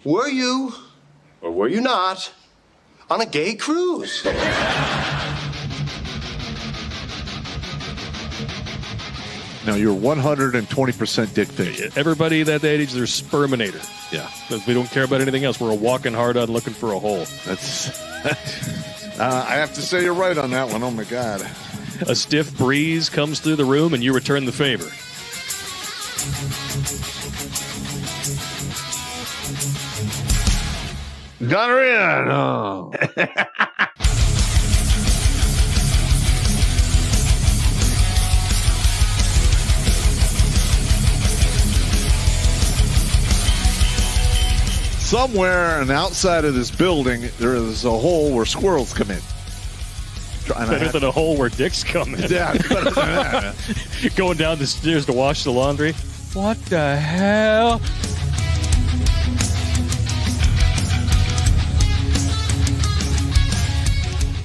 Were you, or were you not, on a gay cruise? Now, you're 120% dick face. Everybody that age, they're sperminator. Yeah. We don't care about anything else. We're walking hard on looking for a hole. That's. I have to say you're right on that one. Oh, my God. A stiff breeze comes through the room, and you return the favor. Gonorrhea. Oh. Somewhere on the outside of this building, there is a hole where squirrels come in. Better than a hole where dicks come in. Yeah, better than that. Going down the stairs to wash the laundry. What the hell?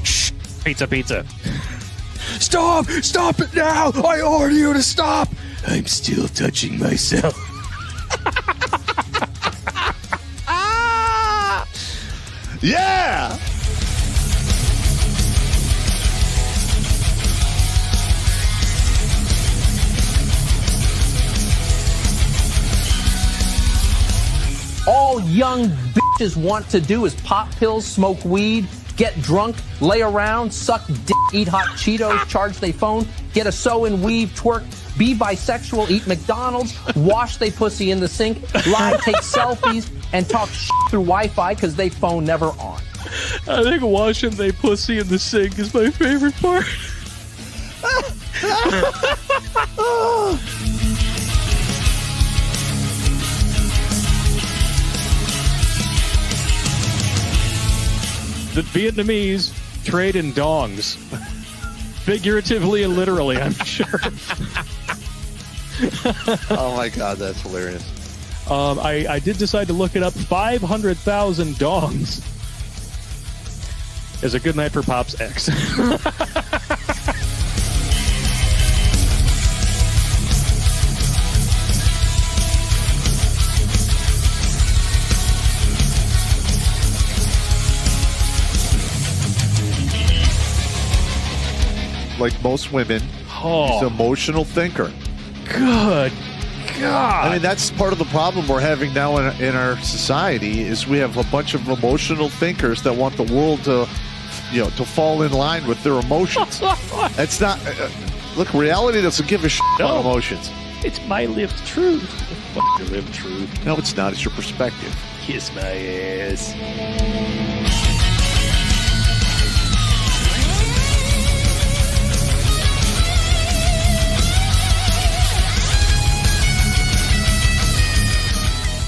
Shh. Pizza. Stop! Stop it now! I order you to stop! I'm still touching myself. Yeah! All young bitches want to do is pop pills, smoke weed, get drunk, lay around, suck dick, eat hot Cheetos, charge their phone, get a sew and weave, twerk, be bisexual, eat McDonald's, wash they pussy in the sink, lie, take selfies, and talk shit through Wi-Fi because they phone never on. I think washing they pussy in the sink is my favorite part. The Vietnamese trade in dongs. Figuratively and literally, I'm sure. Oh, my God, that's hilarious. I did decide to look it up. 500,000 dongs is a good night for Pop's ex. Like most women, he's an emotional thinker. Good God. I mean, that's part of the problem we're having now in our society is we have a bunch of emotional thinkers that want the world to, to fall in line with their emotions. That's not... look, reality doesn't give a shit about emotions. It's my lived truth. Fuck your lived truth. No, it's not. It's your perspective. Kiss my ass.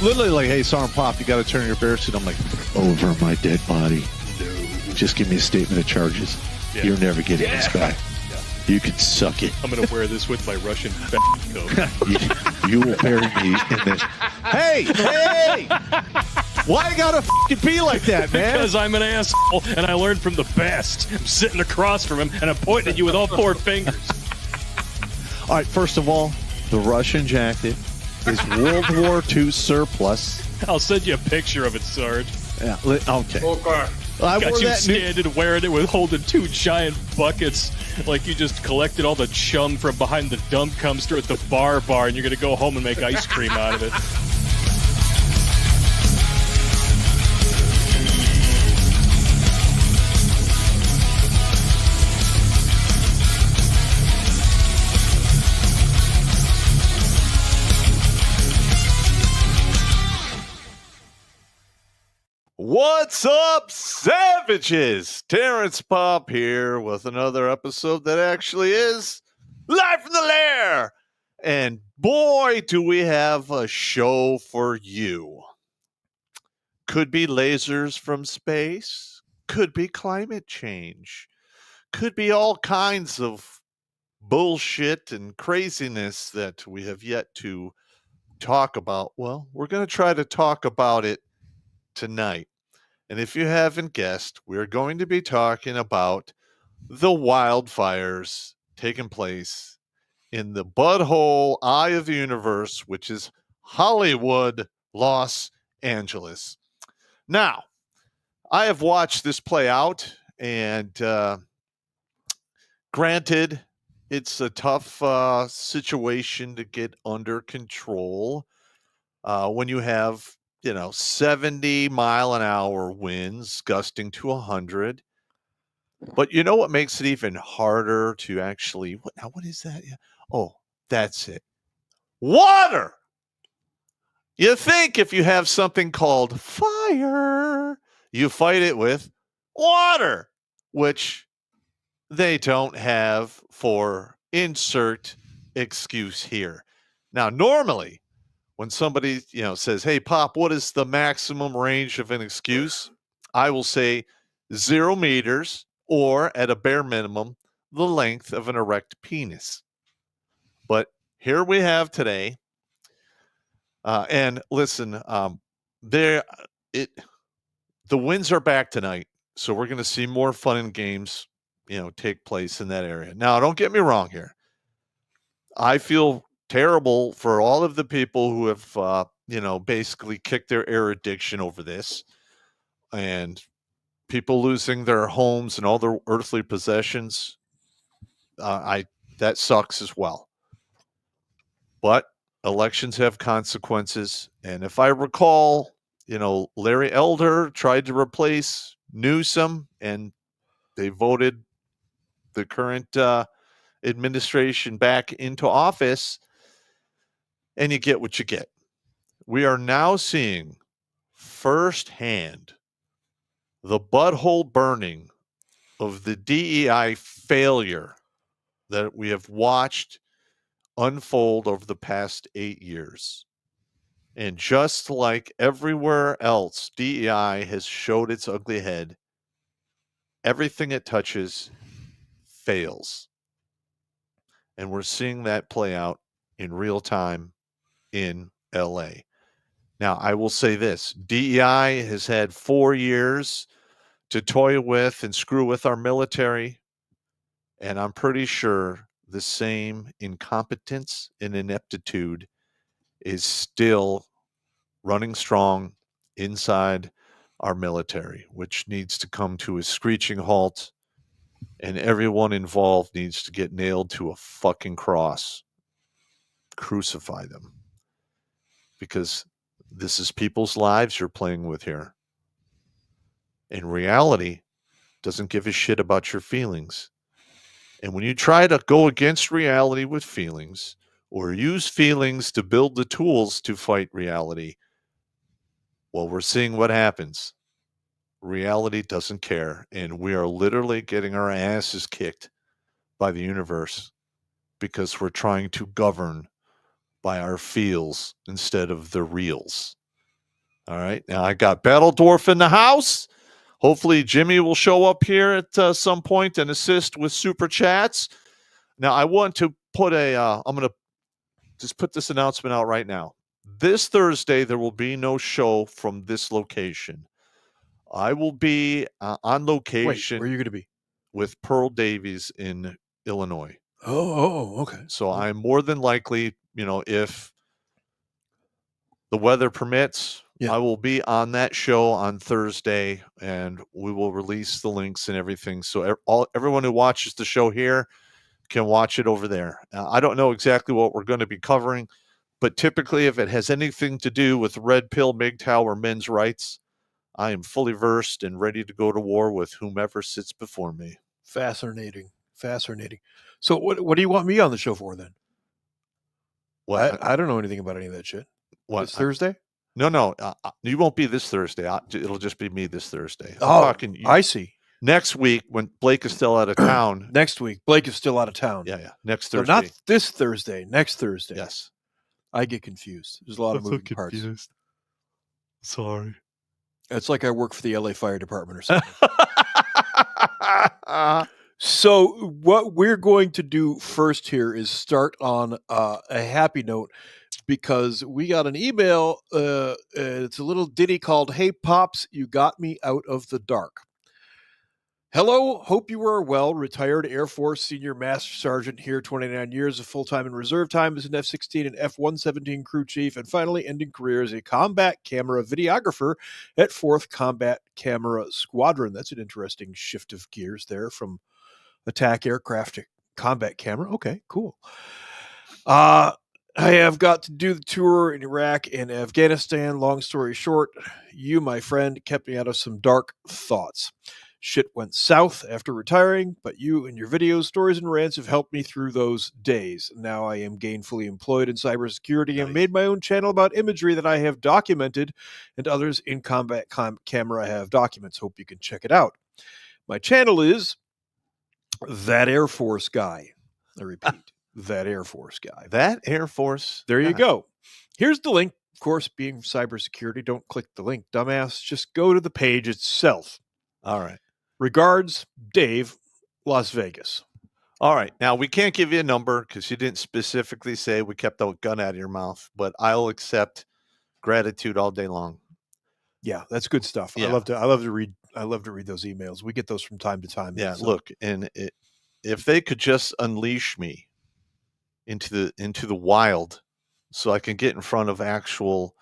Literally like, hey, Sergeant Pop, you got to turn your bear suit. I'm like, over my dead body. No. Just give me a statement of charges. Yeah. You're never getting this back. Yeah. You can suck it. I'm going to wear this with my Russian coat. you will bury me in this. Hey! Why you gotta fucking be like that, man? Because I'm an asshole, and I learned from the best. I'm sitting across from him, and I'm pointing at you with all four fingers. All right, first of all, the Russian jacket is World War II surplus. I'll send you a picture of it, Sarge. Yeah, okay. I got you standing wearing it with holding two giant buckets like you just collected all the chum from behind the dump dumpster at the bar, and you're going to go home and make ice cream out of it. What's up, savages? Terrence Pop here with another episode that actually is live from the lair. And boy, do we have a show for you. Could be lasers from space. Could be climate change. Could be all kinds of bullshit and craziness that we have yet to talk about. Well, we're going to try to talk about it tonight. And if you haven't guessed, we're going to be talking about the wildfires taking place in the butthole eye of the universe, which is Hollywood, Los Angeles. Now, I have watched this play out, and granted, it's a tough situation to get under control when you have, 70-mile-an-hour winds gusting to 100. But you know what makes it even harder to actually, what is that? Oh, that's it. Water! You think if you have something called fire, you fight it with water, which they don't have for insert excuse here. Now, normally, when somebody, says, "Hey, Pop, what is the maximum range of an excuse?" I will say 0 meters, or at a bare minimum, the length of an erect penis. But here we have today, and listen, the winds are back tonight, so we're going to see more fun and games, take place in that area. Now, don't get me wrong here. I feel terrible for all of the people who have, basically kicked their air addiction over this, and people losing their homes and all their earthly possessions. That sucks as well. But elections have consequences, and if I recall, Larry Elder tried to replace Newsom, and they voted the current administration back into office, and you get what you get. We are now seeing firsthand the butthole burning of the DEI failure that we have watched unfold over the past 8 years. And just like everywhere else, DEI has showed its ugly head. Everything it touches fails. And we're seeing that play out in real time in LA. Now, I will say this. DEI has had 4 years to toy with and screw with our military. And I'm pretty sure the same incompetence and ineptitude is still running strong inside our military, which needs to come to a screeching halt, and everyone involved needs to get nailed to a fucking cross. Crucify them. Because this is people's lives you're playing with here. And reality doesn't give a shit about your feelings. And when you try to go against reality with feelings, or use feelings to build the tools to fight reality, well, we're seeing what happens. Reality doesn't care, and we are literally getting our asses kicked by the universe because we're trying to govern by our feels instead of the reals. All right, now I got Battledorf in the house. Hopefully Jimmy will show up here at some point and assist with super chats. Now I want to put I'm going to just put this announcement out right now. This Thursday, there will be no show from this location. I will be on location. Wait, where are you going to be? With Pearl Davies in Illinois. Oh, okay. So I'm more than likely, if the weather permits, I will be on that show on Thursday, and we will release the links and everything. So everyone who watches the show here can watch it over there. I don't know exactly what we're going to be covering, but typically if it has anything to do with red pill, MGTOW, or men's rights, I am fully versed and ready to go to war with whomever sits before me. Fascinating. So what do you want me on the show for then? What? I don't know anything about any of that shit. What? This Thursday? No. You won't be this Thursday. It'll just be me this Thursday. I see. Next week, when Blake is still out of town. Next week, Blake is still out of town. Yeah. Next So Thursday. not this Thursday. Next Thursday. Yes. I get confused. There's a lot of moving parts. Sorry. It's like I work for the LA Fire Department or something. So what we're going to do first here is start on a happy note, because we got an email. It's a little ditty called "Hey Pops, You Got Me Out of the Dark." Hello, hope you are well. Retired Air Force Senior Master Sergeant here, 29 years of full-time and reserve time as an F-16 and F-117 crew chief, and finally ending career as a combat camera videographer at 4th Combat Camera Squadron. That's an interesting shift of gears there from attack aircraft to combat camera. Okay, cool. I have got to do the tour in Iraq and Afghanistan. Long story short, you, my friend, kept me out of some dark thoughts. Shit went south after retiring, but you and your videos, stories, and rants have helped me through those days. Now I am gainfully employed in cybersecurity and made my own channel about imagery that I have documented, and others in combat camera have documents. Hope you can check it out. My channel is That Air Force Guy. I repeat, That Air Force Guy. That Air Force. There you go. Here's the link. Of course, being cybersecurity, don't click the link, dumbass. Just go to the page itself. All right. Regards, Dave, Las Vegas. All right. Now, we can't give you a number because you didn't specifically say we kept the gun out of your mouth, but I'll accept gratitude all day long. Yeah, that's good stuff. Yeah. I love to read those emails. We get those from time to time. Yeah, so. look, and if they could just unleash me into the wild so I can get in front of actual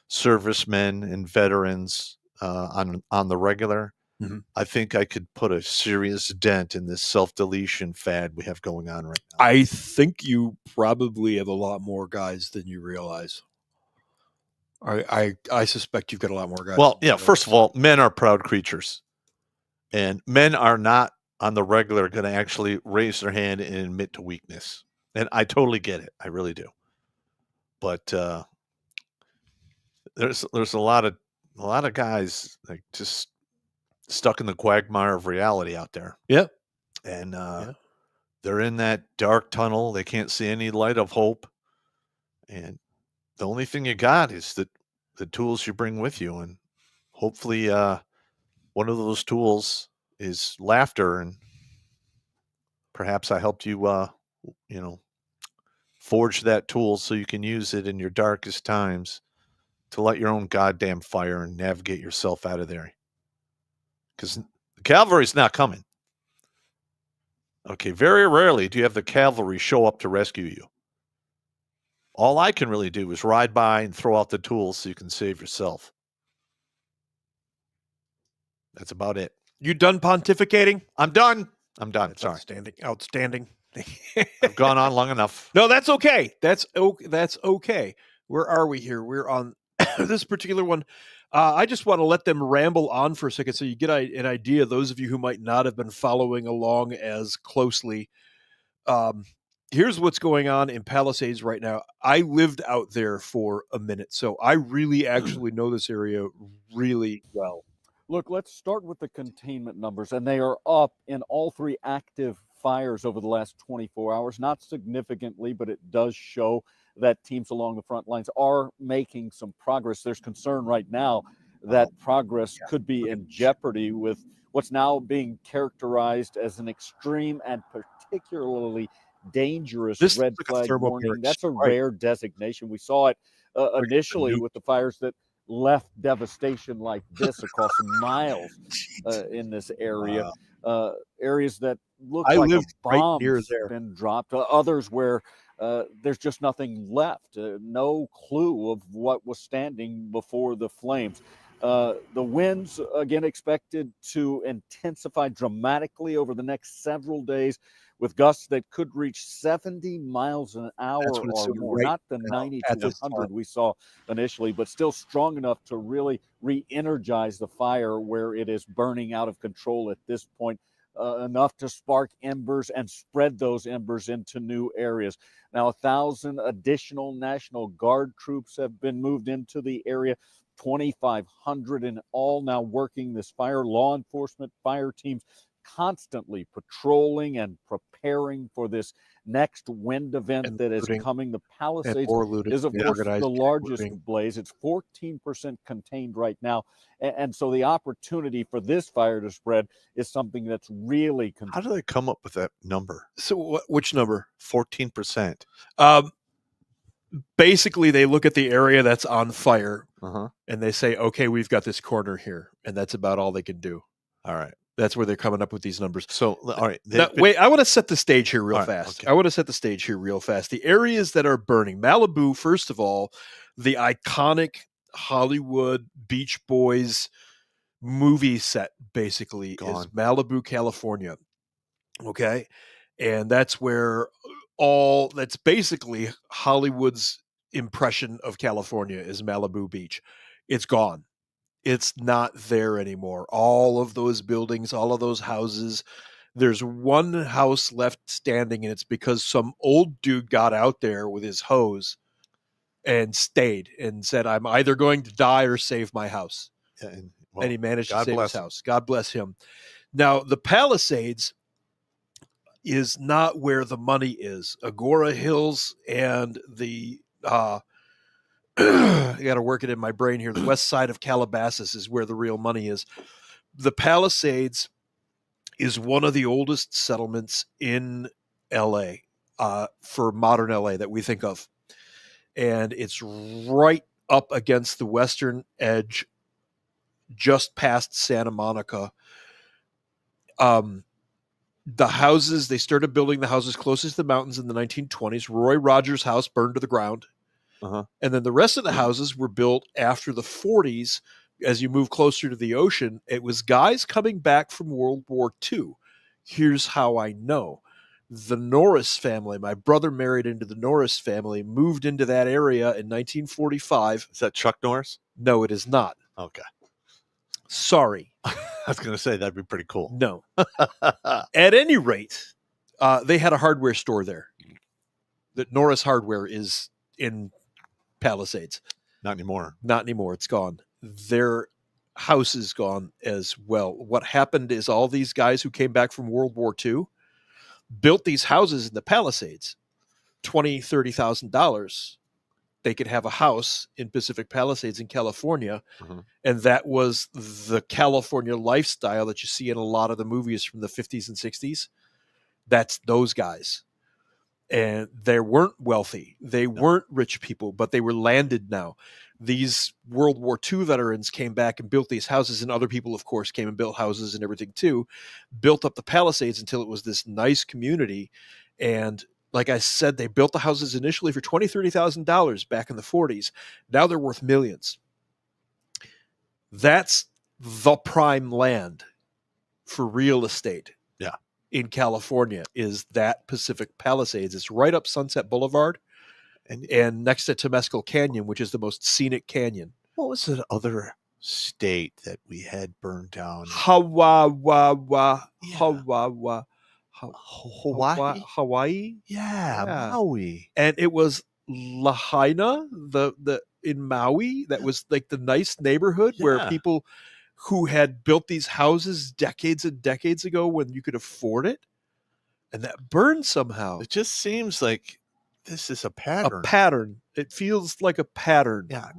servicemen and veterans on the regular, Mhm. I think I could put a serious dent in this self-deletion fad we have going on right now. I think you probably have a lot more guys than you realize. I suspect you've got a lot more guys. Well, yeah, first of all, men are proud creatures. And men are not on the regular going to actually raise their hand and admit to weakness. And I totally get it. I really do. But there's a lot of guys like just stuck in the quagmire of reality out there. Yeah. And they're in that dark tunnel. They can't see any light of hope. And the only thing you got is the tools you bring with you. And hopefully one of those tools is laughter. And perhaps I helped you, forge that tool so you can use it in your darkest times to light your own goddamn fire and navigate yourself out of there. Because the cavalry's not coming. Okay, very rarely do you have the cavalry show up to rescue you. All I can really do is ride by and throw out the tools so you can save yourself. That's about it. You done pontificating? I'm done. That's Sorry. Outstanding. I've gone on long enough. No, that's okay. That's okay. Where are we here? We're on this particular one. I just want to let them ramble on for a second so you get an idea, those of you who might not have been following along as closely. Here's what's going on in Palisades right now. I lived out there for a minute, so I really actually know this area really well. Look, let's start with the containment numbers, and they are up in all three active fires over the last 24 hours. Not significantly, but it does show that teams along the front lines are making some progress. There's concern right now that progress could be in jeopardy with what's now being characterized as an extreme and particularly dangerous red flag warning. That's a rare designation. We saw it initially with the fires that left devastation like this across miles in this area. Areas that look like a bomb has been dropped. Others where there's just nothing left. No clue of what was standing before the flames. The winds, again, expected to intensify dramatically over the next several days, with gusts that could reach 70 miles an hour or more. Not the 90 to 100 we saw initially, but still strong enough to really re-energize the fire where it is burning out of control at this point. Enough to spark embers and spread those embers into new areas. Now, 1,000 additional National Guard troops have been moved into the area, 2,500 in all now working this fire. Law enforcement, fire teams constantly patrolling and preparing for this next wind event that is coming. The Palisades is, of course, the largest blaze. It's 14% contained right now. And so the opportunity for this fire to spread is something that's really How do they come up with that number? So which number? 14%. Basically, they look at the area that's on fire Uh-huh. and they say, okay, we've got this corner here. And that's about all they can do. All right. That's where they're coming up with these numbers. So, all right. Now, wait, I want to set the stage here real All right, fast. okay. I want to set the stage here real fast. The areas that are burning, Malibu, first of all, the iconic Hollywood Beach Boys movie set basically is Gone. Malibu, California. Okay. And that's where that's basically Hollywood's impression of California is Malibu Beach. It's gone. It's not there anymore. All of those buildings, all of those houses, there's one house left standing, and it's because some old dude got out there with his hose and stayed and said, I'm either going to die or save my house. Yeah, And he managed to God save bless his him. house. God bless him. Now, the Palisades is not where the money is. Agora Hills and the I got to work it in my brain here. The west side of Calabasas is where the real money is. The Palisades is one of the oldest settlements in LA, for modern LA that we think of. And it's right up against the western edge, just past Santa Monica. The houses, they started building the houses closest to the mountains in the 1920s. Roy Rogers' house burned to the ground. And then the rest of the houses were built after the 40s. As you move closer to the ocean, it was guys coming back from World War II. Here's how I know. The Norris family, my brother married into the Norris family, moved into that area in 1945. Is that Chuck Norris? No, it is not. Okay. Sorry. I was going to say that'd be pretty cool. No. At any rate, they had a hardware store there. The Norris Hardware is in Palisades. Not anymore. Not anymore. It's gone. Their house is gone as well. What happened is all these guys who came back from World War II built these houses in the Palisades. $20,000, $30,000. They could have a house in Pacific Palisades in California. And that was the California lifestyle that you see in a lot of the movies from the 50s and 60s. That's those guys. And they weren't wealthy. They weren't rich people, but they were landed now. These World War II veterans came back and built these houses, and other people, of course, came and built houses and everything too, built up the Palisades until it was this nice community. And like I said, they built the houses initially for $20,000, $30,000 back in the 40s. Now they're worth millions. That's the prime land for real estate. Yeah. In California is that Pacific Palisades. It's right up Sunset Boulevard and next to Temescal Canyon, which is the most scenic canyon. What was the other state that we had burned down? Hawaii. Yeah, Maui. And it was Lahaina, the in Maui, that was like the nice neighborhood where people who had built these houses decades and decades ago when you could afford it, and that burned somehow. It just seems like this is a pattern. A pattern. It feels like a pattern. Yeah.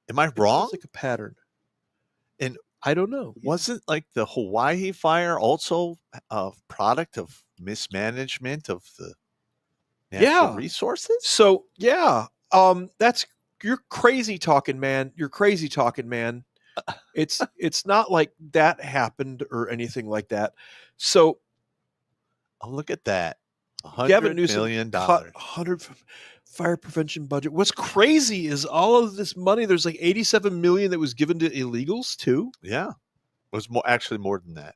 Am I wrong? It's like a pattern. And I don't know. Wasn't like the Hawaii fire also a product of mismanagement of the natural resources? So that's you're crazy talking, man. You're crazy talking, man. It's not like that happened or anything like that. So look at that. Gavin $100 Newsom million. cut 100 fire prevention budget. What's crazy is all of this money. There's like $87 million that was given to illegals too. Yeah, it was actually more than that.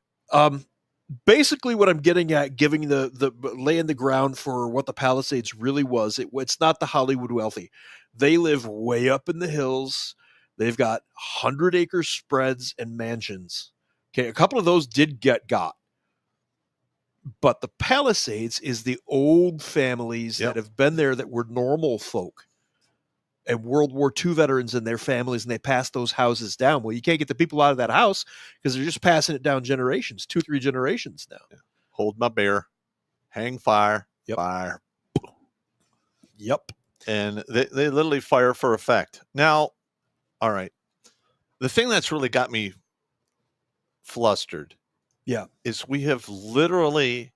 Basically, what I'm getting at, giving the laying the ground for what the Palisades really was. It's not the Hollywood wealthy. They live way up in the hills. They've got 100-acre spreads and mansions. Okay, a couple of those did get got. But the Palisades is the old families that have been there that were normal folk and World War II veterans and their families, and they passed those houses down. Well, you can't get the people out of that house because they're just passing it down generations, 2-3 generations now. Yeah. Hold my beer, hang fire, fire. Yep. And they literally fire for effect. Now, all right. The thing that's really got me flustered is we have the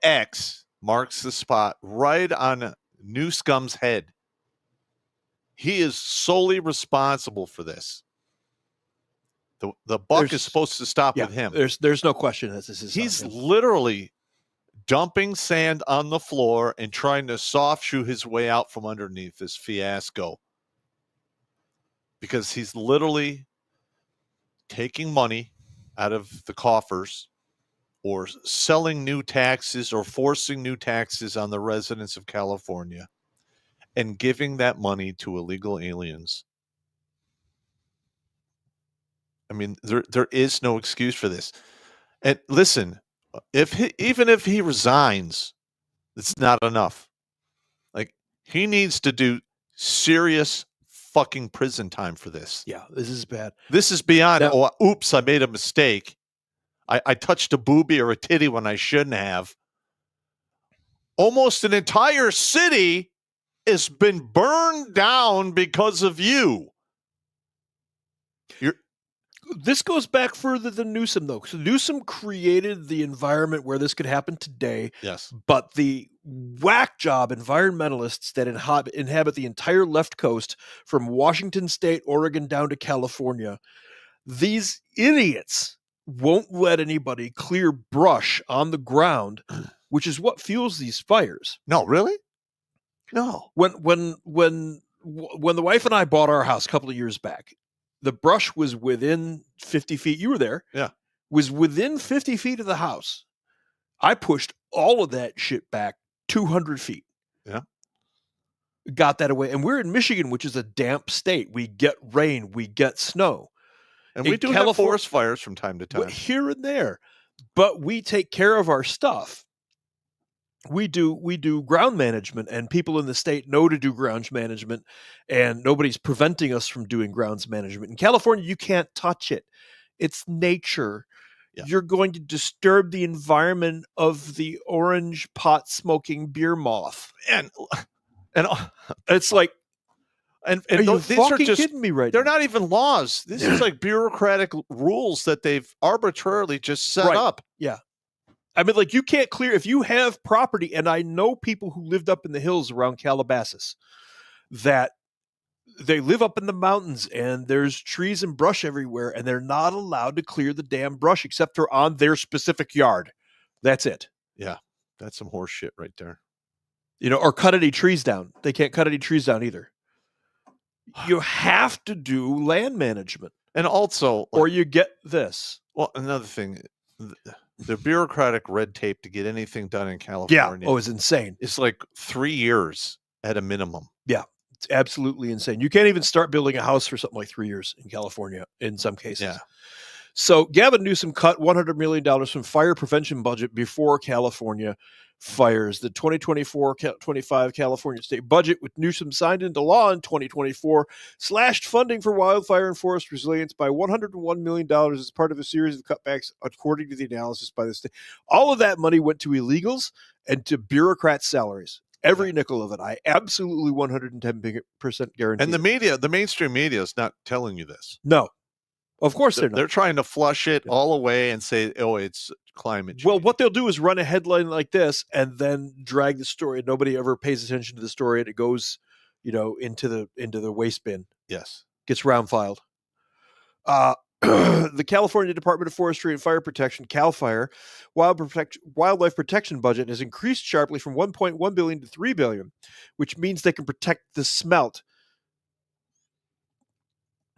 X marks the spot right on Newscom's head. He is solely responsible for this. The buck There's- is supposed to stop Yeah, with him. there's no question that this is on He's him. literally dumping sand on the floor and trying to soft shoe his way out from underneath this fiasco. Because he's literally taking money out of the coffers or selling new taxes or forcing new taxes on the residents of California and giving that money to illegal aliens. I mean, there is no excuse for this. And listen, even if he resigns, it's not enough. Like, he needs to do serious fucking prison time for this. Yeah, this is bad. This is beyond, Now- oops, I made a mistake. I touched a boobie or a titty when I shouldn't have. Almost an entire city has been burned down because of you. This goes back further than Newsom, though. So Newsom created the environment where this could happen today, Yes. but the whack job environmentalists that inhabit the entire left coast from Washington State, Oregon, down to California, these idiots won't let anybody clear brush on the ground, which is what fuels these fires. No, really? No. When the wife and I bought our house a couple of years back, the brush was within 50 feet. You were there. Yeah. Was within 50 feet of the house. I pushed all of that shit back 200 feet. Yeah. Got that away. And we're in Michigan, which is a damp state. We get rain, we get snow. And we In do have forest fires from time to time. Here and there. But we take care of our stuff. We do ground management, and people in the state know to do ground management, and nobody's preventing us from doing grounds management. In California, you can't touch it. It's nature. Yeah. You're going to disturb the environment of the orange pot smoking beer moth. And It's like, and are you these are fucking just, kidding me right they're now? not even laws. This is like bureaucratic rules that they've arbitrarily just set Right. up. Yeah. I mean, like, you can't clear if you have property, and I know people who lived up in the hills around Calabasas that they live up in the mountains and there's trees and brush everywhere, and they're not allowed to clear the damn brush except for on their specific yard. That's it. Yeah. That's some horse shit right there. Or cut any trees down. They can't cut any trees down either. You have to do land management, And also, or you get this. well, another thing, the bureaucratic red tape to get anything done in Yeah. California Oh, it's insane. is like 3 years at a minimum. It's absolutely insane. You can't even start building a house for something like 3 years in California in some cases. Yeah. So Gavin Newsom cut $100 million from fire prevention budget before California fires. The 2024-25 California state budget, with Newsom signed into law in 2024, slashed funding for wildfire and forest resilience by $101 million as part of a series of cutbacks, according to the analysis by the state. All of that money went to illegals and to bureaucrats' salaries. Every nickel of it. I absolutely 110% guarantee. And the media, the mainstream media is not telling you this. No. Of course they're not. They're trying to flush it all away and say, oh, it's climate change. Well, what they'll do is run a headline like this and then drag the story. Nobody ever pays attention to the story, and it goes, into the waste bin. Yes. Gets round filed. The California Department of Forestry and Fire Protection, CAL FIRE, wildlife protection budget has increased sharply from $1.1 billion to $3 billion, which means they can protect the smelt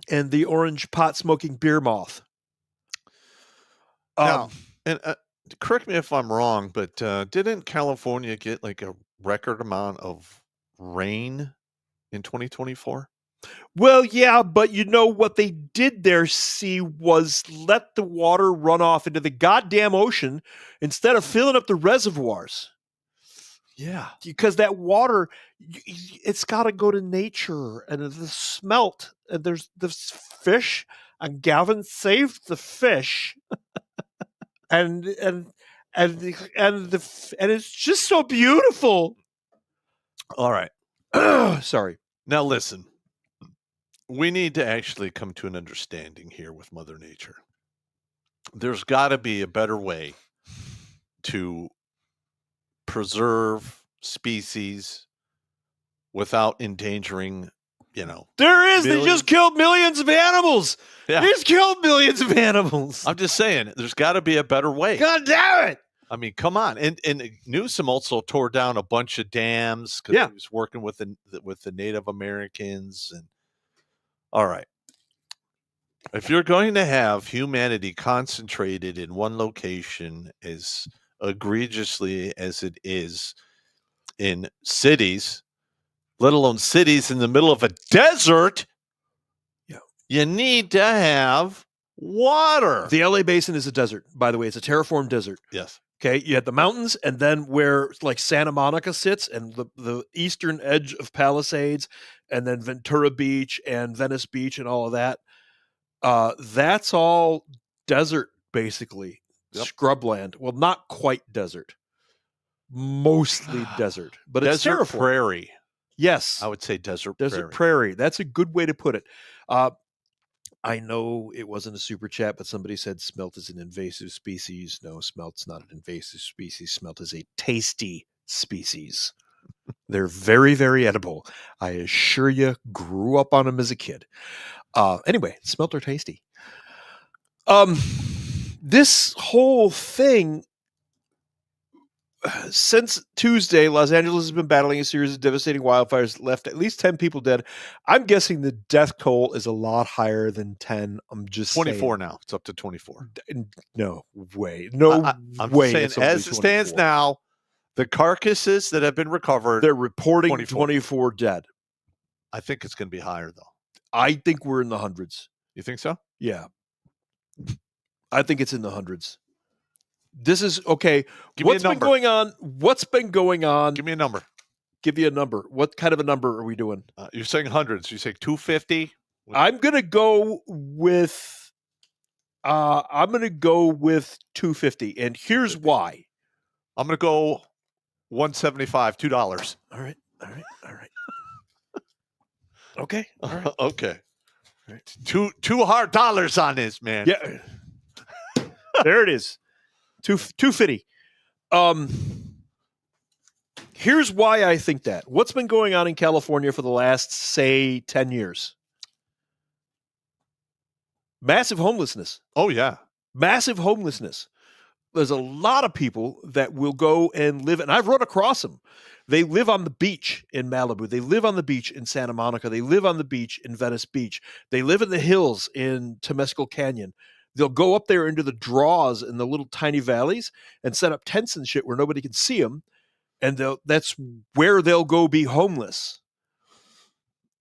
and the orange pot smoking beer moth. Now, and correct me if I'm wrong, but didn't California get like a record amount of rain in 2024? Well, yeah, but what they did there, was let the water run off into the goddamn ocean instead of filling up the reservoirs. Yeah. Because that water, it's got to go to nature, and the smelt, and there's this fish, and Gavin saved the fish, and it's just so beautiful. All right. Sorry. Now listen. We need to actually come to an understanding here with Mother Nature. There's got to be a better way to preserve species without endangering There is. millions. They just killed millions of animals. Yeah. They just killed millions of animals. I'm just saying, there's got to be a better way. God damn it. I mean, come on. And Newsom also tore down a bunch of dams because he was working with the Native Americans. And all right, if you're going to have humanity concentrated in one location as egregiously as it is in cities, let alone cities in the middle of a desert, you need to have water. The LA Basin is a desert, by the way. It's a terraformed desert. Yes. Okay, you had the mountains, and then where like Santa Monica sits, and the eastern edge of Palisades, and then Ventura Beach and Venice Beach and all of that. That's all desert, basically. Yep. Scrubland. Well, not quite desert. Mostly desert, but it's desert terraformed. prairie. Yes, I would say desert prairie. That's a good way to put it. I know it wasn't a super chat, but somebody said smelt is an invasive species. No, smelt's not an invasive species. Smelt is a tasty species. They're very, very edible. I assure you, grew up on them as a kid. Anyway, smelt are tasty. This whole thing, since Tuesday, Los Angeles has been battling a series of devastating wildfires, left at least 10 people dead. I'm guessing the death toll is a lot higher than 10. I'm just 24 saying. now. It's up to 24. No way. No I'm way. just saying, as it stands now, the carcasses that have been recovered, they're reporting 24 dead. I think it's going to be higher, though. I think we're in the hundreds. You think so? Yeah. I think it's in the hundreds. This is okay. What's been going on? What's been going on? Give me a number. Give you a number. What kind of a number are we doing? You're saying hundreds. You say 250? I'm gonna go with. I'm gonna go with 250, and here's why. I'm gonna go 175. $2. All right. Okay. All right. Okay. All right. Two hard dollars on this, man. Yeah. There it is. 250. Here's why I think that. What's been going on in California for the last, say, 10 years? Massive homelessness. Oh, yeah. Massive homelessness. There's a lot of people that will go and live, and I've run across them. They live on the beach in Malibu. They live on the beach in Santa Monica. They live on the beach in Venice Beach. They live in the hills in Temescal Canyon. They'll go up there into the draws in the little tiny valleys and set up tents and shit where nobody can see them. And that's where they'll go be homeless.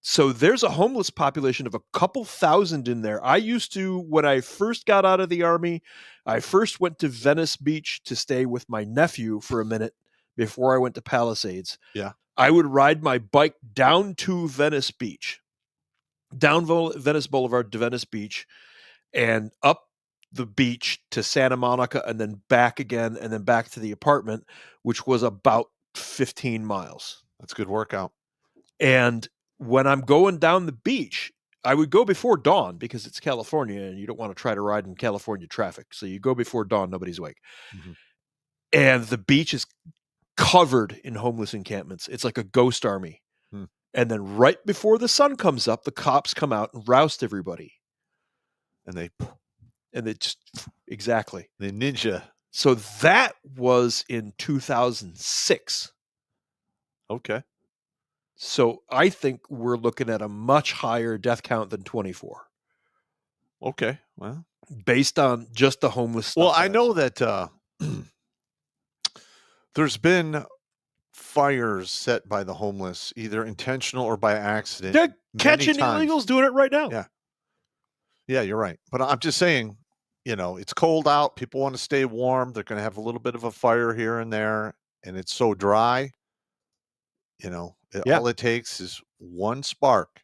So there's a homeless population of a couple thousand in there. I used to, when I first got out of the Army, I first went to Venice Beach to stay with my nephew for a minute before I went to Palisades. Yeah. I would ride my bike down to Venice Beach, down Venice Boulevard to Venice Beach, and up the beach to Santa Monica, and then back again, and then back to the apartment, which was about 15 miles. That's a good workout. And when I'm going down the beach, I would go before dawn because it's California and you don't want to try to ride in California traffic. So you go before dawn, nobody's awake. Mm-hmm. And the beach is covered in homeless encampments. It's like a ghost army. And then right before the sun comes up, the cops come out and roust everybody. And they just, exactly. They ninja. So that was in 2006. Okay. So I think we're looking at a much higher death count than 24. Okay. Well, based on just the homeless stuff. Well, I know that there's been fires set by the homeless, either intentional or by accident. They're catching illegals doing it right now. Yeah. Yeah, you're right. But I'm just saying, it's cold out. People want to stay warm. They're going to have a little bit of a fire here and there. And it's so dry. All it takes is one spark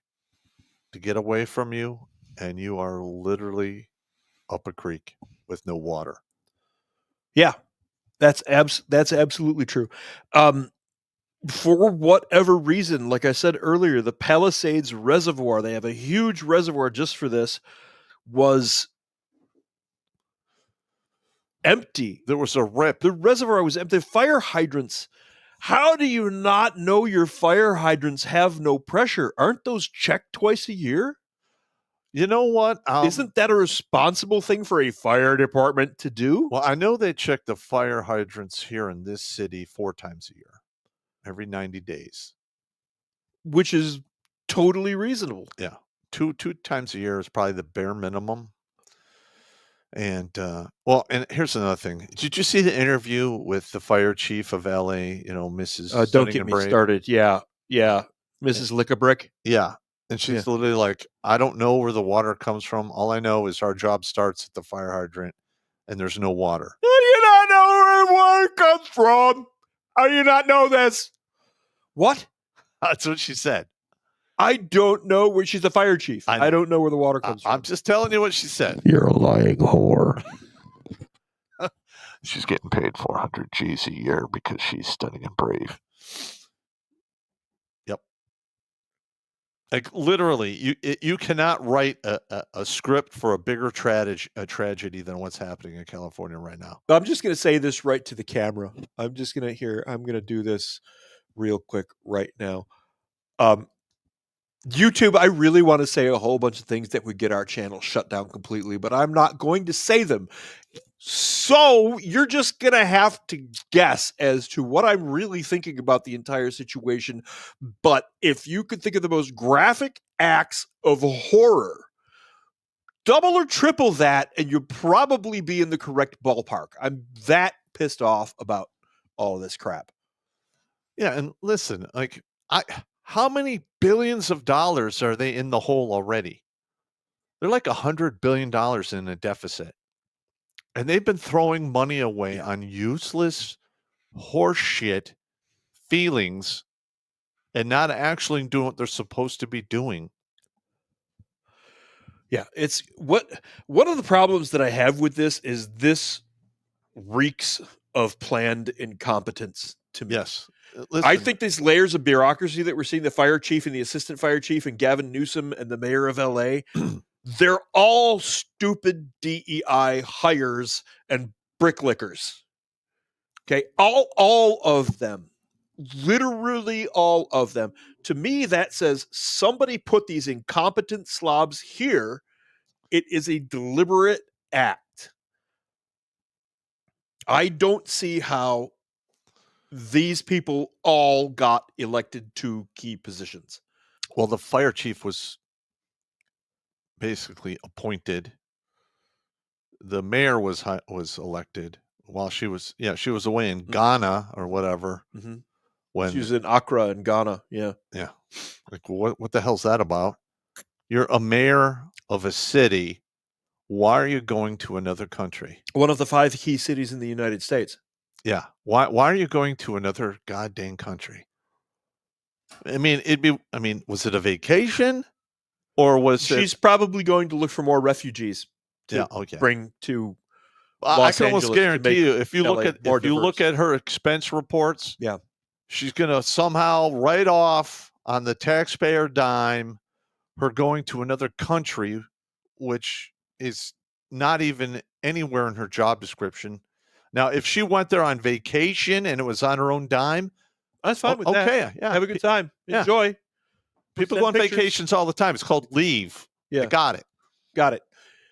to get away from you. And you are literally up a creek with no water. Yeah, that's absolutely true. For whatever reason, like I said earlier, the Palisades Reservoir, they have a huge reservoir just for this, was empty. There was a rip. The reservoir was empty. Fire hydrants. How do you not know your fire hydrants have no pressure? Aren't those checked twice a year? You know what? Isn't that a responsible thing for a fire department to do? Well, I know they check the fire hydrants here in this city 4 times a year, every 90 days. Which is totally reasonable. Yeah. Two times a year is probably the bare minimum. And and here's another thing. Did you see the interview with the fire chief of LA, Mrs. Don't Stunning get and me Brave? started. Yeah. Mrs. Lickabrick. Yeah. And she's literally like, I don't know where the water comes from. All I know is our job starts at the fire hydrant and there's no water. How do you not know where the water comes from? How do you not know this? What? That's what she said. I don't know where she's the fire chief. I don't know where the water comes from. I'm just telling you what she said. You're a lying whore. She's getting paid 400 G's a year because she's stunning and brave. Yep. Like literally, you cannot write a script for a bigger tragedy than what's happening in California right now. I'm just going to say this right to the camera. I'm going to do this real quick right now. YouTube, I really want to say a whole bunch of things that would get our channel shut down completely, but I'm not going to say them. So you're just going to have to guess as to what I'm really thinking about the entire situation. But if you could think of the most graphic acts of horror, double or triple that, and you'll probably be in the correct ballpark. I'm that pissed off about all of this crap. Yeah, and listen, how many billions of dollars are they in the hole already? They're like $100 billion in a deficit. And they've been throwing money away on useless horseshit feelings and not actually doing what they're supposed to be doing. Yeah, it's one of the problems that I have with this reeks of planned incompetence to me. Yes. Listen, I think these layers of bureaucracy that we're seeing, the fire chief and the assistant fire chief and Gavin Newsom and the mayor of LA, they're all stupid DEI hires and bricklickers. Okay, all of them. Literally all of them. To me, that says somebody put these incompetent slobs here. It is a deliberate act. I don't see how these people all got elected to key positions. Well, the fire chief was basically appointed. The mayor was elected while she was away in Ghana or whatever. Mm-hmm. When she was in Accra in Ghana. Yeah. Like what the hell's that about? You're a mayor of a city. Why are you going to another country? One of the 5 key cities in the United States. Yeah. Why are you going to another goddamn country? I mean, was it a vacation or was she's probably going to look for more refugees to bring to Los I can almost Angeles guarantee you if you look at her expense reports, yeah, she's going to somehow write off on the taxpayer dime her going to another country, which is not even anywhere in her job description. Now, if she went there on vacation and it was on her own dime, that's fine with that. Okay, yeah. Have a good time. Enjoy. People go on vacations all the time. It's called leave. Yeah. I got it.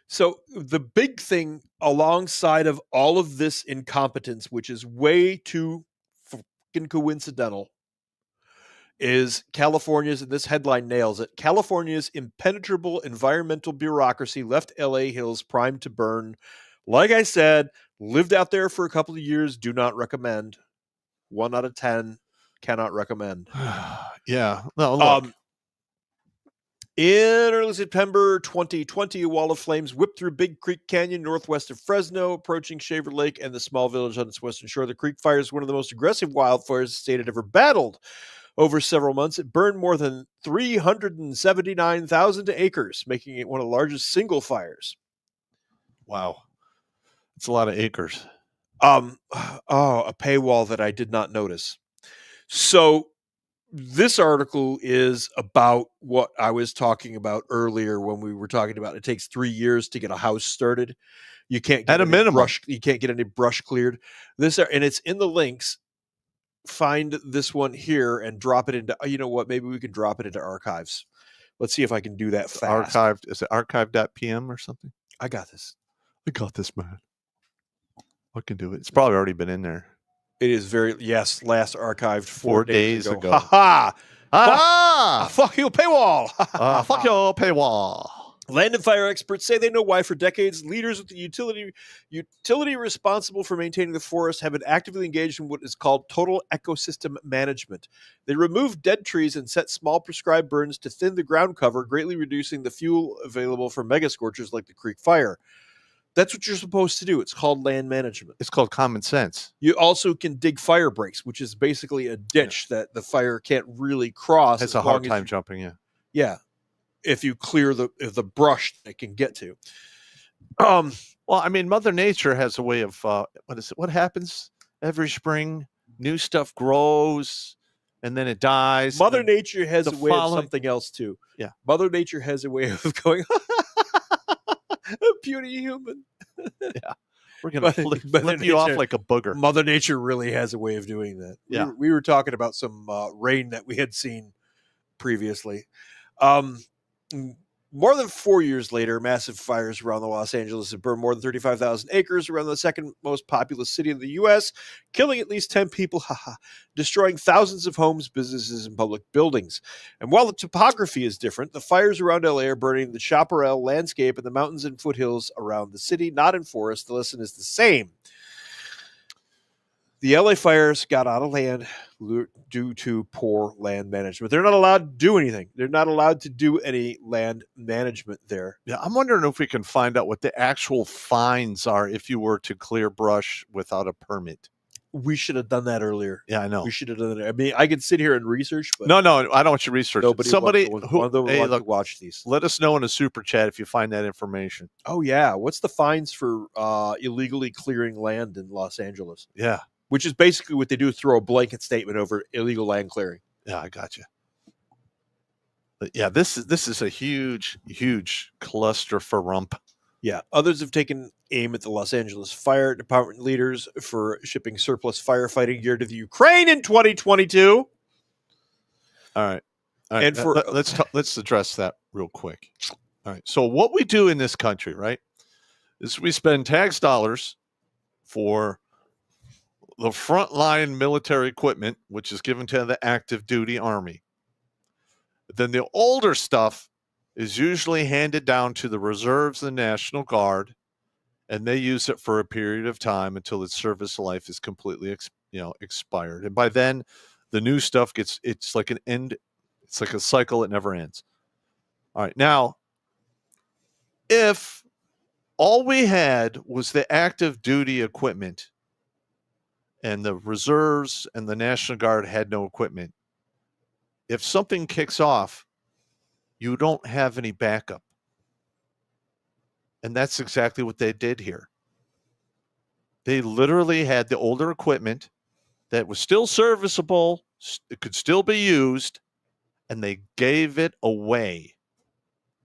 So the big thing alongside of all of this incompetence, which is way too fucking coincidental, is California's, and this headline nails it, California's impenetrable environmental bureaucracy left LA Hills primed to burn. Like I said, lived out there for a couple of years, do not recommend. 1 out of 10, cannot recommend. Yeah. No, look. In early September 2020, a wall of flames whipped through Big Creek Canyon northwest of Fresno, approaching Shaver Lake and the small village on its western shore. The creek fire is one of the most aggressive wildfires the state had ever battled. Over several months, it burned more than 379,000 acres, making it one of the largest single fires. Wow. It's a lot of acres. A paywall that I did not notice. So this article is about what I was talking about earlier when we were talking about it takes 3 years to get a house started. You can't get at a minimum. You can't get any brush cleared. And it's in the links. find this one here and drop it into, you know what, maybe we can drop it into archives. Let's see if I can do that fast. Archived, is it archive.pm or something? I got this. I got this, man. I can do it. It's probably already been in there. It is last archived 4 days ago. Ha ha! Ah! Fuck you, paywall! Fuck your paywall. Land and fire experts say they know why for decades leaders with the utility responsible for maintaining the forest have been actively engaged in what is called total ecosystem management. They remove dead trees and set small prescribed burns to thin the ground cover, greatly reducing the fuel available for mega scorchers like the Creek Fire. That's what you're supposed to do. It's called land management. It's called common sense. You also can dig fire breaks, which is basically a ditch that the fire can't really cross. It's a hard time jumping in. Yeah. If you clear the brush that it can get to. Well, I mean, Mother Nature has a way of what happens every spring? New stuff grows and then it dies. Mother Nature has a way of something else too. Yeah. Mother Nature has a way of going, puny human. Yeah. We're going to flip you off like a booger. Mother Nature really has a way of doing that. Yeah. We were talking about some rain that we had seen previously. More than 4 years later, massive fires around the Los Angeles have burned more than 35,000 acres around the second most populous city in the U.S., killing at least 10 people, destroying thousands of homes, businesses, and public buildings. And while the topography is different, the fires around L.A. are burning the chaparral landscape and the mountains and foothills around the city, not in forests. The lesson is the same. The LA fires got out of hand due to poor land management. They're not allowed to do anything. They're not allowed to do any land management there. Yeah, I'm wondering if we can find out what the actual fines are if you were to clear brush without a permit. We should have done that earlier. Yeah, I know. We should have done it. I mean, I could sit here and research, but no, I don't want you to research. Somebody who look, watch these. Let us know in a super chat if you find that information. Oh yeah, what's the fines for illegally clearing land in Los Angeles? Yeah. Which is basically what they do, throw a blanket statement over illegal land clearing. Yeah, I got you. But yeah, this is a huge cluster for rump. Yeah, others have taken aim at the Los Angeles Fire Department leaders for shipping surplus firefighting gear to the Ukraine in 2022. All right. And let's address that real quick. All right. So what we do in this country, right, is we spend tax dollars for the frontline military equipment, which is given to the active duty army. But then the older stuff is usually handed down to the reserves and National Guard, and they use it for a period of time until its service life is completely expired. And by then, the new stuff it's like a cycle that never ends. All right. Now, if all we had was the active duty equipment and the reserves and the National Guard had no equipment, if something kicks off, you don't have any backup. And that's exactly what they did here. They literally had the older equipment that was still serviceable, it could still be used, and they gave it away.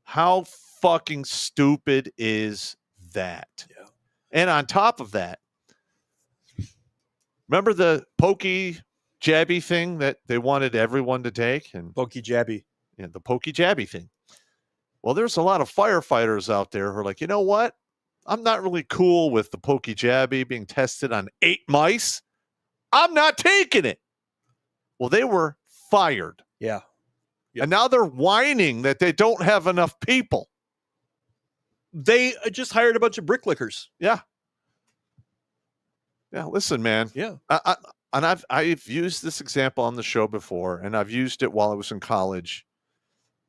How fucking stupid is that? Yeah. And on top of that, remember the pokey jabby thing that they wanted everyone to take? And pokey jabby. Yeah, the pokey jabby thing. Well, there's a lot of firefighters out there who are like, you know what? I'm not really cool with the pokey jabby being tested on 8 mice. I'm not taking it. Well, they were fired. Yeah. Yep. And now they're whining that they don't have enough people. They just hired a bunch of bricklickers. Yeah. Yeah, listen, man. Yeah. I've used this example on the show before, and I've used it while I was in college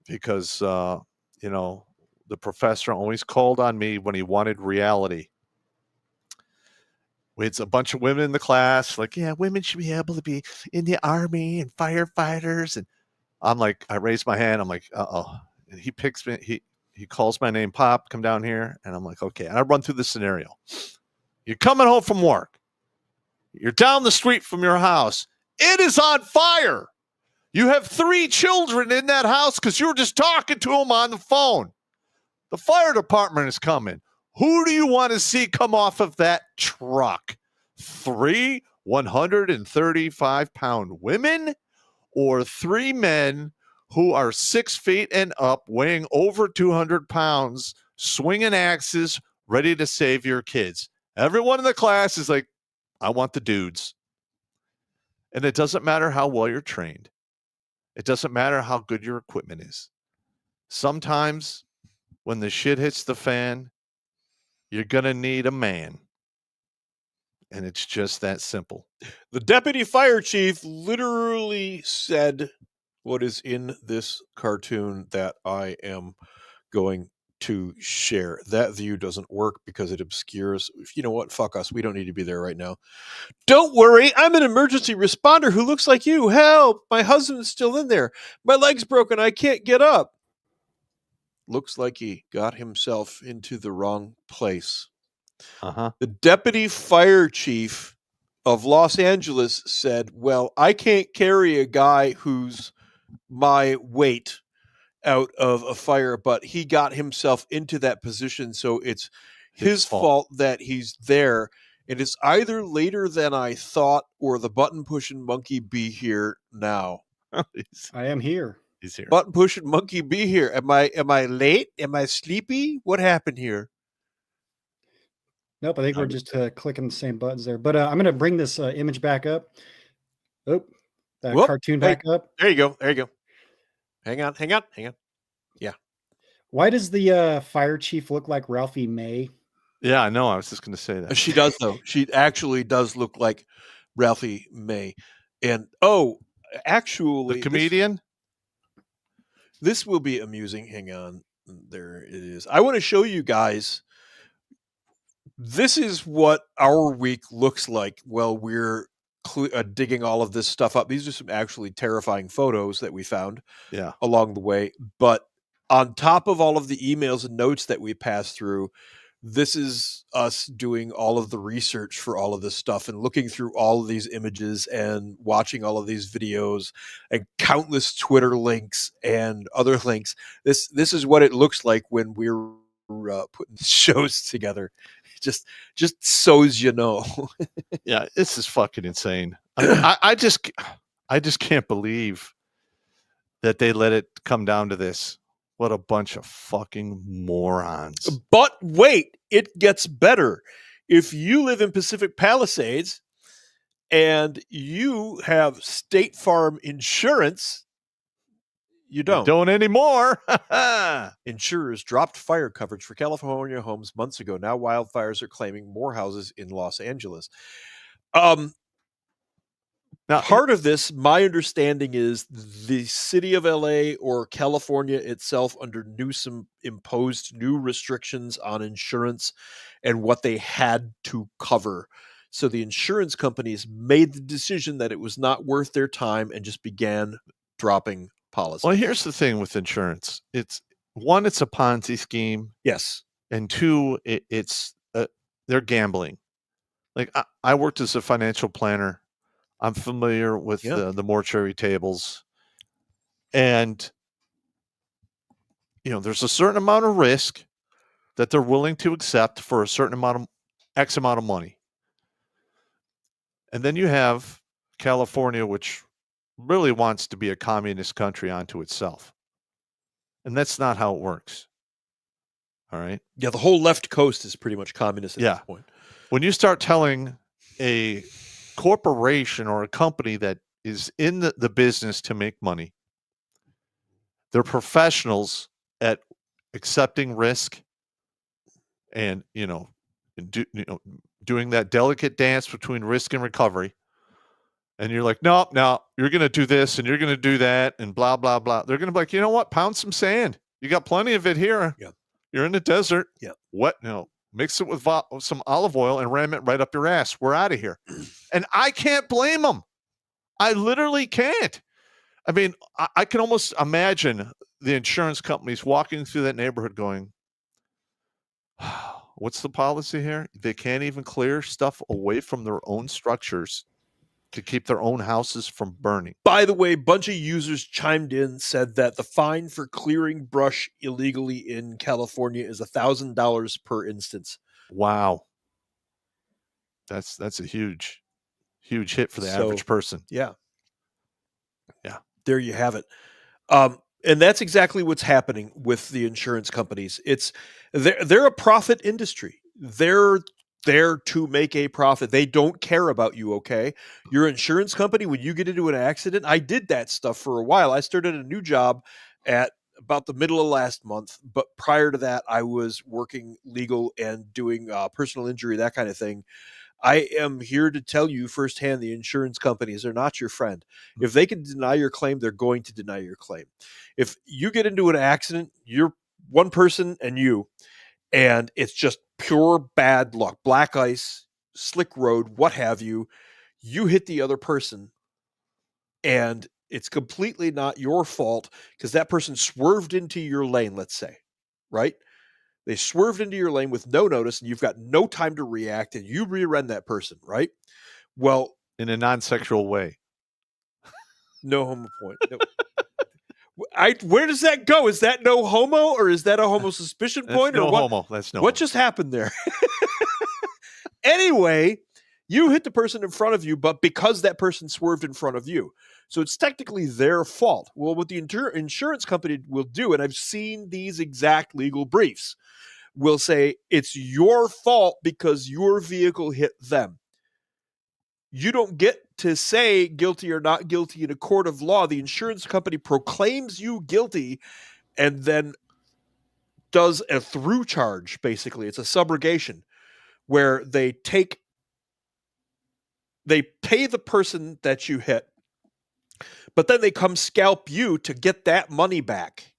because, the professor always called on me when he wanted reality. We had a bunch of women in the class, like, yeah, women should be able to be in the army and firefighters. And I'm like, I raise my hand. I'm like, uh-oh. And he picks me. He calls my name, Pop, come down here. And I'm like, okay. And I run through the scenario. You're coming home from work. You're down the street from your house. It is on fire. You have 3 children in that house because you were just talking to them on the phone. The fire department is coming. Who do you want to see come off of that truck? 3 135-pound women or 3 men who are 6 feet and up, weighing over 200 pounds, swinging axes, ready to save your kids? Everyone in the class is like, I want the dudes. And it doesn't matter how well you're trained. It doesn't matter how good your equipment is. Sometimes when the shit hits the fan, you're going to need a man. And it's just that simple. The deputy fire chief literally said what is in this cartoon that I am going to share. That view doesn't work because it obscures. You know what? Fuck us. We don't need to be there right now. Don't worry. I'm an emergency responder who looks like you. Help. My husband's still in there. My leg's broken. I can't get up. Looks like he got himself into the wrong place. The deputy fire chief of Los Angeles said, well, I can't carry a guy who's my weight out of a fire, but he got himself into that position, so it's his fault that he's there. And it's either later than I thought or the button pushing monkey be here now. I am here. He's here. Button pushing monkey be here. Am I late? Am I sleepy? What happened here? Nope, I think we're just clicking the same buttons there. But I'm going to bring this image back up. Oh, that cartoon back up. There you go. There you go. Hang on. Yeah. Why does the fire chief look like Ralphie May? Yeah, I know. I was just going to say that. She does, though. She actually does look like Ralphie May. And, actually... The comedian? This will be amusing. Hang on. There it is. I want to show you guys... This is what our week looks like while we're digging all of this stuff up. These are some actually terrifying photos that we found along the way. But on top of all of the emails and notes that we passed through, this is us doing all of the research for all of this stuff and looking through all of these images and watching all of these videos and countless Twitter links and other links. This is what it looks like when we're putting shows together. Just so as you know. Yeah, this is fucking insane. I just can't believe that they let it come down to this. What a bunch of fucking morons. But wait, it gets better. If you live in Pacific Palisades and you have State Farm insurance, you don't. You don't anymore. Insurers dropped fire coverage for California homes months ago. Now wildfires are claiming more houses in Los Angeles. Now, part of this, my understanding is the city of LA or California itself under Newsom imposed new restrictions on insurance and what they had to cover. So the insurance companies made the decision that it was not worth their time and just began dropping policy. Well, here's the thing with insurance. It's one, it's a Ponzi scheme. Yes. And two, it's they're gambling. Like I worked as a financial planner. I'm familiar with the mortuary tables. And, there's a certain amount of risk that they're willing to accept for a certain amount of X amount of money. And then you have California, which really wants to be a communist country unto itself. And that's not how it works. All right. Yeah, the whole left coast is pretty much communist at this point. When you start telling a corporation or a company that is in the business to make money, they're professionals at accepting risk and, doing that delicate dance between risk and recovery. And you're like, no, you're going to do this and you're going to do that and blah, blah, blah. They're going to be like, you know what? Pound some sand. You got plenty of it here. Yeah. You're in the desert. Yeah. What? Mix it with some olive oil and ram it right up your ass. We're out of here. And I can't blame them. I literally can't. I mean, I can almost imagine the insurance companies walking through that neighborhood going, what's the policy here? They can't even clear stuff away from their own structures to keep their own houses from burning. By the way, a bunch of users chimed in, said that the fine for clearing brush illegally in California is $1,000 per instance. Wow. That's a huge Huge hit for the So- average person. Yeah. Yeah. There you have it. And that's exactly what's happening with the insurance companies. They're a profit industry. They're there to make a profit. They don't care about you, okay? Your insurance company, when you get into an accident, I did that stuff for a while. I started a new job at about the middle of last month, but prior to that, I was working legal and doing personal injury, that kind of thing. I am here to tell you firsthand, the insurance companies are not your friend. If they can deny your claim, they're going to deny your claim. If you get into an accident, you're one person and it's just pure bad luck, black ice, slick road, what have you, you hit the other person and it's completely not your fault because that person swerved into your lane, let's say, right? They swerved into your lane with no notice and you've got no time to react and you rear-end that person, right? Well, In a non-sexual way. no homo point. No. Where does that go? Is that no homo or is that a homo suspicion That's point? no or what? homo. That's no What homo. just happened there? Anyway, you hit the person in front of you, but because that person swerved in front of you. So it's technically their fault. Well, what the insurance company will do, and I've seen these exact legal briefs, will say it's your fault because your vehicle hit them. You don't get to say guilty or not guilty in a court of law. The insurance company proclaims you guilty and then does a through charge, basically. It's a subrogation where they pay the person that you hit, but then they come scalp you to get that money back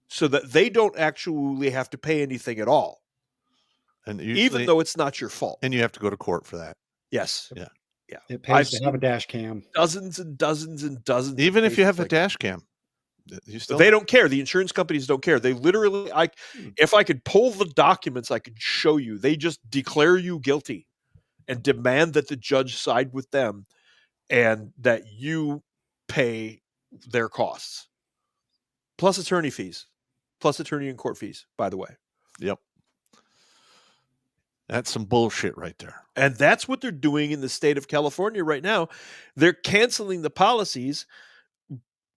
so that they don't actually have to pay anything at all, And even though it's not your fault. and you have to go to court for that. Yes. Yeah. Yeah. It pays to have a dash cam. Dozens and dozens and dozens. Even of if you have cases a like dash cam, you still they don't care. The insurance companies don't care. They literally, if I could pull the documents, I could show you. They just declare you guilty and demand that the judge side with them and that you pay their costs. Plus attorney fees. Plus attorney and court fees, by the way. Yep. That's some bullshit right there. And that's what they're doing in the state of California right now. They're canceling the policies.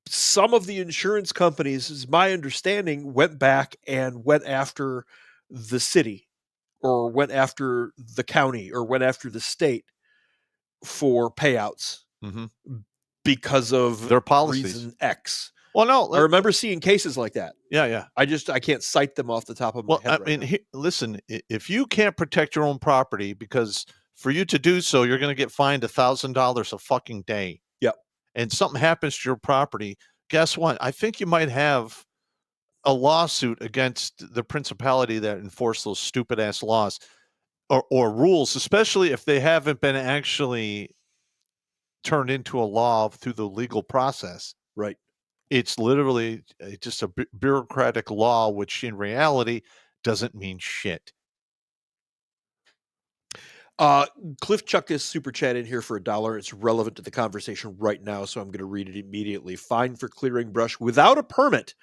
Some of the insurance companies, is my understanding, went back and went after the city or went after the county or went after the state for payouts because of Their policies. reason X. Well, no. I remember seeing cases like that. Yeah. I can't cite them off the top of my head. I mean, listen, if you can't protect your own property, because for you to do so, you're going to get fined $1,000 a fucking day. Yep. And something happens to your property, guess what? I think you might have a lawsuit against the principality that enforced those stupid ass laws or rules, especially if they haven't been actually turned into a law through the legal process. Right. It's literally just a bureaucratic law, which in reality doesn't mean shit. Cliff chucked his super chat in here for $1. It's relevant to the conversation right now, so I'm going to read it immediately. Fine for clearing brush without a permit.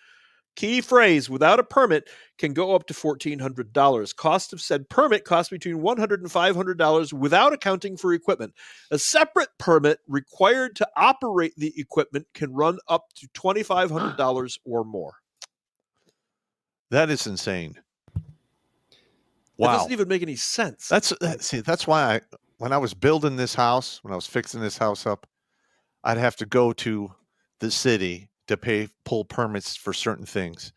Key phrase, without a permit, can go up to $1,400. Cost of said permit costs between $100 and $500 without accounting for equipment. A separate permit required to operate the equipment can run up to $2,500 or more. That is insane. That Wow. doesn't even make any sense. That's why when I was building this house, when I was fixing this house up, I'd have to go to the city to pull permits for certain things.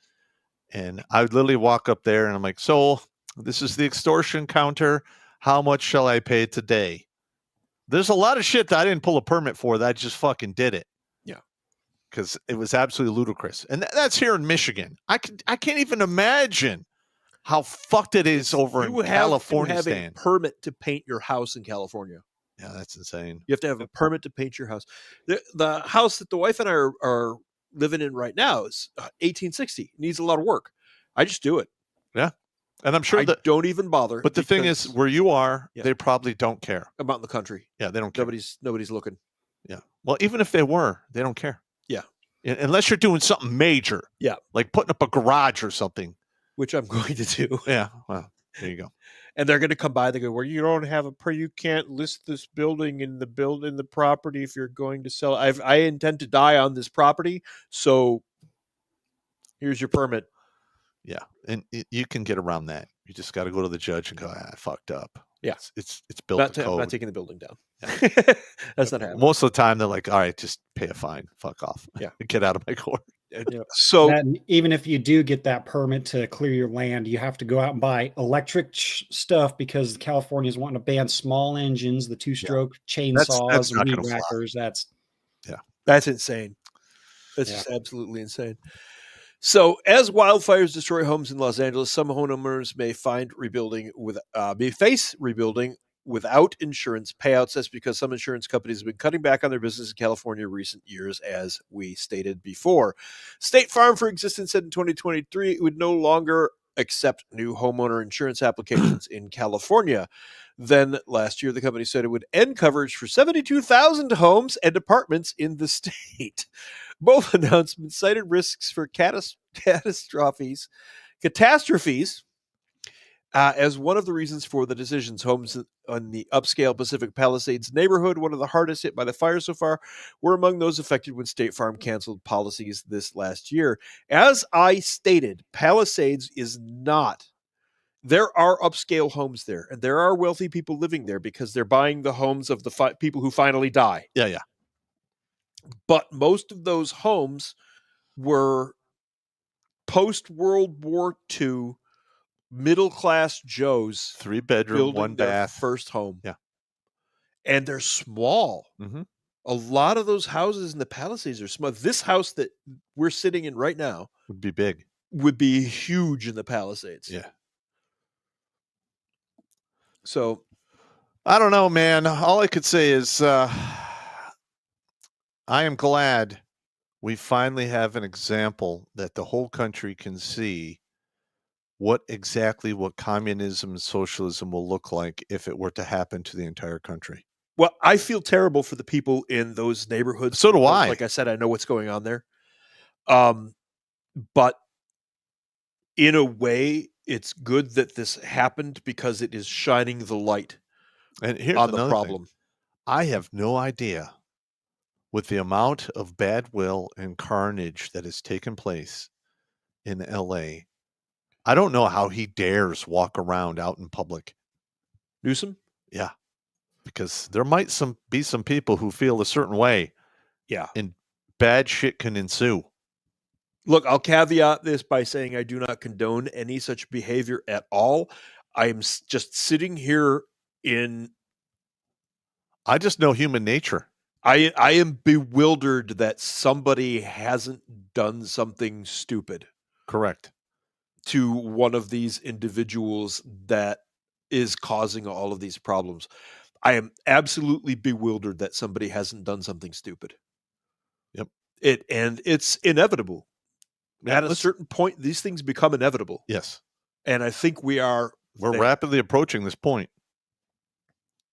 And I would literally walk up there and I'm like, so this is the extortion counter. How much shall I pay today? There's a lot of shit that I didn't pull a permit for that I just fucking did it. Yeah. Because it was absolutely ludicrous. And that's here in Michigan. I can't even imagine how fucked it is over in California. You have a permit to paint your house in California. Yeah, that's insane. You have to have a permit to paint your house. The house that the wife and I are living in right now is 1860. It needs a lot of work. I just do it. Yeah. And I'm sure I don't even bother. But the thing is, where you are, Yeah. they probably don't care. I'm out in the country. Yeah, they don't care. Nobody's looking. Yeah. Well, even if they were, they don't care. Yeah. Unless you're doing something major. Yeah. Like putting up a garage or something. Which I'm going to do. Yeah. Well, There you go. And they're going to come by. They go, well, you don't have you can't list this building in the property if you're going to sell. I intend to die on this property, so here's your permit. Yeah, and you can get around that. You just got to go to the judge and go, I fucked up. Yeah. It's built to I'm code. not taking the building down. Yeah. That's not happening. Most of the time, they're like, all right, just pay a fine. Fuck off. Yeah. Get out of my court. So even if you do get that permit to clear your land, you have to go out and buy electric stuff because California is wanting to ban small engines, the two-stroke chainsaws, that's not weed gonna fly. whackers. that's insane. That's just absolutely insane. So, as wildfires destroy homes in Los Angeles, some homeowners may face rebuilding without insurance payouts. That's because some insurance companies have been cutting back on their business in California in recent years, as we stated before. State Farm, for instance, said in 2023 it would no longer accept new homeowner insurance applications in California. Then last year, the company said it would end coverage for 72,000 homes and apartments in the state. Both announcements cited risks for catastrophes as one of the reasons for the decisions. Homes on the upscale Pacific Palisades neighborhood, one of the hardest hit by the fire so far, were among those affected when State Farm canceled policies this last year. As I stated, Palisades is not. There are upscale homes there, and there are wealthy people living there because they're buying the homes of the people who finally die. Yeah. But most of those homes were post-World War II middle-class Joes. 3-bedroom, 1 bath. First home. Yeah. And they're small. Mm-hmm. A lot of those houses in the Palisades are small. This house that we're sitting in right now Would be big. would be huge in the Palisades. Yeah. So, I don't know, man. All I could say is I am glad we finally have an example that the whole country can see what communism and socialism will look like if it were to happen to the entire country. well, I feel terrible for the people in those neighborhoods. So do I. Like I said, I know what's going on there. But in a way, it's good that this happened because it is shining the light And here's on the another problem. thing. I have no idea, with the amount of bad will and carnage that has taken place in LA, I don't know how he dares walk around out in public. Newsom? Yeah. Because there might be some people who feel a certain way. Yeah. And bad shit can ensue. Look, I'll caveat this by saying I do not condone any such behavior at all. I am just sitting here I just know human nature. I am bewildered that somebody hasn't done something stupid Correct. to one of these individuals that is causing all of these problems. I am absolutely bewildered that somebody hasn't done something stupid. Yep. It's inevitable. Yeah, At a certain point, these things become inevitable. Yes. And I think we're rapidly approaching this point.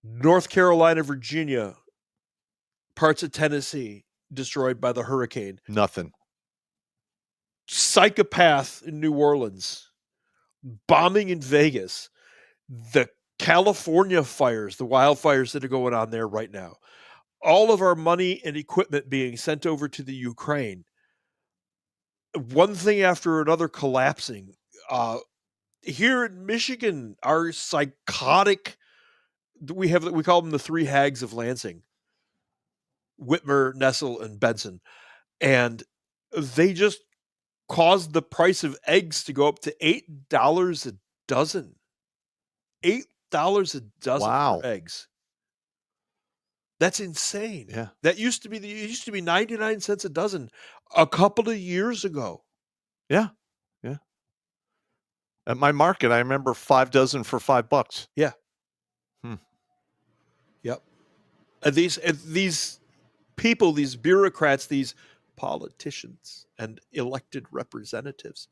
North Carolina, Virginia, parts of Tennessee destroyed by the hurricane. Nothing. Psychopath in New Orleans, bombing in Vegas, the California fires, the wildfires that are going on there right now, all of our money and equipment being sent over to the Ukraine, one thing after another collapsing. Here in Michigan, our psychotic, we call them the three hags of Lansing, Whitmer, Nessel, and Benson. And they just caused the price of eggs to go up to $8 a dozen. $8 a dozen for eggs. That's insane. Yeah. That used to be 99 cents a dozen a couple of years ago. Yeah. Yeah. At my market, I remember 5 dozen for $5. Yeah. Yep. And these people, these bureaucrats, these politicians and elected representatives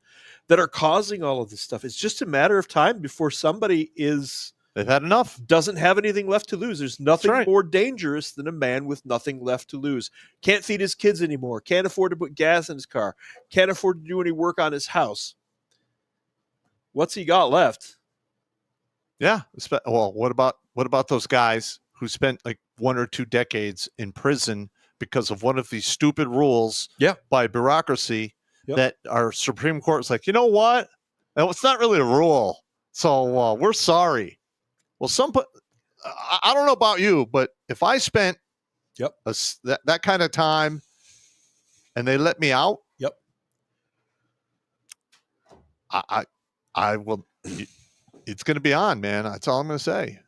that are causing all of this stuff, it's just a matter of time before somebody they've had enough. Doesn't have anything left to lose. There's nothing more dangerous than a man with nothing left to lose. Can't feed his kids anymore. Can't afford to put gas in his car. Can't afford to do any work on his house. What's he got left? Yeah. Well, what about those guys who spent like 1 or 2 decades in prison because of one of these stupid rules by bureaucracy that our Supreme Court is like, you know what? It's not really a rule. So we're sorry. Well, I don't know about you, but if I spent that kind of time and they let me out, I will. It's going to be on, man. That's all I'm going to say.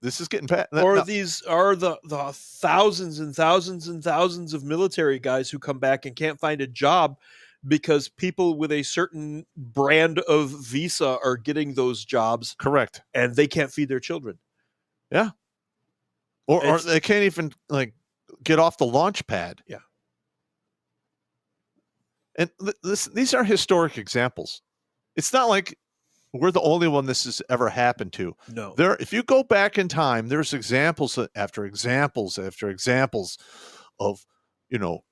This is getting bad. Or these are the thousands and thousands and thousands of military guys who come back and can't find a job because people with a certain brand of visa are getting those jobs. Correct. And they can't feed their children. Yeah. Or they can't even like get off the launch pad. Yeah. And these are historic examples. It's not like we're the only one this has ever happened to. No. If you go back in time, there's examples after examples after examples of,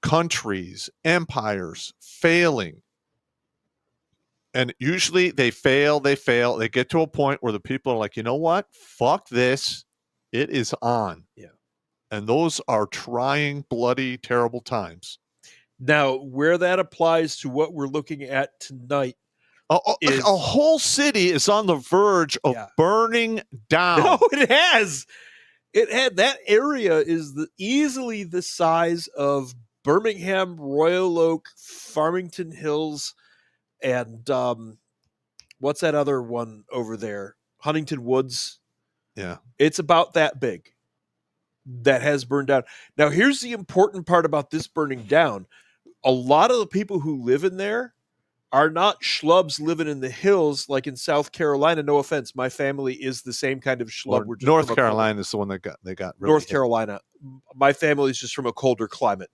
countries, empires failing. And usually they fail. They get to a point where the people are like, you know what? Fuck this. It is on. Yeah. And those are trying, bloody, terrible times. Now, where that applies to what we're looking at tonight, a whole city is on the verge of burning down. No, it has. That area is easily the size of Birmingham, Royal Oak, Farmington Hills, and what's that other one over there? Huntington Woods. Yeah. It's about that big. That has burned down. Now, here's the important part about this burning down. A lot of the people who live in there are not schlubs living in the hills like in South Carolina. No offense, my family is the same kind of schlub. We're just North Carolina is the one that got really North Carolina. My family is just from a colder climate.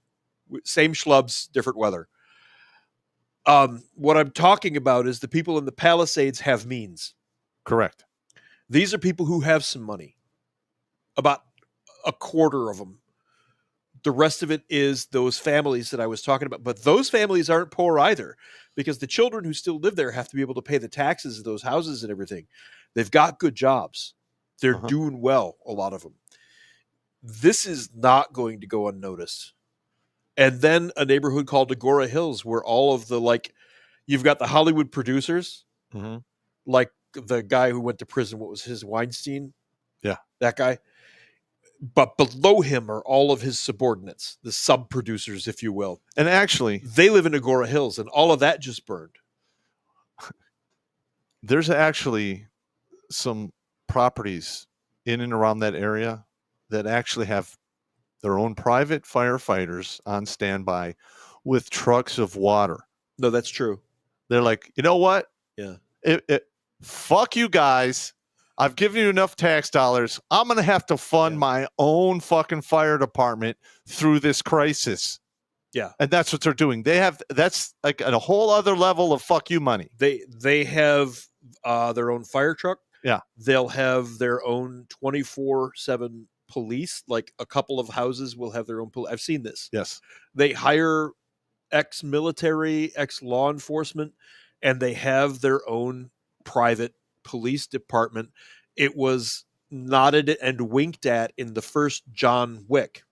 Same schlubs, different weather. What I'm talking about is the people in the Palisades have means. Correct. These are people who have some money. About a quarter of them. The rest of it is those families that I was talking about. But those families aren't poor either, because the children who still live there have to be able to pay the taxes of those houses and everything. They've got good jobs. They're doing well, a lot of them. This is not going to go unnoticed. And then a neighborhood called Agora Hills, where all of the, you've got the Hollywood producers, like the guy who went to prison. What was his, Weinstein? Yeah. That guy. But below him are all of his subordinates, the sub-producers, if you will. And actually, they live in Agora Hills, and all of that just burned. There's actually some properties in and around that area that actually have their own private firefighters on standby with trucks of water. No, that's true. They're like, you know what? Yeah. Fuck you guys. I've given you enough tax dollars. I'm going to have to fund my own fucking fire department through this crisis. Yeah. And that's what they're doing. That's like a whole other level of fuck you money. They have their own fire truck. Yeah. They'll have their own 24/7 police. Like a couple of houses will have their own police. I've seen this. Yes. They hire ex-military, ex-law enforcement, and they have their own private police department. It was nodded and winked at in the first John Wick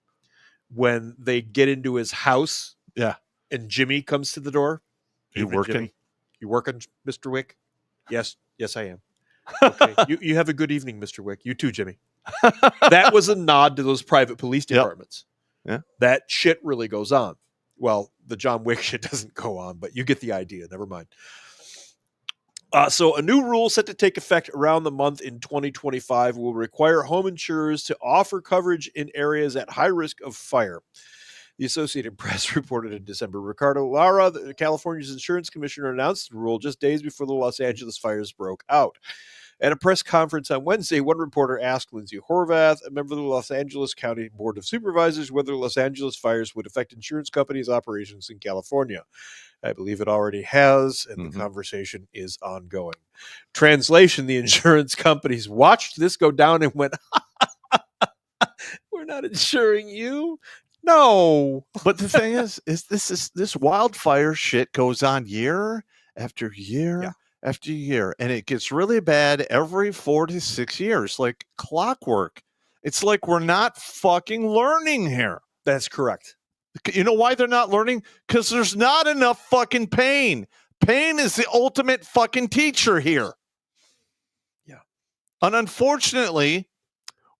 when they get into his house. Yeah. And Jimmy comes to the door. You working? Jimmy, you working, Mr. Wick? Yes, I am. Okay. you have a good evening, Mr. Wick. You too, Jimmy. That was a nod to those private police departments. Yeah. That shit really goes on. Well, the John Wick shit doesn't go on, but you get the idea. Never mind. So a new rule set to take effect around the month in 2025 will require home insurers to offer coverage in areas at high risk of fire. The Associated Press reported in December. Ricardo Lara, California's insurance commissioner, announced the rule just days before the Los Angeles fires broke out. At a press conference on Wednesday, one reporter asked Lindsay Horvath, a member of the Los Angeles County Board of Supervisors, whether Los Angeles fires would affect insurance companies' operations in California. I believe it already has, and the conversation is ongoing. Translation, the insurance companies watched this go down and went, we're not insuring you. No. But the thing is this wildfire shit goes on year after year after year, and it gets really bad every 4 to 6 years, like clockwork. It's like we're not fucking learning here. That's correct. You know why they're not learning? Because there's not enough fucking pain. Pain is the ultimate fucking teacher here. Yeah. And unfortunately,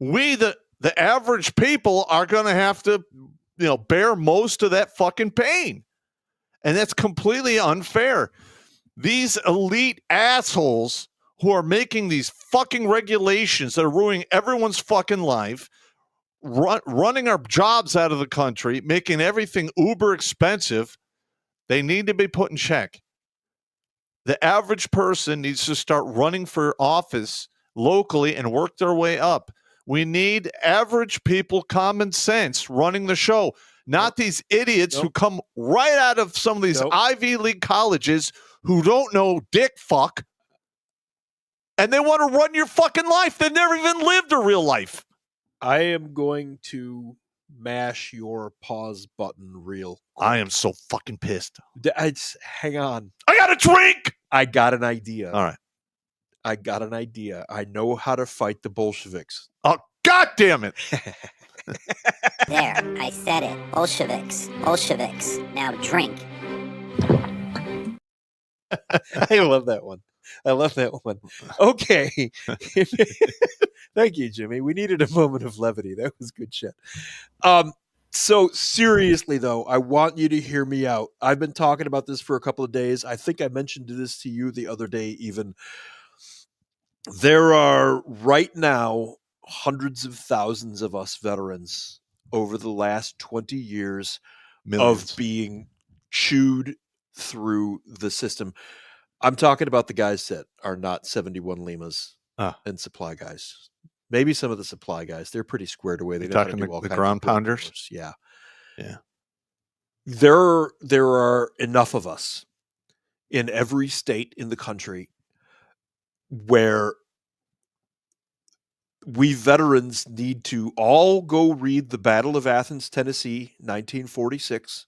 we, the average people, are going to have to, bear most of that fucking pain. And that's completely unfair. These elite assholes who are making these fucking regulations that are ruining everyone's fucking life, running our jobs out of the country, making everything uber expensive, they need to be put in check. The average person needs to start running for office locally and work their way up. We need average people, common sense, running the show, not these idiots who come right out of some of these Ivy League colleges who don't know dick fuck, and they want to run your fucking life. They never even lived a real life. I am going to mash your pause button real quick. I am so fucking pissed. Hang on. I got a drink. I got an idea. All right. I got an idea. I know how to fight the Bolsheviks. Oh, God damn it. There, I said it. Bolsheviks. Bolsheviks. Now drink. I love that one. Okay. Thank you, Jimmy. We needed a moment of levity. That was good shit. So seriously, though, I want you to hear me out. I've been talking about this for a couple of days. I think I mentioned this to you the other day even. There are right now hundreds of thousands of us veterans over the last 20 years Millions. of being chewed through the system. I'm talking about the guys that are not 71 Limas and supply guys. Maybe some of the supply guys. They're pretty squared away. They're talking the ground pounders? Yeah. Yeah. There are enough of us in every state in the country where we veterans need to all go read the Battle of Athens, Tennessee, 1946.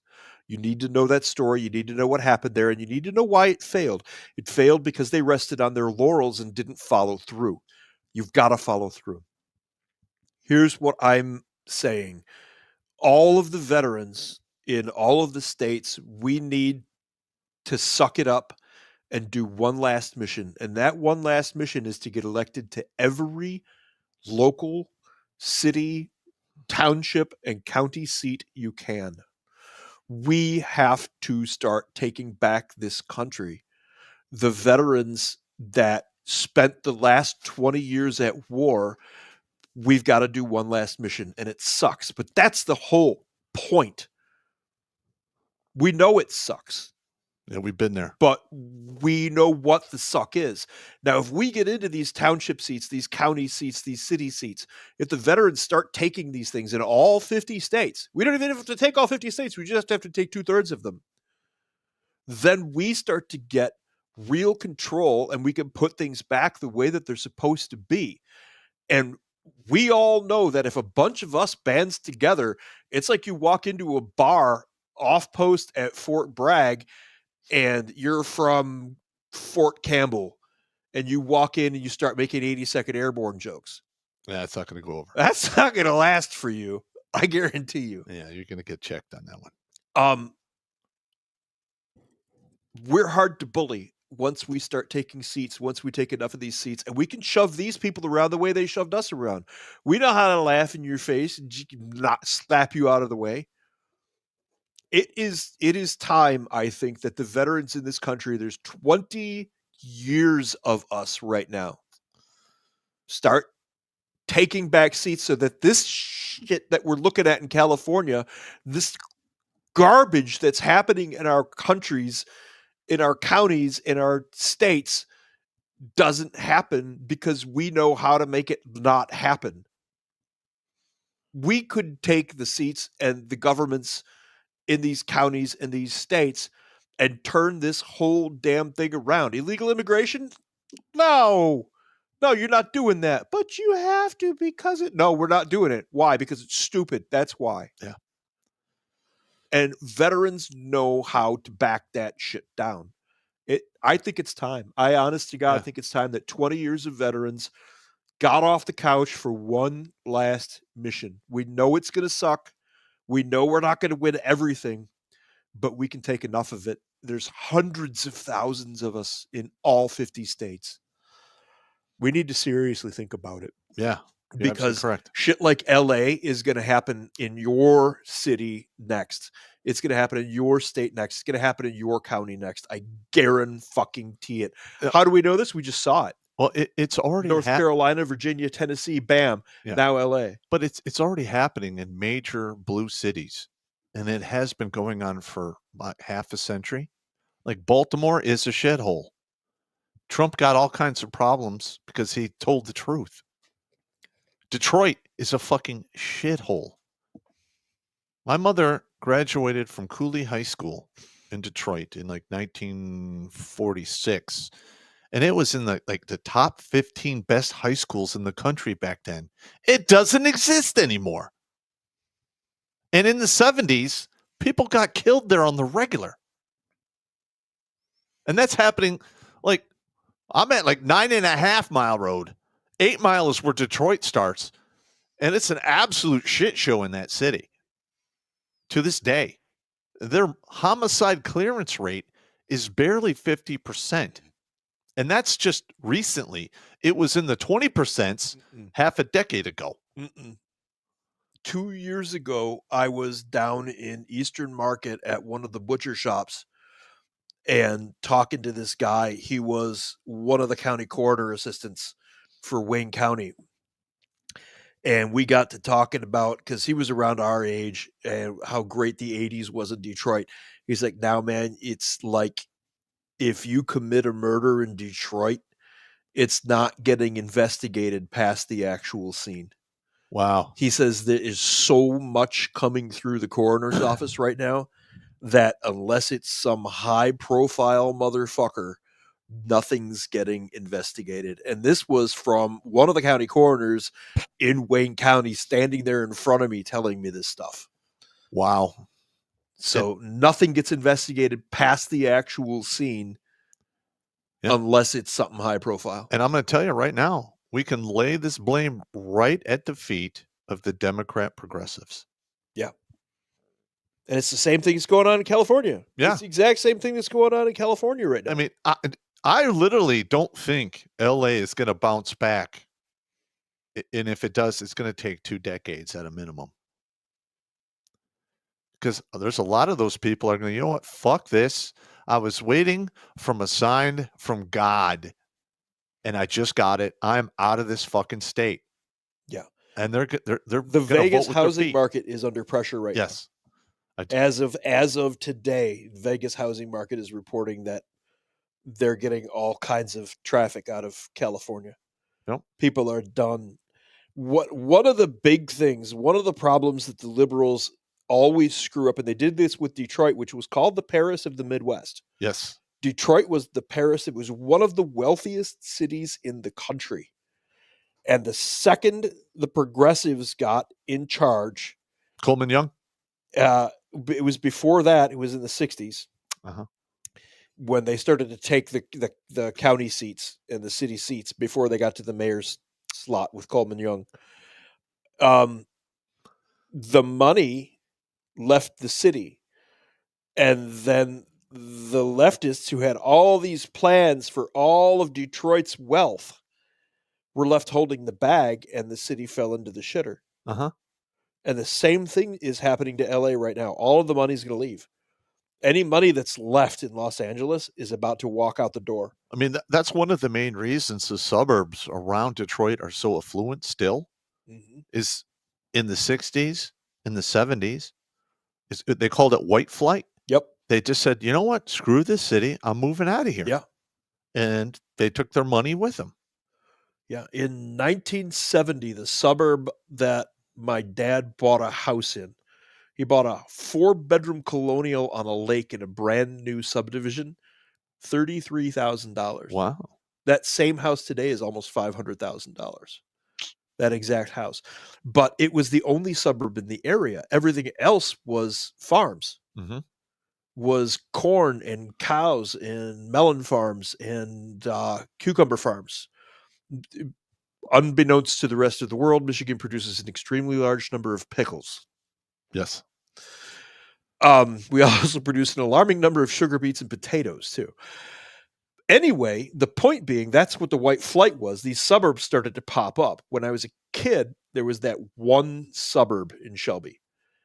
You need to know that story. You need to know what happened there, and you need to know why it failed. It failed because they rested on their laurels and didn't follow through. You've got to follow through. Here's what I'm saying. All of the veterans in all of the states, we need to suck it up and do one last mission. And that one last mission is to get elected to every local, city, township, and county seat you can. We have to start taking back this country. The veterans that spent the last 20 years at war, we've got to do one last mission, and it sucks. But that's the whole point. We know it sucks. Yeah, we've been there. But we know what the suck is. Now, if we get into these township seats, these county seats, these city seats, if the veterans start taking these things in all 50 states, we don't even have to take all 50 states. We just have to take 2/3 of them. Then we start to get real control, and we can put things back the way that they're supposed to be. And we all know that if a bunch of us bands together, it's like you walk into a bar off post at Fort Bragg, and you're from Fort Campbell, and you walk in and you start making 82nd Airborne jokes. Yeah, it's not going to go over. That's not going to last for you. I guarantee you. Yeah, you're going to get checked on that one. We're hard to bully once we start taking seats, once we take enough of these seats, and we can shove these people around the way they shoved us around. We know how to laugh in your face and not slap you out of the way. It is time, I think, that the veterans in this country, there's 20 years of us right now, start taking back seats so that this shit that we're looking at in California, this garbage that's happening in our countries, in our counties, in our states, doesn't happen because we know how to make it not happen. We could take the seats and the governments in these counties and these states and turn this whole damn thing around. Illegal immigration? No, you're not doing that. But you have to because no, we're not doing it. Why? Because it's stupid. That's why. Yeah. And veterans know how to back that shit down. I think it's time. I honest to God think it's time that 20 years of veterans got off the couch for one last mission. We know it's going to suck. We know we're not going to win everything, but we can take enough of it. There's hundreds of thousands of us in all 50 states. We need to seriously think about it. Yeah. Because correct. shit like LA is going to happen in your city next. It's going to happen in your state next. It's going to happen in your county next. I guarantee it. How do we know this? We just saw it. Well, it's already North Carolina, Virginia, Tennessee, bam. Yeah. Now LA. But it's already happening in major blue cities. And it has been going on for about half a century. Like Baltimore is a shithole. Trump got all kinds of problems because he told the truth. Detroit is a fucking shithole. My mother graduated from Cooley High School in Detroit in like 1946. And it was in the top 15 best high schools in the country back then. It doesn't exist anymore. And in the 70s, people got killed there on the regular. And that's happening like I'm at like 9.5 Mile Road. 8 Mile is where Detroit starts. And it's an absolute shit show in that city. To this day, their homicide clearance rate is barely 50%. And that's just recently. It was in the 20% half a decade ago. 2 years ago, I was down in Eastern Market at one of the butcher shops and talking to this guy. He was one of the county coroner assistants for Wayne County. And we got to talking about, because he was around our age and how great the 80s was in Detroit. He's like, now, man, it's like if you commit a murder in Detroit, it's not getting investigated past the actual scene. Wow. He says there is so much coming through the coroner's office right now that unless it's some high-profile motherfucker, nothing's getting investigated. And this was from one of the county coroners in Wayne County standing there in front of me telling me this stuff. Wow. So nothing gets investigated past the actual scene unless it's something high profile. And I'm going to tell you right now, we can lay this blame right at the feet of the Democrat progressives. Yeah. And it's the same thing that's going on in California. Yeah. It's the exact same thing that's going on in California right now. I mean, I literally don't think LA is going to bounce back. And if it does, it's going to take 2 decades at a minimum. Because there's a lot of those people are going to, you know what, fuck this. I was waiting from a sign from God, and I just got it. I'm out of this fucking state. Yeah. And they're the Vegas housing market is under pressure right now. Yes. As of today, Vegas housing market is reporting that they're getting all kinds of traffic out of California. Yep. People are done. One of the big things, one of the problems that the liberals always screw up, and they did this with Detroit, which was called the Paris of the Midwest. Yes. Detroit was the Paris. It was one of the wealthiest cities in the country. And the second the progressives got in charge, Coleman Young? It was before that. It was in the 60s. When they started to take the county seats and the city seats before they got to the mayor's slot with Coleman Young. The money left the city. And then the leftists who had all these plans for all of Detroit's wealth were left holding the bag, and the city fell into the shitter. And the same thing is happening to LA right now. All of the money's going to leave. Any money that's left in Los Angeles is about to walk out the door. I mean, that's one of the main reasons the suburbs around Detroit are so affluent still. Is in the 60s, in the 70s, they called it white flight. Yep. They just said, you know what? Screw this city. I'm moving out of here. Yeah. And they took their money with them. Yeah. In 1970, the suburb that my dad bought a house in, he bought a 4-bedroom colonial on a lake in a brand new subdivision, $33,000. Wow. That same house today is almost $500,000. That exact house. But it was the only suburb in the area. Everything else was farms. was corn and cows and melon farms and cucumber farms. Unbeknownst to the rest of the world, Michigan produces an extremely large number of pickles. Yes. We also produce an alarming number of sugar beets and potatoes, too. Anyway, the point being, that's what the white flight was. These suburbs started to pop up. When I was a kid, there was that one suburb in Shelby.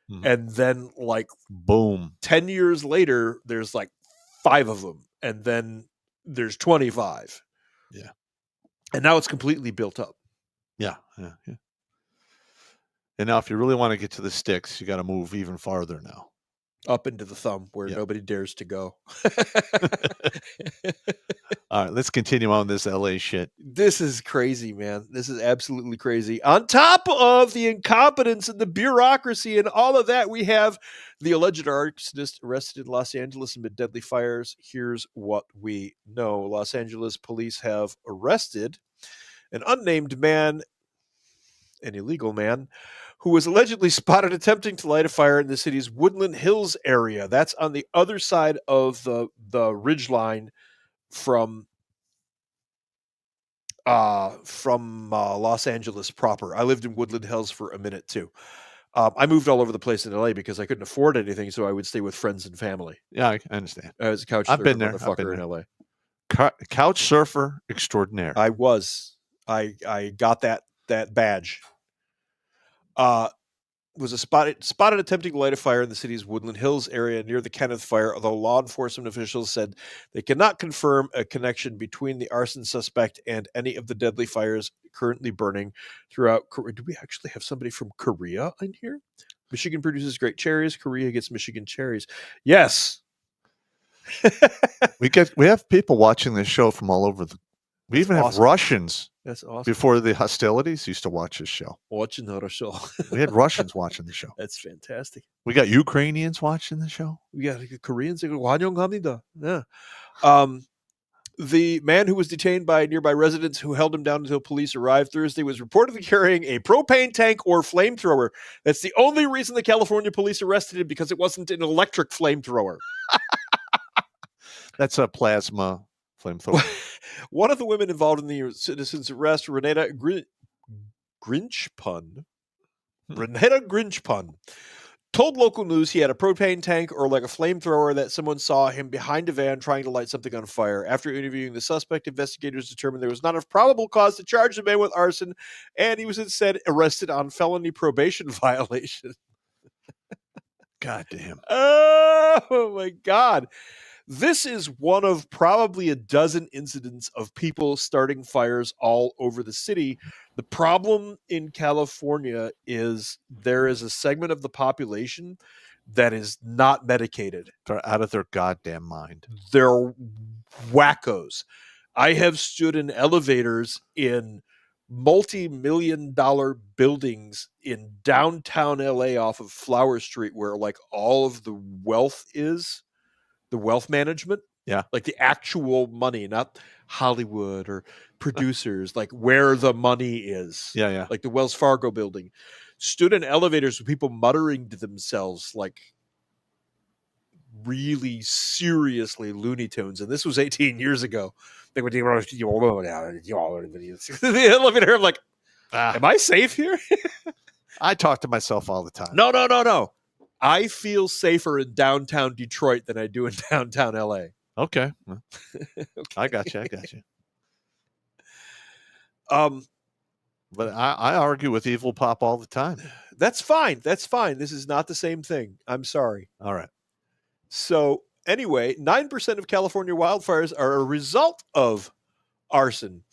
Mhm. And then, like, Boom. 10 years later, there's like 5 of them. And then there's 25. Yeah. And now it's completely built up. Yeah. And now if you really want to get to the sticks, you got to move even farther now. Up into the thumb where Yeah. nobody dares to go. All right, let's continue on this LA shit. This is crazy, man. This is absolutely crazy. On top of the incompetence and the bureaucracy and all of that, we have the alleged arsonist arrested in Los Angeles amid deadly fires. Here's what we know. Los Angeles police have arrested an unnamed man, an illegal man, who was allegedly spotted attempting to light a fire in the city's Woodland Hills area. That's on the other side of the ridge line from Los Angeles proper. I lived in Woodland Hills for a minute too. I moved all over the place in LA because I couldn't afford anything, so I would stay with friends and family. Yeah, I understand. I was a couch I've surfer been there. I've motherfucker been in there. LA. Couch surfer extraordinaire. I was. I got that badge. Was spotted attempting to light a fire in the city's Woodland Hills area near the Kenneth fire, although law enforcement officials said they cannot confirm a connection between the arson suspect and any of the deadly fires currently burning throughout Korea. Do we actually have somebody from Korea in here? Michigan produces great cherries. Korea gets Michigan cherries. Yes. We have people watching this show from all over we even have awesome. Russians. That's awesome. Before the hostilities, used to watch this show. Watching the show. We had Russians watching the show. That's fantastic. We got Ukrainians watching the show. We got Koreans. Yeah. The man who was detained by nearby residents who held him down until police arrived Thursday was reportedly carrying a propane tank or flamethrower. That's the only reason the California police arrested him, because it wasn't an electric flamethrower. That's a plasma flamethrower. One of the women involved in the citizen's arrest, Renata Grinchpun, told local news he had a propane tank or like a flamethrower, that someone saw him behind a van trying to light something on fire. After interviewing the suspect, investigators determined there was not a probable cause to charge the man with arson, and he was instead arrested on felony probation violation. God damn. Oh, my God. This is one of probably a dozen incidents of people starting fires all over the city. The problem in California is there is a segment of the population that is not medicated. They're out of their goddamn mind. They're wackos. I have stood in elevators in multi-million-dollar buildings in downtown LA off of Flower Street, where like all of the wealth is. The wealth management, like the actual money, not Hollywood or producers, like where the money is. Yeah. Like the Wells Fargo building. Stood in elevators with people muttering to themselves like really seriously Looney Tunes. And this was 18 years ago. They would the elevator. I'm like, am I safe here? I talk to myself all the time. No. I feel safer in downtown Detroit than I do in downtown LA. Okay. I got you. But I argue with Evil Pop all the time. That's fine. This is not the same thing. I'm sorry. All right. So anyway, 9% of California wildfires are a result of arson.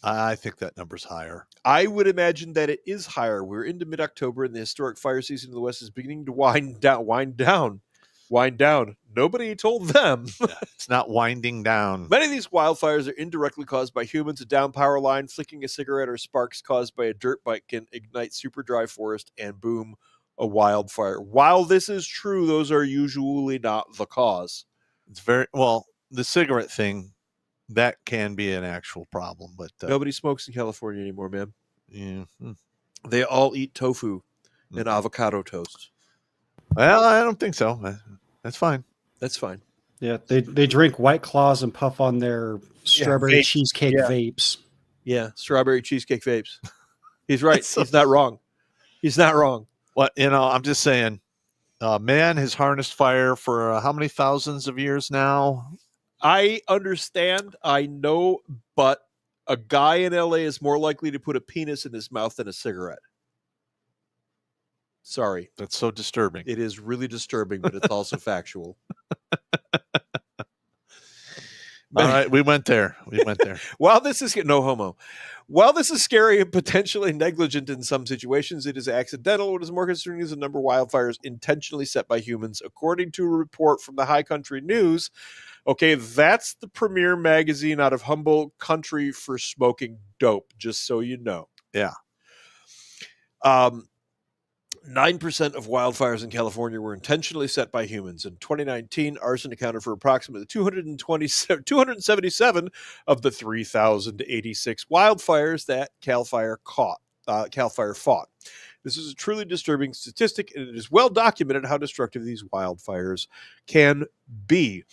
I think that number's higher. I would imagine that it is higher. We're into mid-October, and the historic fire season in the West is beginning to wind down. Nobody told them. It's not winding down. Many of these wildfires are indirectly caused by humans. A down power line, flicking a cigarette, or sparks caused by a dirt bike can ignite super dry forest and boom, a wildfire. While this is true, those are usually not the cause. It's very well, the cigarette thing, that can be an actual problem, but nobody smokes in California anymore, man. Yeah. They all eat tofu and avocado toast. Well, I don't think so. That's fine. That's fine. Yeah, they drink White Claws and puff on their strawberry vapes. cheesecake Yeah. vapes. Yeah, strawberry cheesecake vapes. He's right. So- He's not wrong. He's not wrong. Well, I'm just saying, man has harnessed fire for how many thousands of years now? I understand. I know, but a guy in LA is more likely to put a penis in his mouth than a cigarette. Sorry. That's so disturbing. It is really disturbing, but it's also factual. All right, we went there. While this is no homo, while this is scary and potentially negligent in some situations, it is accidental. What is more concerning is the number of wildfires intentionally set by humans, according to a report from the High Country News. Okay, that's the premier magazine out of humble country for smoking dope. Just so you know. Yeah. 9% of wildfires in California were intentionally set by humans. In 2019, arson accounted for approximately 277 of the 3,086 wildfires that Cal Fire fought. This is a truly disturbing statistic, and it is well documented how destructive these wildfires can be.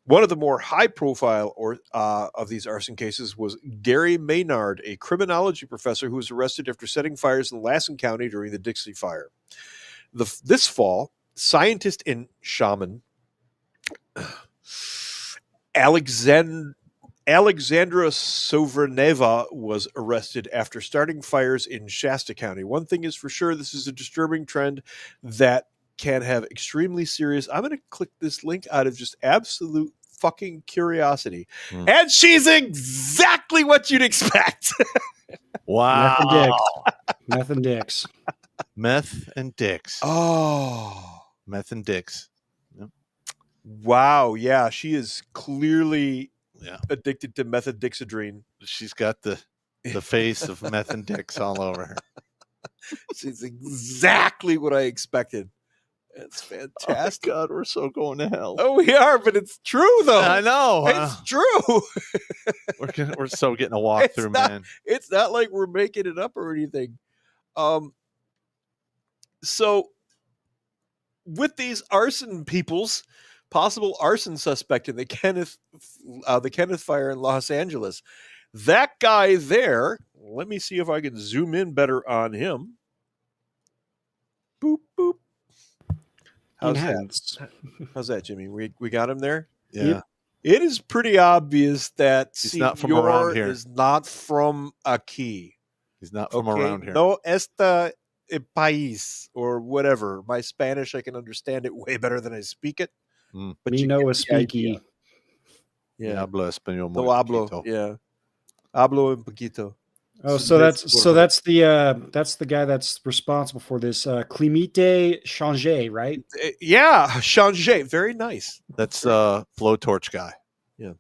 One of the more high-profile of these arson cases was Gary Maynard, a criminology professor who was arrested after setting fires in Lassen County during the Dixie Fire. This fall, scientist and shaman Alexandra Soverneva was arrested after starting fires in Shasta County. One thing is for sure, this is a disturbing trend that can have extremely serious... I'm going to click this link out of just absolute fucking curiosity. And she's exactly what you'd expect. Wow. Meth and dicks. Meth and dicks. Oh. Meth and dicks. Yep. Wow. Yeah, she is clearly Yeah. addicted to methodixadrine. She's got the face of meth and dicks all over her. She's exactly what I expected. It's fantastic. Oh God, we're so going to hell. Oh, we are, but it's true though. I know. It's true. We're so getting a walk through, man. It's not like we're making it up or anything. So with these arson peoples, possible arson suspect in the Kenneth fire in Los Angeles, that guy there. Let me see if I can zoom in better on him. Boop boop. How's that, Jimmy? We got him there? Yeah. It is pretty obvious that he's not from around here. Is not from aquí. He's not from around here. No esta país or whatever. My Spanish, I can understand it way better than I speak it. But you know a speaky. Yeah. Hablo español muy No hablo. poquito. Yeah. Hablo un poquito. Oh, so that's the guy that's responsible for this Climite Changer, right? Yeah, Changer, very nice. That's blowtorch guy. Yeah.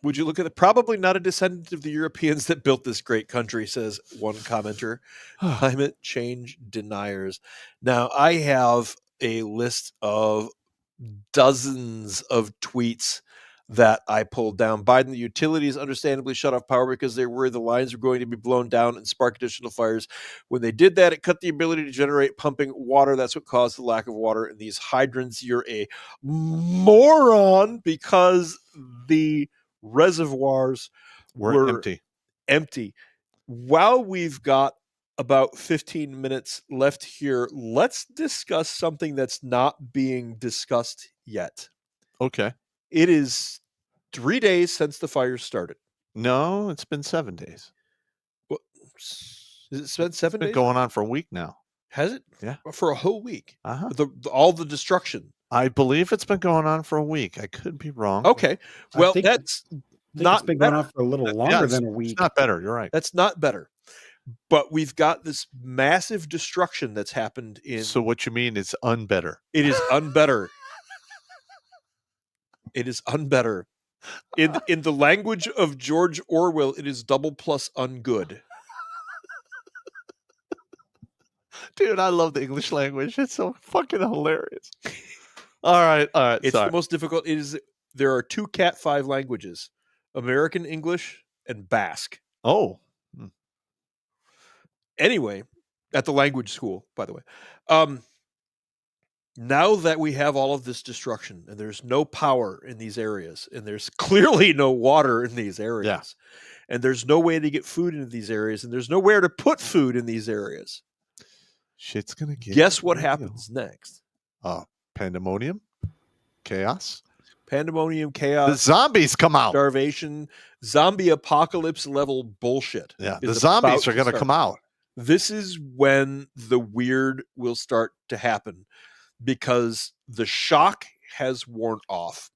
Would you look at it? Probably not a descendant of the Europeans that built this great country, says one commenter. Climate change deniers. Now, I have a list of dozens of tweets that I pulled down. Biden, the utilities understandably shut off power because they were worried the lines were going to be blown down and spark additional fires. When they did that, it cut the ability to generate pumping water. That's what caused the lack of water in these hydrants. You're a moron because the reservoirs were empty. While we've got about 15 minutes left here, let's discuss something that's not being discussed yet. Okay. It is 3 days since the fire started. No, it's been 7 days. What? It's been 7 days? It's been going on for a week now. Has it? Yeah. For a whole week. Uh-huh. All the destruction. I believe it's been going on for a week. I could be wrong. Okay. Well, that's not it's been going on for a little longer than a week. It's not better. You're right. That's not better. But we've got this massive destruction that's happened in... So what you mean is unbetter. It is unbetter. It is unbetter. In the language of George Orwell, it is double plus ungood. Dude, I love the English language. It's so fucking hilarious. All right. It's the most difficult. There are two Cat 5 languages: American English and Basque. Oh. Anyway, at the language school, by the way. now that we have all of this destruction and there's no power in these areas and there's clearly no water in these areas and there's no way to get food into these areas and there's nowhere to put food in these areas, Shit's gonna get. guess what happens next? Pandemonium, chaos. Pandemonium, The chaos, zombies come out. starvation, zombie apocalypse level bullshit. Yeah, the is zombies about are going to start. come out. This is when the weird will start to happen because the shock has worn off.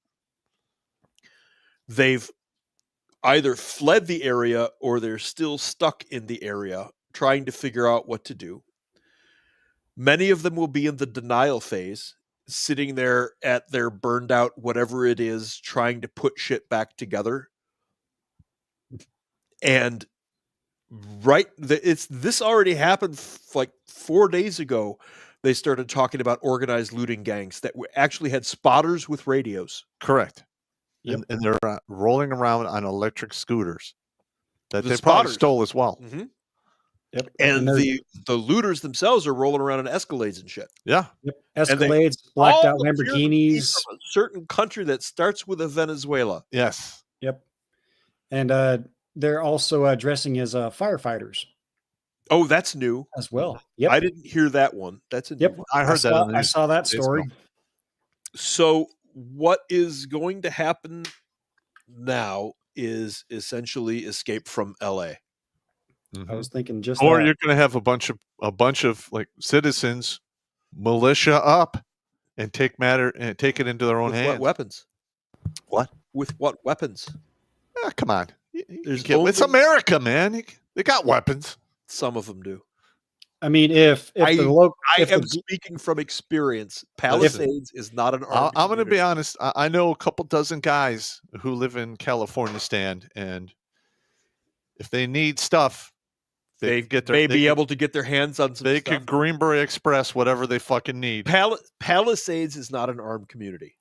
They've either fled the area or they're still stuck in the area trying to figure out what to do. Many of them will be in the denial phase, sitting there at their burned out whatever it is, trying to put shit back together. And this already happened like 4 days ago. They started talking about organized looting gangs that actually had spotters with radios. Correct. Yep. And they're rolling around on electric scooters that The they probably spotters. stole as well. Mm-hmm. Yep. And they're- the looters themselves are rolling around in Escalades and shit. Yeah. Yep. And they Escalades, blacked out all appear to be Lamborghinis. from a certain country that starts with a Venezuela. Yes. Yep. And they're also dressing as firefighters Oh, that's new. as well. Yep. I didn't hear that one. That's a new Yep. one. I heard that. saw, on the I news saw that 2 days story. ago. So what is going to happen now is essentially escape from LA. I was thinking just Or that. you're going to have a bunch of like citizens militia up and take it into their own With hands. what weapons? What? With what weapons? Come on. There's It's only- America, man. They got weapons. Some of them do. I mean, if I the local, I if am the, speaking from experience. Palisades is not an armed I'm going to be community. honest. I know a couple dozen guys who live in California, Stan, and if they need stuff, They can get their, may they be can- able to get their hands on some They stuff. could Greenberry Express whatever they fucking need. Palisades is not an armed community.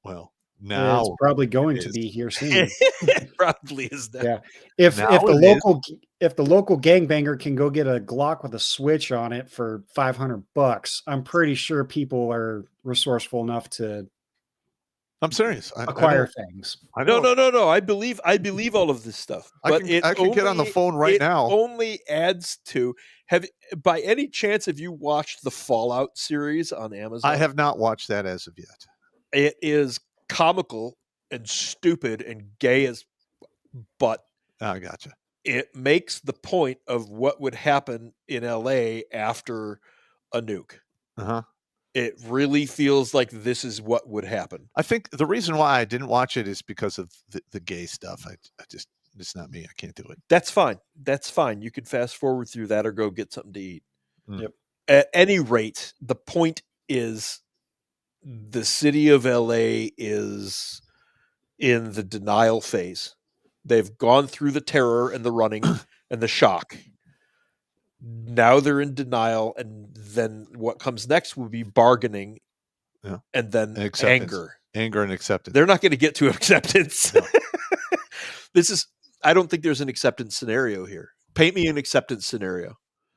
Well, yeah, now it's probably going to is. be here soon. It probably is that. Yeah. If Now the local gangbanger can go get a Glock with a switch on it for $500, I'm pretty sure people are resourceful enough to I'm serious. acquire things. No. I believe all of this stuff. But I can get on the phone right it now. Only adds to by any chance have you watched the Fallout series on Amazon? I have not watched that as of yet. It is comical and stupid and gay as but I gotcha. it makes the point of what would happen in LA after a nuke. Uh-huh. It really feels like this is what would happen. I think the reason why I didn't watch it is because of the gay stuff. I just it's not me. I can't do it. That's fine. That's fine. You could fast forward through that or go get something to eat. Yep. At any rate, the point is the city of LA is in the denial phase. They've gone through the terror and the running and the shock. Now they're in denial, and then what comes next will be bargaining, and then Acceptance. Anger and acceptance. They're not going to get to acceptance. No. I don't think there's an acceptance scenario here. Paint me an acceptance scenario.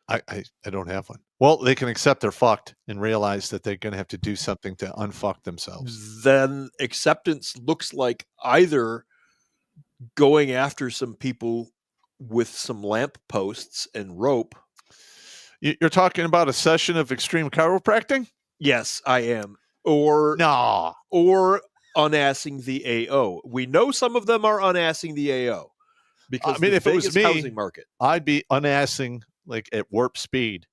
I don't have one. Well, they can accept they're fucked and realize that they're going to have to do something to unfuck themselves. Then acceptance looks like either going after some people with some lamp posts and rope. You're talking about a session of extreme chiropractic? Yes, I am. Or unassing the AO. We know some of them are unassing the AO because I mean, if it was me, housing market. I'd be unassing like at warp speed.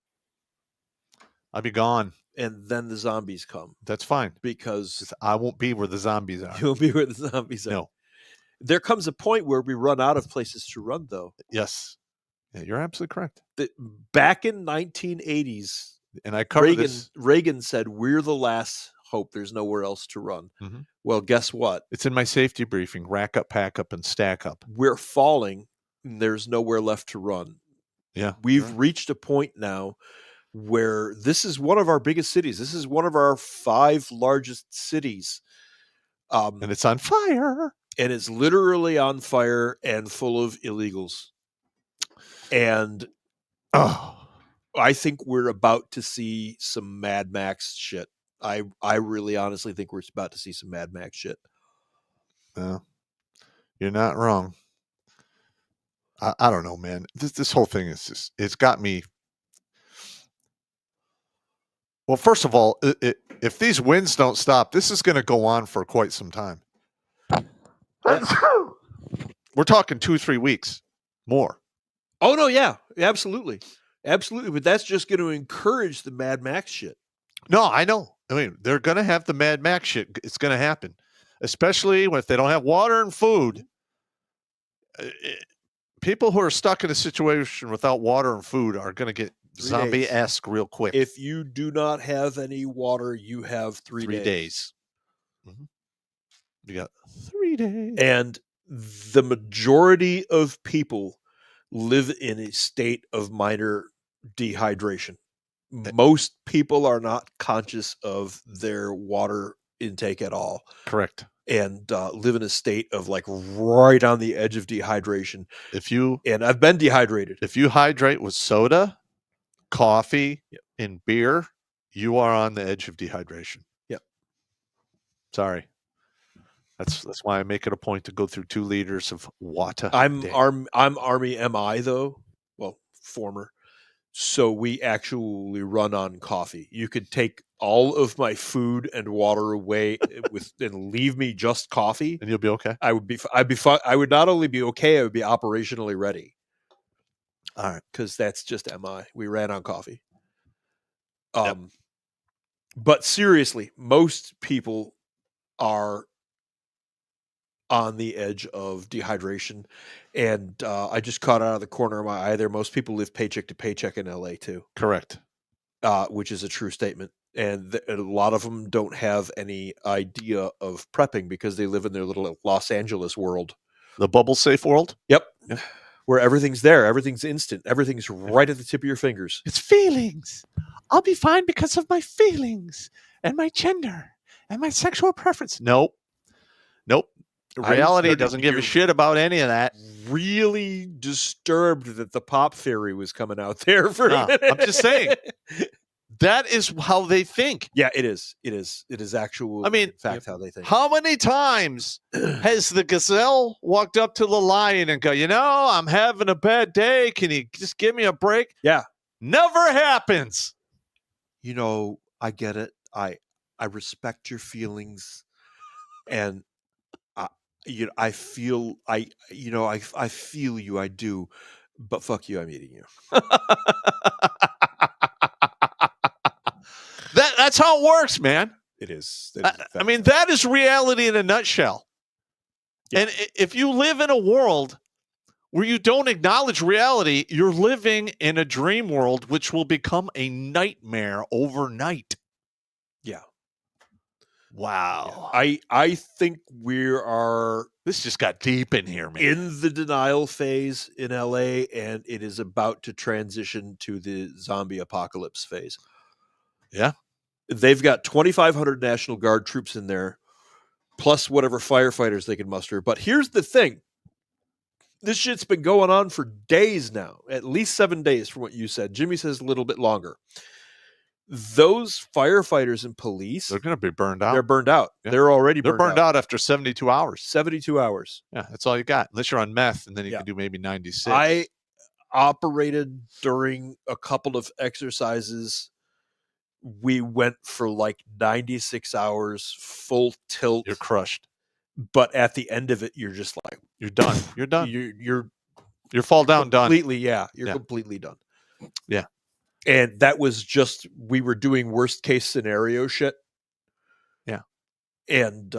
I'd be gone. And then the zombies come. That's fine. Because I won't be where the zombies are. You'll be where the zombies are. No. There comes a point where we run out of places to run, though. Yes. Yeah, you're absolutely correct. Back in 1980s, and I covered this. Reagan said, "We're the last hope. There's nowhere else to run." Mm-hmm. Well, guess what? It's in my safety briefing. Rack up, pack up, and stack up. We're falling. And there's nowhere left to run. Yeah. We've reached a point now where this is one of our biggest cities. This is one of our 5 largest cities. And it's on fire. And it's literally on fire and full of illegals. And I think we're about to see some Mad Max shit I really honestly think we're about to see some Mad Max shit. You're not wrong. I don't know, man. This whole thing is just, it's got me. Well, first of all, if these winds don't stop, this is going to go on for quite some time. We're talking 2-3 weeks more. Oh no, yeah, absolutely, absolutely. But that's just going to encourage the Mad Max shit. No, I know. I mean, they're going to have the Mad Max shit. It's going to happen, especially if they don't have water and food. People who are stuck in a situation without water and food are going to get zombie-esque real quick. If you do not have any water, you have 3 days. Mm-hmm. You got 3 days. And the majority of people live in a state of minor dehydration. Most people are not conscious of their water intake at all. Correct. And live in a state of like right on the edge of dehydration. And I've been dehydrated. If you hydrate with soda, coffee, and beer, you are on the edge of dehydration. Yep. Sorry. That's why I make it a point to go through 2 liters of water. I'm Army MI though. Well, former. So we actually run on coffee. You could take all of my food and water away and leave me just coffee, and you'll be okay. I would not only be okay, I would be operationally ready. All right, because that's just MI. We ran on coffee. But seriously, most people are on the edge of dehydration, and I just caught out of the corner of my eye there. Most people live paycheck to paycheck in LA too. Correct. Which is a true statement. And a lot of them don't have any idea of prepping because they live in their little Los Angeles world. The bubble safe world? Yep. Where everything's there. Everything's instant. Everything's right at the tip of your fingers. It's feelings. I'll be fine because of my feelings and my gender and my sexual preference. Nope. Reality doesn't give a shit about any of that. Really disturbed that the pop theory was coming out there for a minute. I'm just saying. That is how they think. Yeah, it is. It is actual. I mean, in fact, how they think. How many times has the gazelle walked up to the lion and go, I'm having a bad day. Can you just give me a break? Yeah. Never happens. I get it. I respect your feelings, and I feel I feel you. I do, but fuck you. I'm eating you. That's how it works, man. It is. That is reality in a nutshell. Yeah. And if you live in a world where you don't acknowledge reality, you're living in a dream world, which will become a nightmare overnight. Yeah. Wow. Yeah. I think this just got deep in here, man. In the denial phase in LA, and it is about to transition to the zombie apocalypse phase. Yeah. They've got 2,500 National Guard troops in there, plus whatever firefighters they can muster. But here's the thing. This shit's been going on for days now, at least 7 days from what you said. Jimmy says a little bit longer. Those firefighters and police, they're going to be burned out. They're burned out. Yeah. They're already burned out after 72 hours. 72 hours. Yeah, that's all you got. Unless you're on meth, and then you can do maybe 96. I operated during a couple of exercises. We went for like 96 hours, full tilt. You're crushed. But at the end of it, you're just like, you're done. You're done. You're fall down completely, done. Yeah. You're completely done. Yeah. And that was just, we were doing worst case scenario shit. Yeah. And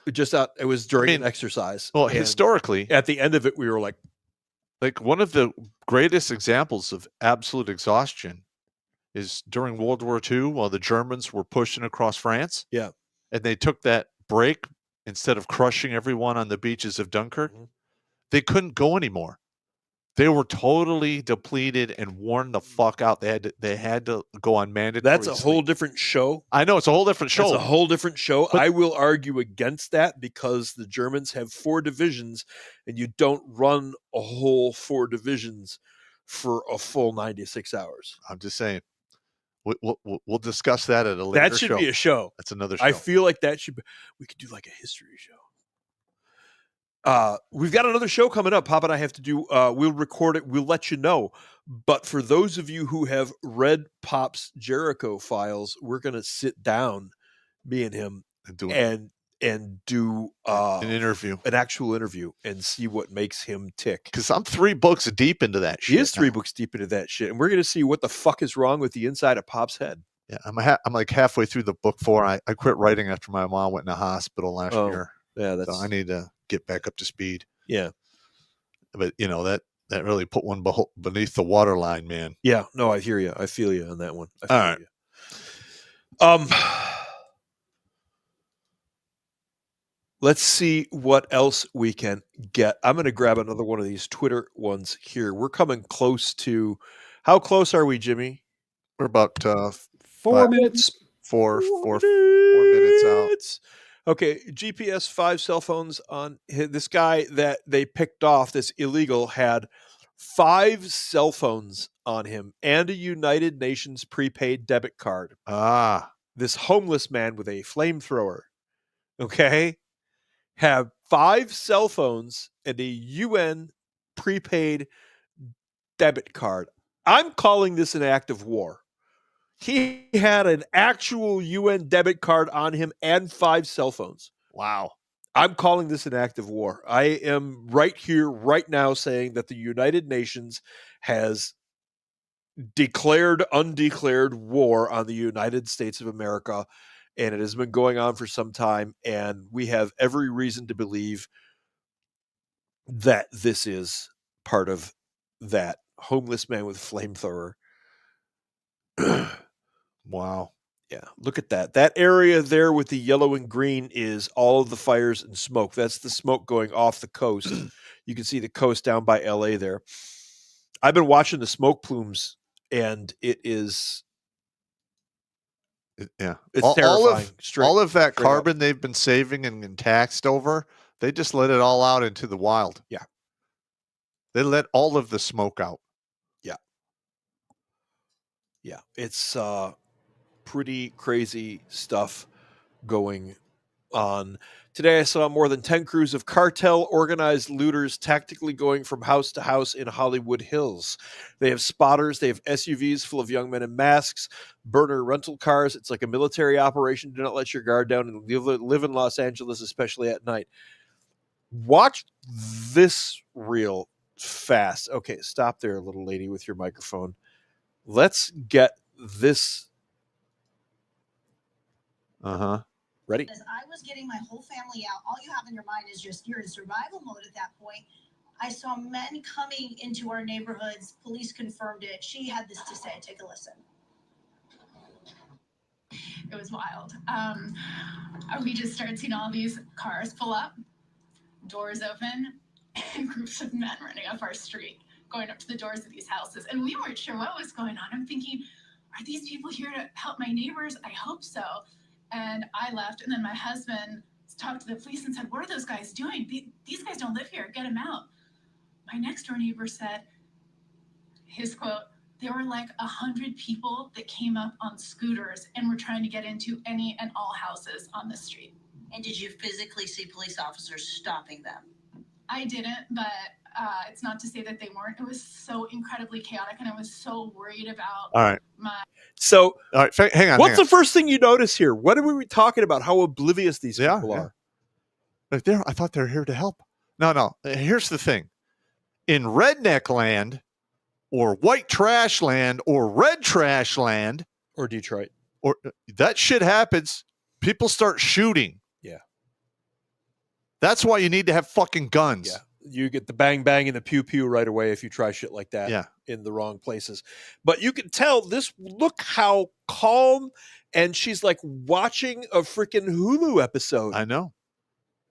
it was during an exercise. Well, historically, at the end of it, we were like one of the greatest examples of absolute exhaustion is during World War II, while the Germans were pushing across France. Yeah. And they took that break instead of crushing everyone on the beaches of Dunkirk. Mm-hmm. They couldn't go anymore. They were totally depleted and worn the fuck out. They had to go on mandatory. That's a whole different show. I know, it's a whole different show. It's a whole different show. But I will argue against that because the Germans have 4 divisions, and you don't run a whole 4 divisions for a full 96 hours. I'm just saying. We'll discuss that at a later That should show. be a show. That's another show. I feel like that should be. We could do like a history show. We've got another show coming up. Pop and I have to do. We'll record it. We'll let you know. But for those of you who have read Pop's Jericho files, we're going to sit down, me and him, and do an interview, an actual interview, and see what makes him tick. Because I'm 3 books deep into that shit. He is 3 books deep into that shit, and we're going to see what the fuck is wrong with the inside of Pop's head. Yeah, I'm like halfway through the book 4. I quit writing after my mom went in the hospital last year. Yeah, so I need to get back up to speed. Yeah, but that really put one beneath the waterline, man. Yeah, no, I hear you. I feel you on that one. All right. Let's see what else we can get. I'm going to grab another one of these Twitter ones here. We're coming close to. How close are we, Jimmy? We're about 4 minutes. 4 minutes out. Okay, GPS 5 cell phones on this guy that they picked off, this illegal, had 5 cell phones on him and a United Nations prepaid debit card. This homeless man with a flamethrower, okay, have 5 cell phones and a UN prepaid debit card. I'm calling this an act of war. He had an actual UN debit card on him and 5 cell phones. Wow. I'm calling this an act of war. I am right here, right now, saying that the United Nations has declared undeclared war on the United States of America, and it has been going on for some time, and we have every reason to believe that this is part of that. Homeless man with flamethrower. Wow. Yeah, look at that. That area there with the yellow and green is all of the fires and smoke. That's the smoke going off the coast. You can see the coast down by LA there. I've been watching the smoke plumes, and it is... It's terrifying. All of that carbon they've been saving and taxed over, they just let it all out into the wild. Yeah. They let all of the smoke out. Yeah, it's pretty crazy stuff going on. Today I saw more than 10 crews of cartel organized looters tactically going from house to house in Hollywood Hills. They have spotters, they have SUVs full of young men in masks, burner rental cars. It's like a military operation. Do not let your guard down and live in Los Angeles, especially at night. Watch this real fast. Okay, stop there, little lady with your microphone. Let's get this. Ready? As I was getting my whole family out, all you have in your mind is just you're in survival mode at that point. I saw men coming into our neighborhoods. Police confirmed it. She had this to say. Take a listen. It was wild. We just started seeing all these cars pull up, doors open, and groups of men running up our street, going up to the doors of these houses. And we weren't sure what was going on. I'm thinking, are these people here to help my neighbors? I hope so. And I left. And then my husband talked to the police and said, what are those guys doing? These guys don't live here. Get them out. My next door neighbor said, his quote, there were like 100 people that came up on scooters and were trying to get into any and all houses on the street. And did you physically see police officers stopping them? I didn't, but it's not to say that they weren't. It was so incredibly chaotic, and I was so worried about my... So, all right, hang on. What's the first thing you notice here? What are we talking about? How oblivious these people are. Like I thought they were here to help. No. Here's the thing. In redneck land, or white trash land, or red trash land, or Detroit, or that shit happens. People start shooting. Yeah. That's why you need to have fucking guns. Yeah. You get the bang bang and the pew pew right away if you try shit like that in the wrong places. But you can tell this, look how calm, and she's like watching a freaking Hulu episode. I know.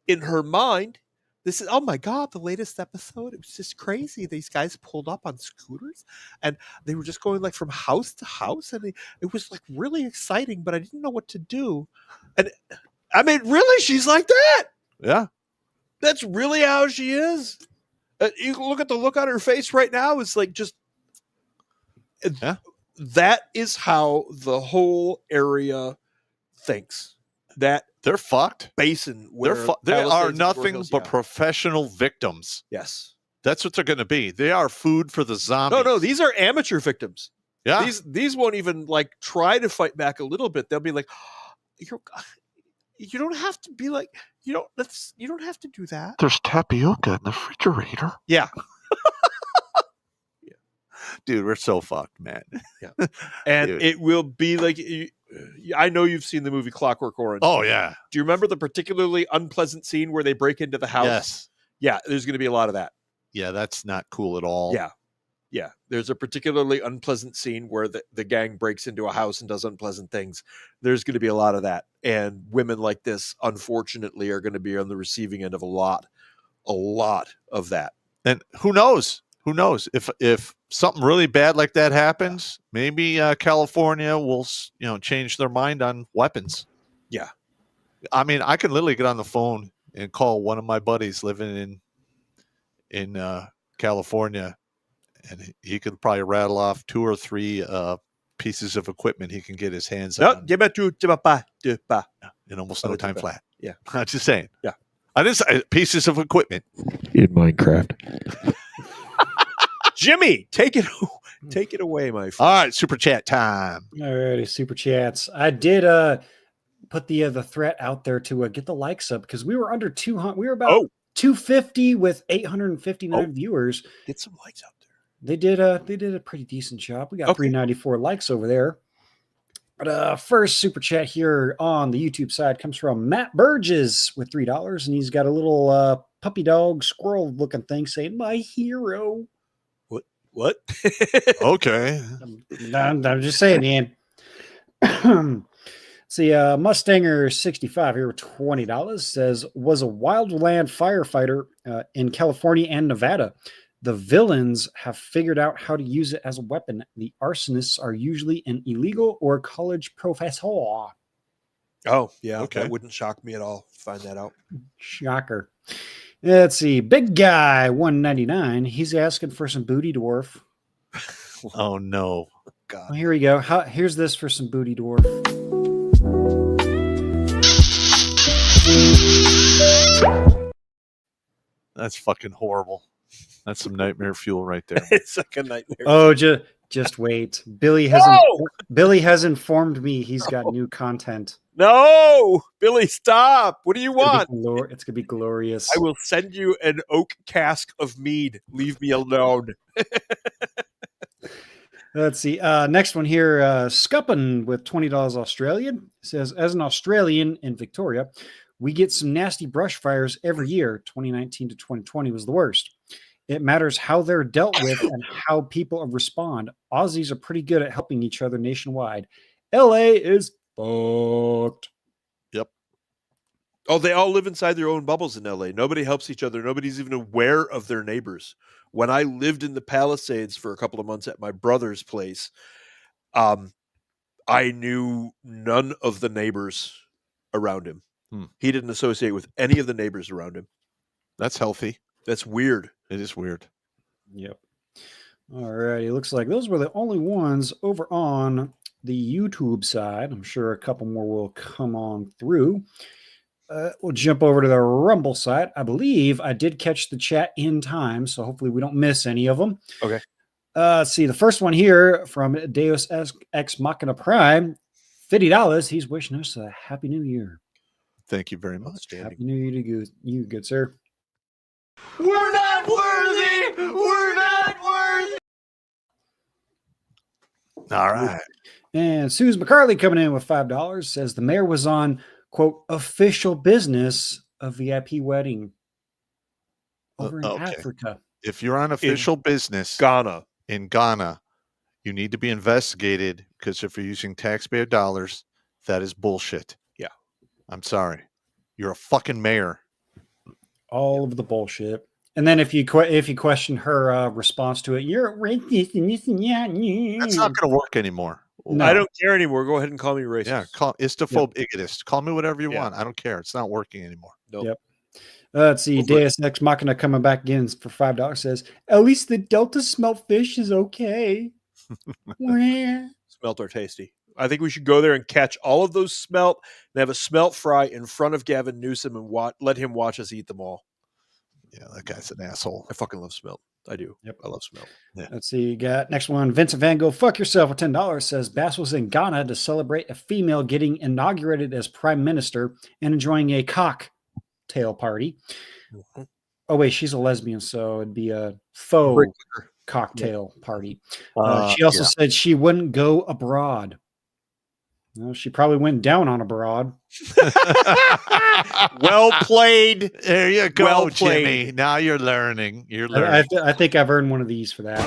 In her mind, this is, oh my God, the latest episode. It was just crazy. These guys pulled up on scooters and they were just going like from house to house. And it was like really exciting, but I didn't know what to do. And I mean, really, she's like that. Yeah. That's really how she is. You look at the look on her face right now. It's like just that is how the whole area thinks. That They're fucked. basin where They are Palisades, nothing Hills, but professional victims. yes. That's what they're going to be. They are food for the zombies. No, these are amateur victims. Yeah. These won't even like try to fight back a little bit. They'll be like, you don't have to be like, you don't have to do that. There's tapioca in the refrigerator. Yeah. Dude, we're so fucked, man. Yeah. And Dude. it will be like, I know you've seen the movie Clockwork Orange. Oh, yeah. Do you remember the particularly unpleasant scene where they break into the house? Yes. Yeah, there's going to be a lot of that. Yeah, that's not cool at all. Yeah. Yeah. There's a particularly unpleasant scene where the gang breaks into a house and does unpleasant things. There's going to be a lot of that. And women like this, unfortunately, are going to be on the receiving end of a lot of that. And who knows? Who knows? If something really bad like that happens, maybe California will, change their mind on weapons. Yeah. I mean, I can literally get on the phone and call one of my buddies living in California, and he could probably rattle off 2 or 3 pieces of equipment he can get his hands on in almost no time flat. Yeah. I'm just saying. Yeah. I didn't say pieces of equipment. In Minecraft. Jimmy, take it away, my friend. All right, super chat time. All righty, super chats. I did put the threat out there to get the likes up because we were under 200. We were about 250 with 859 viewers. Get some likes out there. They did a pretty decent job. We got 394 likes over there. But first super chat here on the YouTube side comes from Matt Burgess with $3, and he's got a little puppy dog squirrel looking thing saying "My hero." What? Okay. I'm just saying, man. See, Mustanger 65 here with $20 says was a wildland firefighter in California and Nevada. The villains have figured out how to use it as a weapon. The arsonists are usually an illegal or college professor. Oh, yeah. Okay. That wouldn't shock me at all. Find that out. Shocker. Let's see. Big guy 199. He's asking for some booty dwarf. Oh no. God. Well, here we go. Here's this for some booty dwarf. That's fucking horrible. That's some nightmare fuel right there. It's like a nightmare. Oh, just wait. Billy has informed me he's got new content. No, Billy, stop. What do you want? It's gonna be glorious. I will send you an oak cask of mead. Leave me alone. Let's see. Next one here. Scuppin with $20 Australian says, as an Australian in Victoria, we get some nasty brush fires every year. 2019 to 2020 was the worst. It matters how they're dealt with and how people respond. Aussies are pretty good at helping each other nationwide. LA is fucked. Yep. Oh, they all live inside their own bubbles in LA. Nobody helps each other. Nobody's even aware of their neighbors. When I lived in the Palisades for a couple of months at my brother's place, I knew none of the neighbors around him. He didn't associate with any of the neighbors around him. That's healthy. That's weird. It is weird. Yep. All righty. Looks like those were the only ones over on the YouTube side. I'm sure a couple more will come on through. We'll jump over to the Rumble side. I believe I did catch the chat in time, so hopefully we don't miss any of them. Okay. Let's see. The first one here from Deus Ex Machina Prime, $50. He's wishing us a Happy New Year. Thank you very much. Happy New Year to you, good sir. We're not worthy! We're not worthy! All right. And Susan McCarley coming in with $5 says the mayor was on, quote, official business of VIP wedding over in Africa. If you're on official business in Ghana, you need to be investigated because if you're using taxpayer dollars, that is bullshit. Yeah. I'm sorry. You're a fucking mayor. All of the bullshit. And then if you question her response to it, you're a racist and this and that. That's not going to work anymore. No. I don't care anymore. Go ahead and call me racist. Yeah, istophobe, igotist. Call me whatever you want. I don't care. It's not working anymore. Nope. Yep. Let's see. Deus Ex Machina coming back again for $5 says, at least the Delta smelt fish is okay. Smelt are tasty. I think we should go there and catch all of those smelt and have a smelt fry in front of Gavin Newsom and let him watch us eat them all. Yeah, that guy's an asshole. I fucking love smelt. I do. Yep. I love smelt. Yeah. Let's see. You got next one. Vincent Van Gogh, fuck yourself with $10 says Bass was in Ghana to celebrate a female getting inaugurated as prime minister and enjoying a cocktail party. Mm-hmm. Oh, wait, she's a lesbian, so it'd be a faux cocktail party. She also said she wouldn't go abroad. Well, she probably went down on abroad. Well played. There you go, Well Jimmy. played. Now you're learning. You're learning. I think I've earned one of these for that.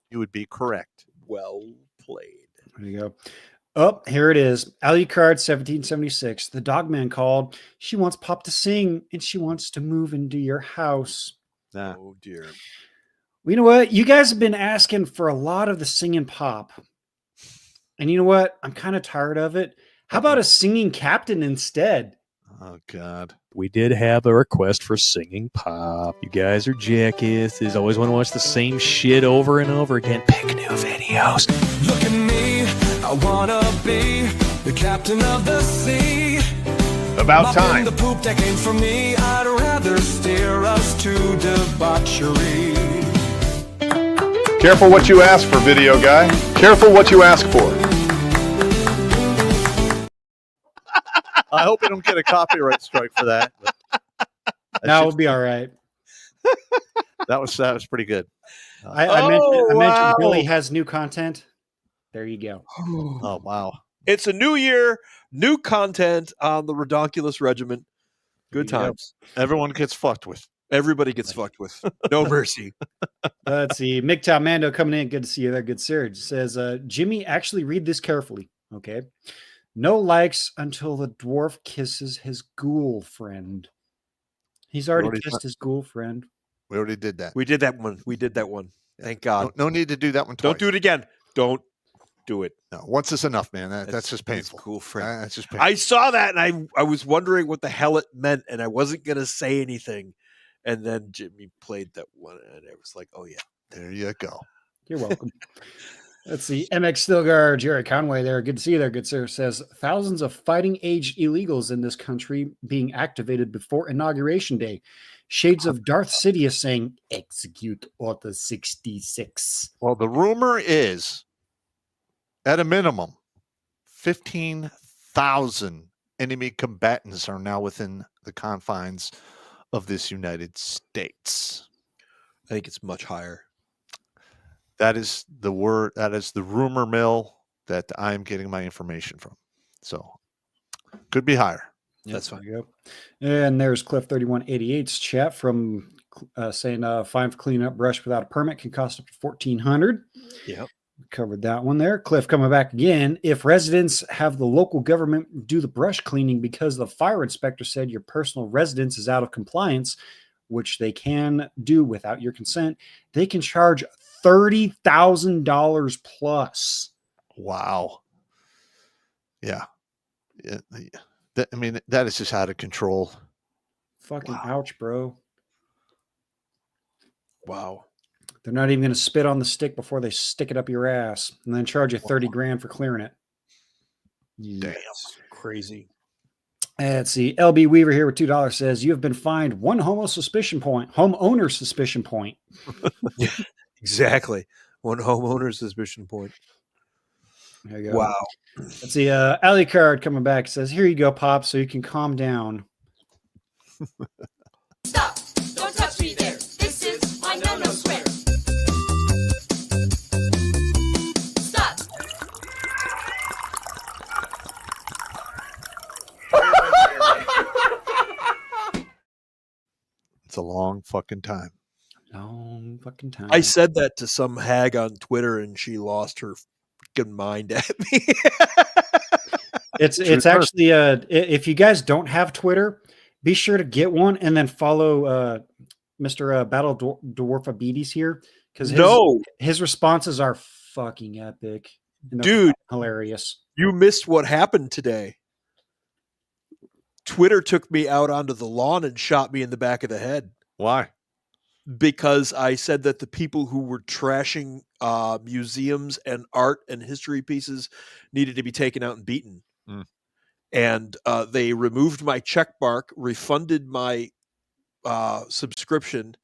You would be correct. Well played. There you go. Oh, here it is. Alucard 1776. The dogman called. She wants Pop to sing, and she wants to move into your house. Nah. Oh, dear. Well, you know what? You guys have been asking for a lot of the singing Pop. And you know what? I'm kind of tired of it. How about a singing captain instead? Oh, God. We did have a request for singing Pop. You guys are jackasses. Always want to watch the same shit over and over again. Pick new videos. Look at me, I wanna be the captain of the sea. About time. The poop that came from me, I'd rather steer us to debauchery. Careful what you ask for, video guy. Careful what you ask for. I hope we don't get a copyright strike for that. No, we'll be all right. That was pretty good. I mentioned Billy has new content. There you go. Oh, wow. It's a new year, new content on the Redonkulas Regiment. Good times. Everyone gets fucked with. Everybody gets fucked with. No mercy. Let's see. MGTOW Mando coming in. Good to see you there. Good Serge says, Jimmy, actually read this carefully. Okay. No likes until the dwarf kisses his ghoul friend. He's already kissed his ghoul friend. We already did that. We did that one. Thank God. No need to do that one twice. Don't do it again. Don't do it. No, once is enough, man. That's just painful. Cool friend. That's just painful. I saw that and I was wondering what the hell it meant, and I wasn't gonna say anything. And then Jimmy played that one, and I was like, "Oh yeah, there you go." You're welcome. Let's see. MX Stilgar, Jerry Conway there. Good to see you there, good sir. Says thousands of fighting age illegals in this country being activated before Inauguration Day. Shades of Darth Sidious saying, execute Order 66. Well, the rumor is, at a minimum, 15,000 enemy combatants are now within the confines of this United States. I think it's much higher. That is the word. That is the rumor mill that I'm getting my information from. So, could be higher. That's fine. There you go. And there's Cliff 3188's chat from saying fine for cleaning up brush without a permit can cost up to $1,400. Yep. Covered that one there. Cliff coming back again. If residents have the local government do the brush cleaning because the fire inspector said your personal residence is out of compliance, which they can do without your consent, they can charge $30,000 plus. Wow. Yeah. I mean, that is just out of control. Fucking ouch, bro. Wow. They're not even going to spit on the stick before they stick it up your ass and then charge you 30 grand for clearing it. Damn. Crazy. Let's see. LB Weaver here with $2 says you have been fined one homeowner suspicion point. Yeah, exactly. One homeowner suspicion point. There you go. Wow. Let's see. Ali Card coming back says, here you go, Pop, so you can calm down. Stop! Don't touch me there. This is my no-no square. Stop! It's a long fucking time. Long fucking time. I said that to some hag on Twitter, and she lost her fucking mind at me. It's actually if you guys don't have Twitter, be sure to get one and then follow Mr. Battle Dwarfabides here, because his responses are fucking epic. Dude, hilarious. You missed what happened today. Twitter took me out onto the lawn and shot me in the back of the head. Why? because I said that the people who were trashing museums and art and history pieces needed to be taken out and beaten. Mm. And they removed my check mark, refunded my subscription,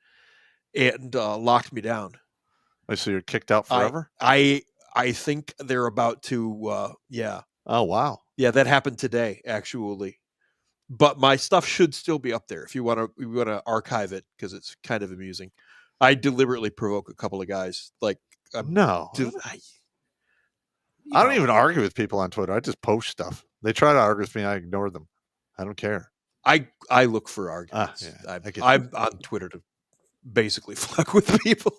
and locked me down. So you're kicked out forever? I think they're about to, yeah. Oh, wow. Yeah, that happened today, actually. But my stuff should still be up there if you want to archive it, because it's kind of amusing. I deliberately provoke a couple of guys. Like, no. I don't even argue with people on Twitter. I just post stuff. They try to argue with me. I ignore them. I don't care. I look for arguments. Yeah, I'm on Twitter to basically fuck with people.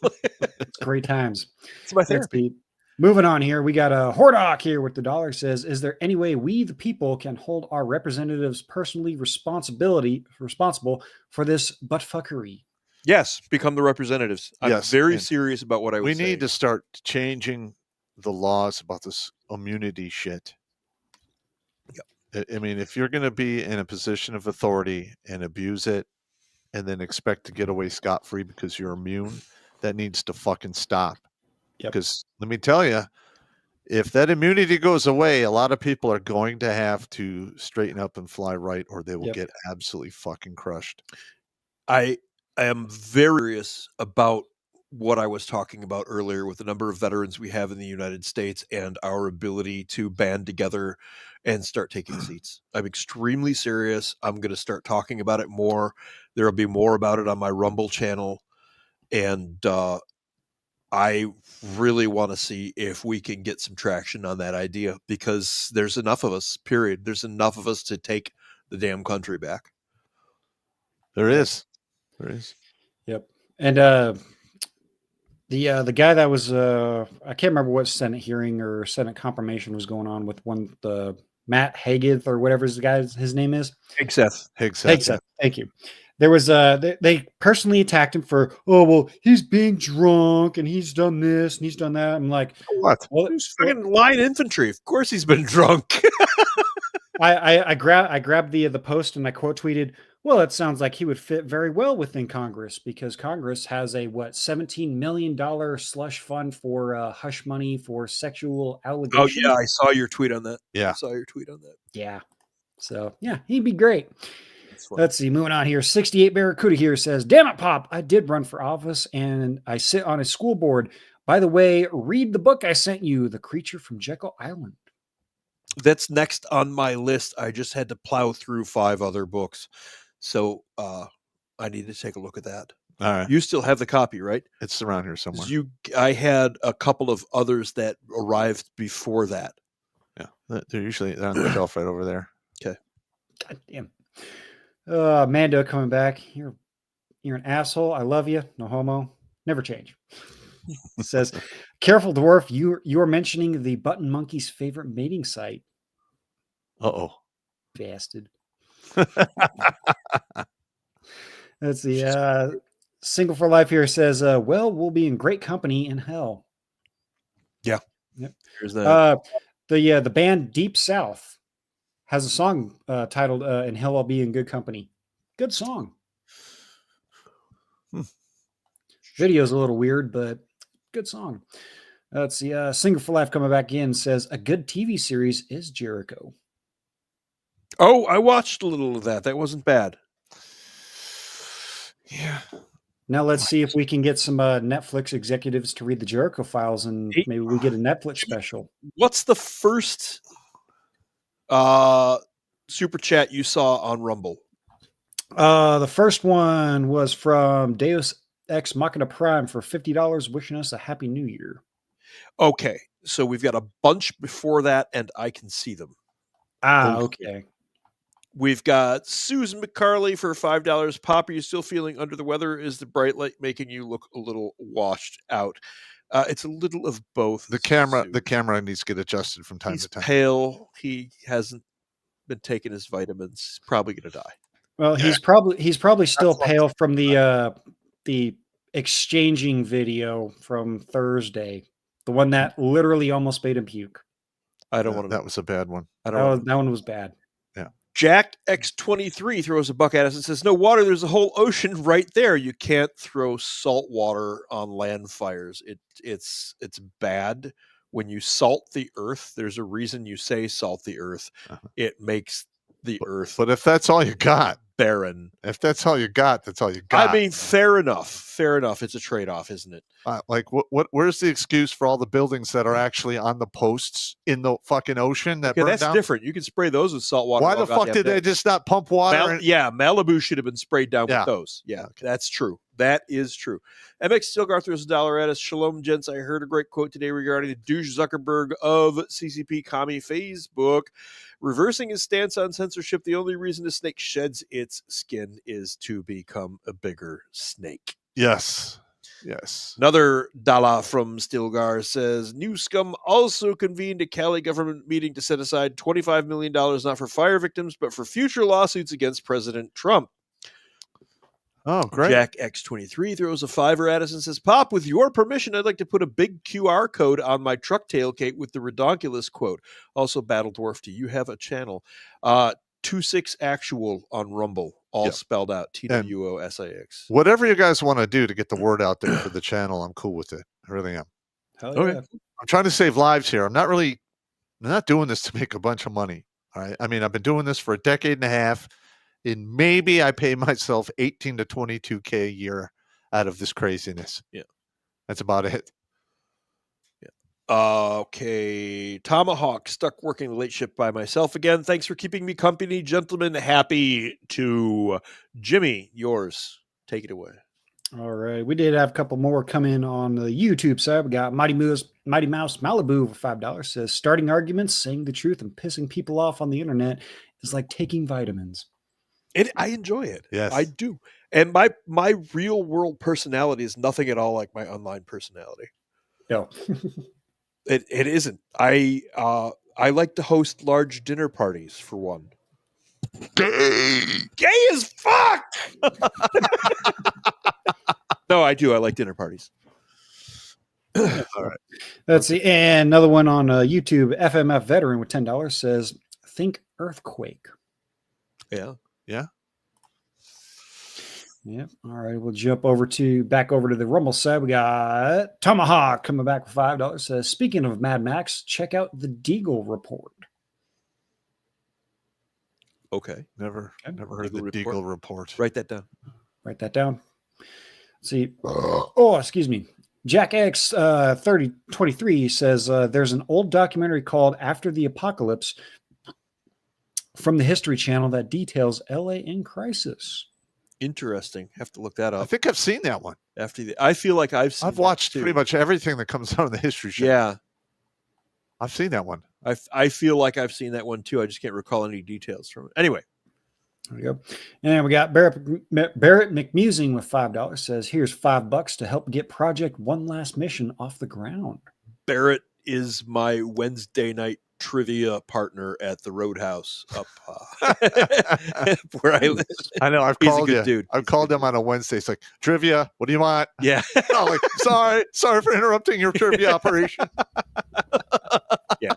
It's great times. It's my therapy. Moving on here, we got a Hordock here with the dollar says, is there any way we, the people, can hold our representatives personally responsible for this buttfuckery? Yes, become the representatives. I'm very serious about what I was saying. We need to start changing the laws about this immunity shit. Yep. I mean, if you're going to be in a position of authority and abuse it and then expect to get away scot-free because you're immune, that needs to fucking stop. Because let me tell you, if that immunity goes away, a lot of people are going to have to straighten up and fly right, or they will get absolutely fucking crushed. I am very serious about what I was talking about earlier with the number of veterans we have in the United States and our ability to band together and start taking seats. I'm extremely serious. I'm going to start talking about it more. There will be more about it on my Rumble channel. And I really want to see if we can get some traction on that idea, because there's enough of us, period. There's enough of us to take the damn country back. There is. There is. Yep. And the guy that was I can't remember what Senate hearing or Senate confirmation was going on with the Matt Hageth or whatever his name is. Hegseth. Thank you. There was they personally attacked him for, oh well, he's being drunk and he's done this and he's done that. I'm like, what? Well, he's fucking line infantry. Of course he's been drunk. I grabbed the post and I quote tweeted, well, it sounds like he would fit very well within Congress, because Congress has a $17 million slush fund for hush money for sexual allegations. Oh yeah, I saw your tweet on that. Yeah, I saw your tweet on that. Yeah, so yeah, he'd be great. Let's see, moving on here. 68 Barracuda here says, damn it, Pop, I did run for office and I sit on a school board. By the way, read the book I sent you, The Creature from Jekyll Island. That's next on my list. I just had to plow through 5 other books. So I need to take a look at that. All right. You still have the copy, right? It's around here somewhere. I had a couple of others that arrived before that. Yeah. They're usually on the shelf right over there. Okay. God damn. Mando coming back. You're an asshole. I love you. No homo. Never change. It says, careful, dwarf. You're mentioning the button monkey's favorite mating site. Uh-oh. Bastard. Let's see. Single for Life here says, well, we'll be in great company in hell. Yeah. Yep. Here's that. The band Deep South has a song titled In Hell I'll Be in Good Company. Good song. Video's a little weird, but good song. Let's see. Single for Life coming back in says, a good TV series is Jericho. Oh, I watched a little of that. That wasn't bad. Yeah. Now let's see if we can get some Netflix executives to read the Jericho files, and maybe we get a Netflix special. What's the first super chat you saw on Rumble? The first one was from Deus Ex Machina Prime for $50, wishing us a happy new year. Okay, so we've got a bunch before that, and I can see them. Okay. We've got Susan McCarley for $5. Pop, are you still feeling under the weather? Is the bright light making you look a little washed out? It's a little of both. The camera needs to get adjusted from time to time. He's pale. He hasn't been taking his vitamins. He's probably going to die. Well, he's probably still pale from the exchanging video from Thursday, the one that literally almost made him puke. I don't want to. That was a bad one. That one was bad. Yeah. Jack X23 throws a buck at us and says, "No water. There's a whole ocean right there. You can't throw salt water on land fires. It's bad when you salt the earth. There's a reason you say salt the earth. It makes the earth. But if that's all you got, barren. If that's all you got, that's all you got. I mean, fair enough. Fair enough. It's a trade-off, isn't it? Like, where's the excuse for all the buildings that are actually on the posts in the fucking ocean that burn that's down? different. You can spray those with salt water. Why the fuck did they just not pump water? Malibu should have been sprayed down with those. Yeah, that's true. That is true. MX Stilgar throws $1 at us. Shalom, gents. I heard a great quote today regarding the douche Zuckerberg of CCP Commie Facebook. Reversing his stance on censorship, the only reason a snake sheds its skin is to become a bigger snake. Yes. Yes. Another Dala from Stilgar says, New Scum also convened a Cali government meeting to set aside $25 million not for fire victims, but for future lawsuits against President Trump. Oh, great. Jack X23 throws a $5 at us and says, Pop, with your permission, I'd like to put a big QR code on my truck tailgate with the Redonkulas quote. Also, Battle Dwarf, do you have a channel? 26 actual on Rumble, all spelled out, TWOSIX. Whatever you guys want to do to get the word out there for the channel, I'm cool with it. I really am. Okay. I'm trying to save lives here. I'm not doing this to make a bunch of money. All right. I mean, I've been doing this for a decade and a half. And maybe I pay myself 18 to 22K a year out of this craziness. Yeah. That's about it. Yeah. Okay. Tomahawk, stuck working the late shift by myself again. Thanks for keeping me company, gentlemen. Happy to Jimmy. Yours. Take it away. All right. We did have a couple more come in on the YouTube side. We got Mighty Mouse Malibu for $5 says, starting arguments, saying the truth, and pissing people off on the internet is like taking vitamins. I enjoy it. Yes, I do. And my real world personality is nothing at all like my online personality. No, it isn't. I like to host large dinner parties for one. Gay as fuck. No, I do. I like dinner parties. All right. Let's see. And another one on YouTube. FMF Veteran with $10 says, think earthquake. Yeah. Yeah. Yep. All right. We'll jump back over to the Rumble side. We got Tomahawk coming back with $5. Says, speaking of Mad Max, check out the Deagle report. Okay. Never heard of the Deagle report. Write that down. Let's see. Oh, excuse me. Jack X 3023 says there's an old documentary called After the Apocalypse from the History Channel that details LA in crisis. Interesting. Have to look that up. I think I've seen that one. I feel like I've watched pretty much everything that comes out of the History Channel. Yeah. I've seen that one. I feel like I've seen that one too. I just can't recall any details from it. Anyway. There we go. And we got Barrett McMusing with $5 says, here's $5 to help get Project One Last Mission off the ground. Barrett is my Wednesday night trivia partner at the Roadhouse up where I live. I know. I've He's called a good you. dude. I've called him on a Wednesday. It's like, trivia. What do you want? Yeah. I'm like, sorry for interrupting your trivia operation. Yeah.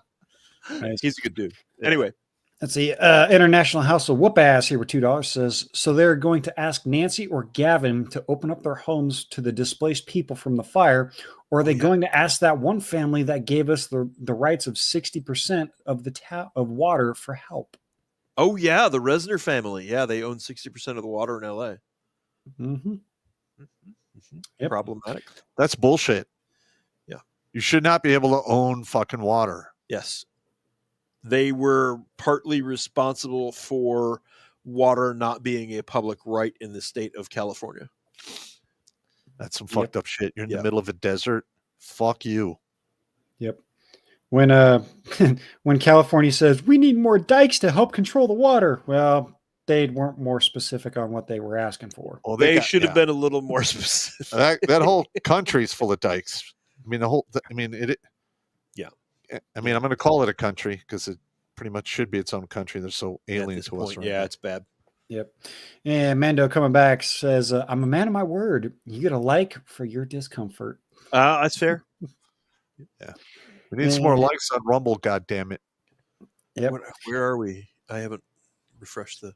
Nice. He's a good dude. Anyway. Let's see. International House of Whoop Ass here with $2 says, so they're going to ask Nancy or Gavin to open up their homes to the displaced people from the fire, or are they going to ask that one family that gave us the rights of 60% of the of water for help? Oh, yeah. The Resner family. Yeah. They own 60% of the water in LA. Mm-hmm. Yep. Problematic. That's bullshit. Yeah. You should not be able to own fucking water. Yes. They were partly responsible for water not being a public right in the state of California. That's some fucked up shit. You're in the middle of a desert. Fuck you. Yep. When when California says we need more dikes to help control the water, well, they weren't more specific on what they were asking for. Well, they should have been a little more specific. That whole country's full of dikes. I mean, yeah. I mean, I'm going to call it a country because it pretty much should be its own country. They're so alien to us. Right yeah, now. it's bad. Yep. And Mando coming back says, I'm a man of my word. You get a like for your discomfort. That's fair. Yeah. We need some more likes on Rumble, God damn it. Yep. Where are we? I haven't refresh the.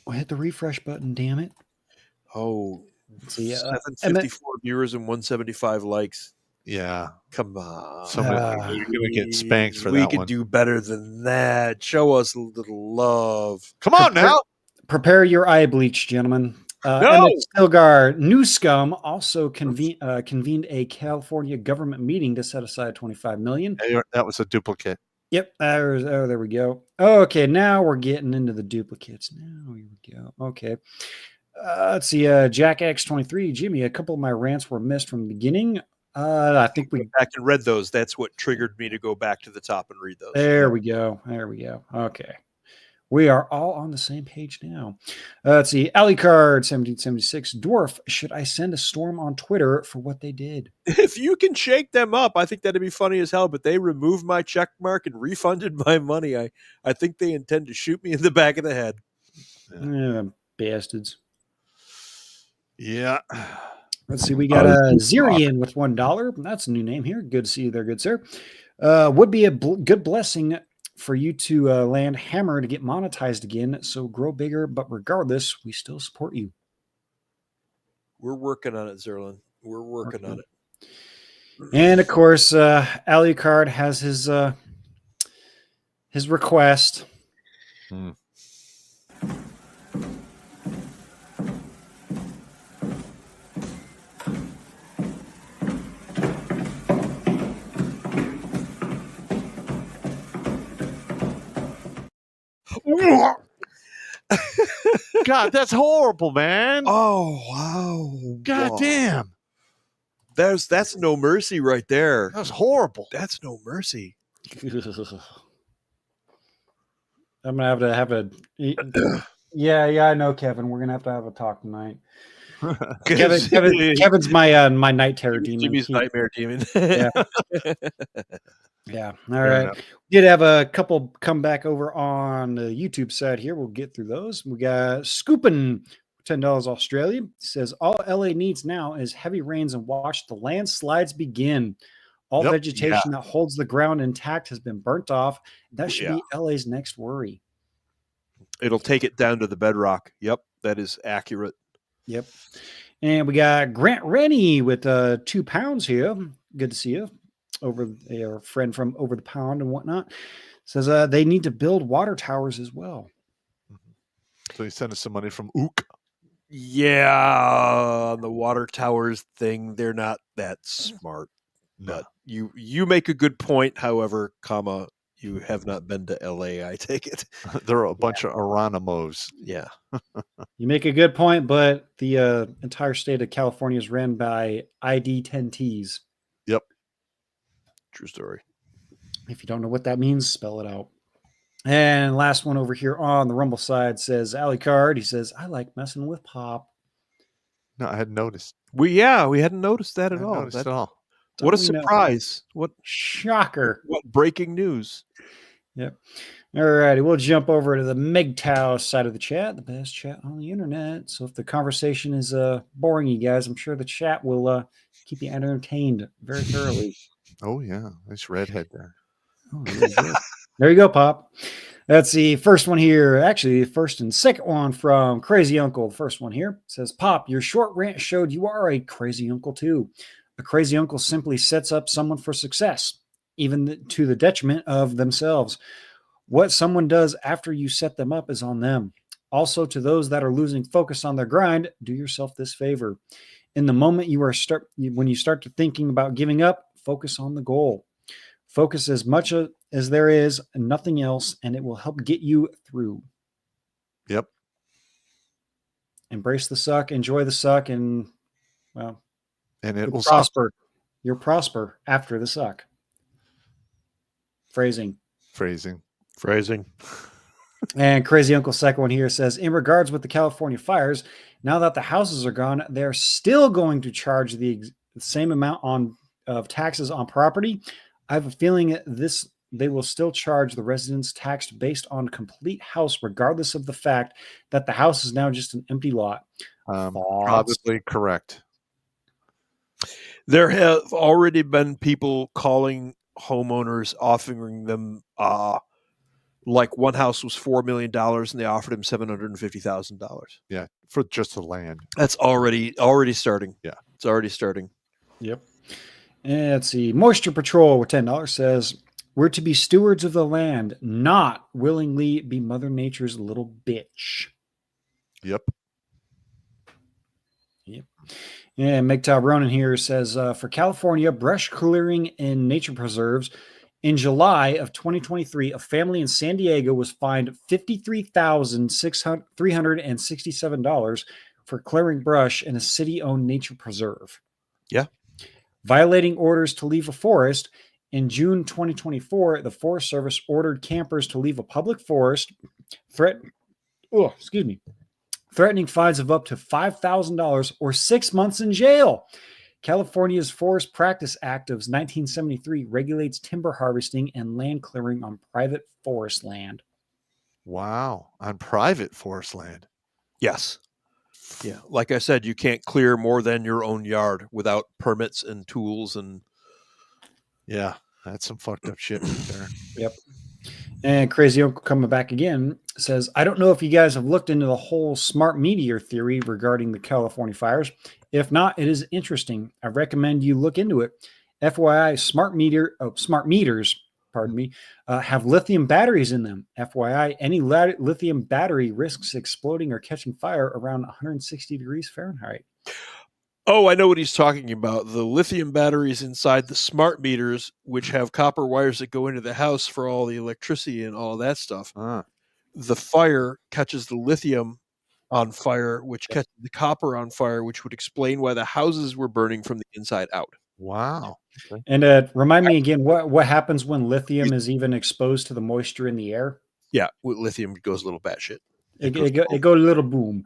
Well, hit the refresh button, damn it. Oh, see, 754 viewers and 175 likes. Yeah. Come on. Somebody, you're going to get spanked for that we one. could do better than that. Show us a little love. Come on now. Prepare your eye bleach, gentlemen. No! Emmett Stilgar, New Scum, also convened a California government meeting to set aside $25 million. That was a duplicate. Yep. There we go. Okay, now we're getting into the duplicates. Now here we go. Okay. Let's see. Jack X23, Jimmy, a couple of my rants were missed from the beginning. I think we back and read those. That's what triggered me to go back to the top and read those. There we go. There we go. Okay. We are all on the same page now. Let's see. Alicard 1776. Dwarf, should I send a storm on Twitter for what they did? If you can shake them up, I think that'd be funny as hell. But they removed my check mark and refunded my money. I think they intend to shoot me in the back of the head. Yeah, bastards. Yeah. Let's see. We got a Zirian with $1. That's a new name here. Good to see you there, good sir. Would be a good blessing for you to land Hammer to get monetized again. So grow bigger, but regardless, we still support you. We're working on it, Zerlin. We're working on it. And of course, Alucard has his request. God, that's horrible, man. Oh, wow. God damn. That's no mercy right there. That's horrible. That's no mercy. I'm gonna have a yeah, I know, Kevin. We're gonna have a talk tonight. Kevin's my night terror demon. Jimmy's nightmare demon. Yeah. Yeah. All right. We did have a couple come back over on the YouTube side here. We'll get through those. We got Scoopin, $10 Australian. Says all LA needs now is heavy rains and watch the landslides begin. All vegetation that holds the ground intact has been burnt off. That should be LA's next worry. It'll take it down to the bedrock. Yep, that is accurate. Yep. And we got Grant Rennie with £2 here. Good to see you. Over a friend from over the pond and whatnot. Says they need to build water towers as well. So he sent us some money from Ook. Yeah, the water towers thing, they're not that smart. No. But you make a good point, however, you have not been to LA, I take it. They're a bunch of Aranimos. Yeah. You make a good point, but the entire state of California is ran by ID10Ts. Yep. True story. If you don't know what that means, spell it out. And last one over here on the Rumble side says, Alicard, he says, I like messing with Pop. No, I hadn't noticed. We hadn't noticed that at all. What a surprise. What shocker. What breaking news. Yep. All righty. We'll jump over to the MGTOW side of the chat, the best chat on the internet. So if the conversation is boring you guys, I'm sure the chat will keep you entertained very thoroughly. Oh, yeah. Nice redhead there. Oh, there you go, Pop. That's the first one here. Actually, the first and second one from Crazy Uncle. The first one here says, Pop, your short rant showed you are a crazy uncle too. A crazy uncle simply sets up someone for success, even to the detriment of themselves. What someone does after you set them up is on them. Also, to those that are losing focus on their grind, do yourself this favor. In the moment when you start to thinking about giving up, focus on the goal. Focus as much as there is and nothing else, and it will help get you through. Yep. Embrace the suck, enjoy the suck, and well, and it will prosper. You'll prosper after the suck. Phrasing. And Crazy Uncle second one here says, in regards with the California fires, now that the houses are gone, they're still going to charge the same amount of taxes on property. I have a feeling they will still charge the residents taxed based on complete house, regardless of the fact that the house is now just an empty lot. Probably correct. There have already been people calling homeowners, offering them Like one house was $4 million and they offered him $750,000. Yeah, for just the land. That's already starting. Yeah. It's already starting. Yep. And let's see. Moisture Patrol with $10 says, we're to be stewards of the land, not willingly be Mother Nature's little bitch. Yep. Yep. And MGTOW Ronan here says, for California, brush clearing in nature preserves, in July of 2023, a family in San Diego was fined $53,367 for clearing brush in a city-owned nature preserve. Yeah. Violating orders to leave a forest, in June 2024, the Forest Service ordered campers to leave a public forest, threatening fines of up to $5,000 or 6 months in jail. California's Forest Practice Act of 1973 regulates timber harvesting and land clearing on private forest land. Wow. On private forest land. Yes. Yeah. Like I said, you can't clear more than your own yard without permits and tools. And yeah, that's some fucked up shit right there. Yep. And Crazy Uncle coming back again says, I don't know if you guys have looked into the whole smart meteor theory regarding the California fires. If not, it is interesting. I recommend you look into it. FYI, smart meters, have lithium batteries in them. FYI, any lithium battery risks exploding or catching fire around 160 degrees Fahrenheit. Oh, I know what he's talking about. The lithium batteries inside the smart meters, which have copper wires that go into the house for all the electricity and all that stuff. The fire catches the lithium on fire, which catches the copper on fire, which would explain why the houses were burning from the inside out. Wow. Okay. And remind me again, what happens when lithium is even exposed to the moisture in the air? Yeah, with lithium goes a little batshit. It go a little boom.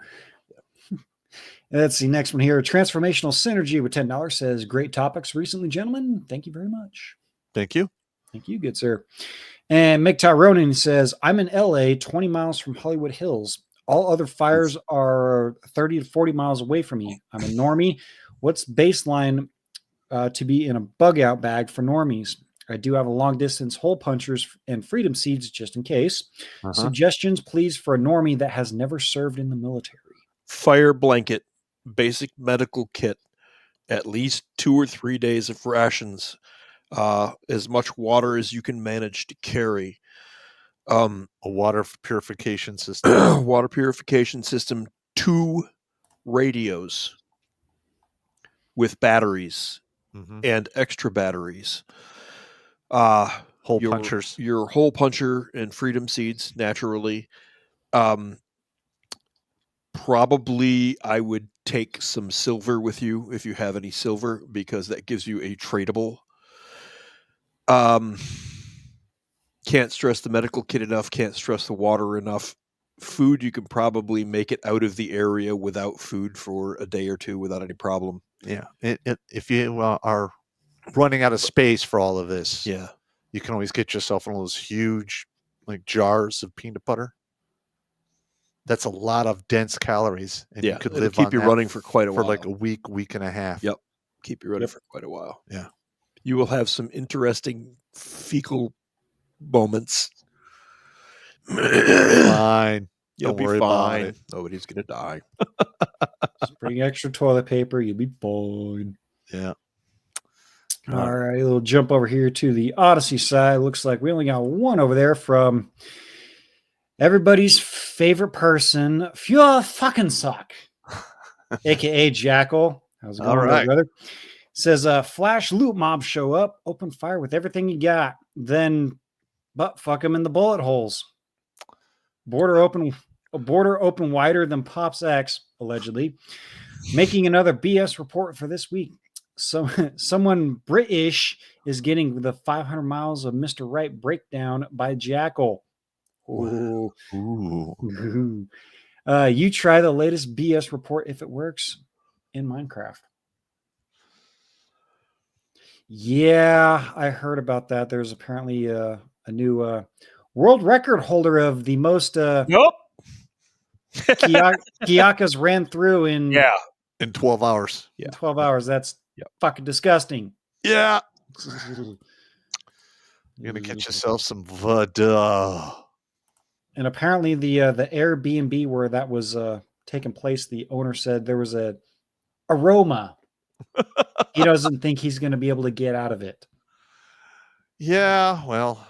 Let's see, next one here. Transformational Synergy with $10 says, great topics recently, gentlemen. Thank you very much. Thank you. Thank you, good sir. And Mick Tyronin says, I'm in LA, 20 miles from Hollywood Hills. All other fires are 30 to 40 miles away from me. I'm a normie. What's baseline to be in a bug out bag for normies? I do have a long distance hole punchers and freedom seeds just in case. Suggestions, please, for a normie that has never served in the military. Fire blanket, basic medical kit, at least 2 or 3 days of rations, as much water as you can manage to carry. A water purification system. Water purification system, 2 radios with batteries and extra batteries. Hole punchers. Your hole puncher and freedom seeds, naturally. Probably I would take some silver with you if you have any silver, because that gives you a tradable. Can't stress the medical kit enough. Can't stress the water enough. Food, you can probably make it out of the area without food for a day or two without any problem. Yeah. If you are running out of space for all of this, yeah, you can always get yourself one of those huge jars of peanut butter. That's a lot of dense calories, and you could live keep on you that running for quite a while. For like a week and a half. Yep. Keep you running for quite a while. Yeah. You will have some interesting fecal moments. Fine. You'll Don't be worry about fine. it. Nobody's going to die. Just bring extra toilet paper. You'll be fine. Yeah. All right. We'll jump over here to the Odyssey side. Looks like we only got one over there from everybody's favorite person, Pure Fucking Suck, a.k.a. Jackal. How's it going, All right, brother? Says, flash loot mobs show up, open fire with everything you got, then butt fuck them in the bullet holes. Border open wider than Pops X, allegedly. Making another BS report for this week. So someone British is getting the 500 miles of Mr. Right breakdown by Jackal. Ooh. Ooh. You try the latest BS report if it works in Minecraft. Yeah, I heard about that. There's apparently a new world record holder of the most Kiyakas ran through in 12 hours. In 12 hours. That's fucking disgusting. Yeah. You're gonna get yourself some Vada. And apparently the Airbnb where that was taking place, the owner said there was a aroma. He doesn't think he's going to be able to get out of it. Yeah, well,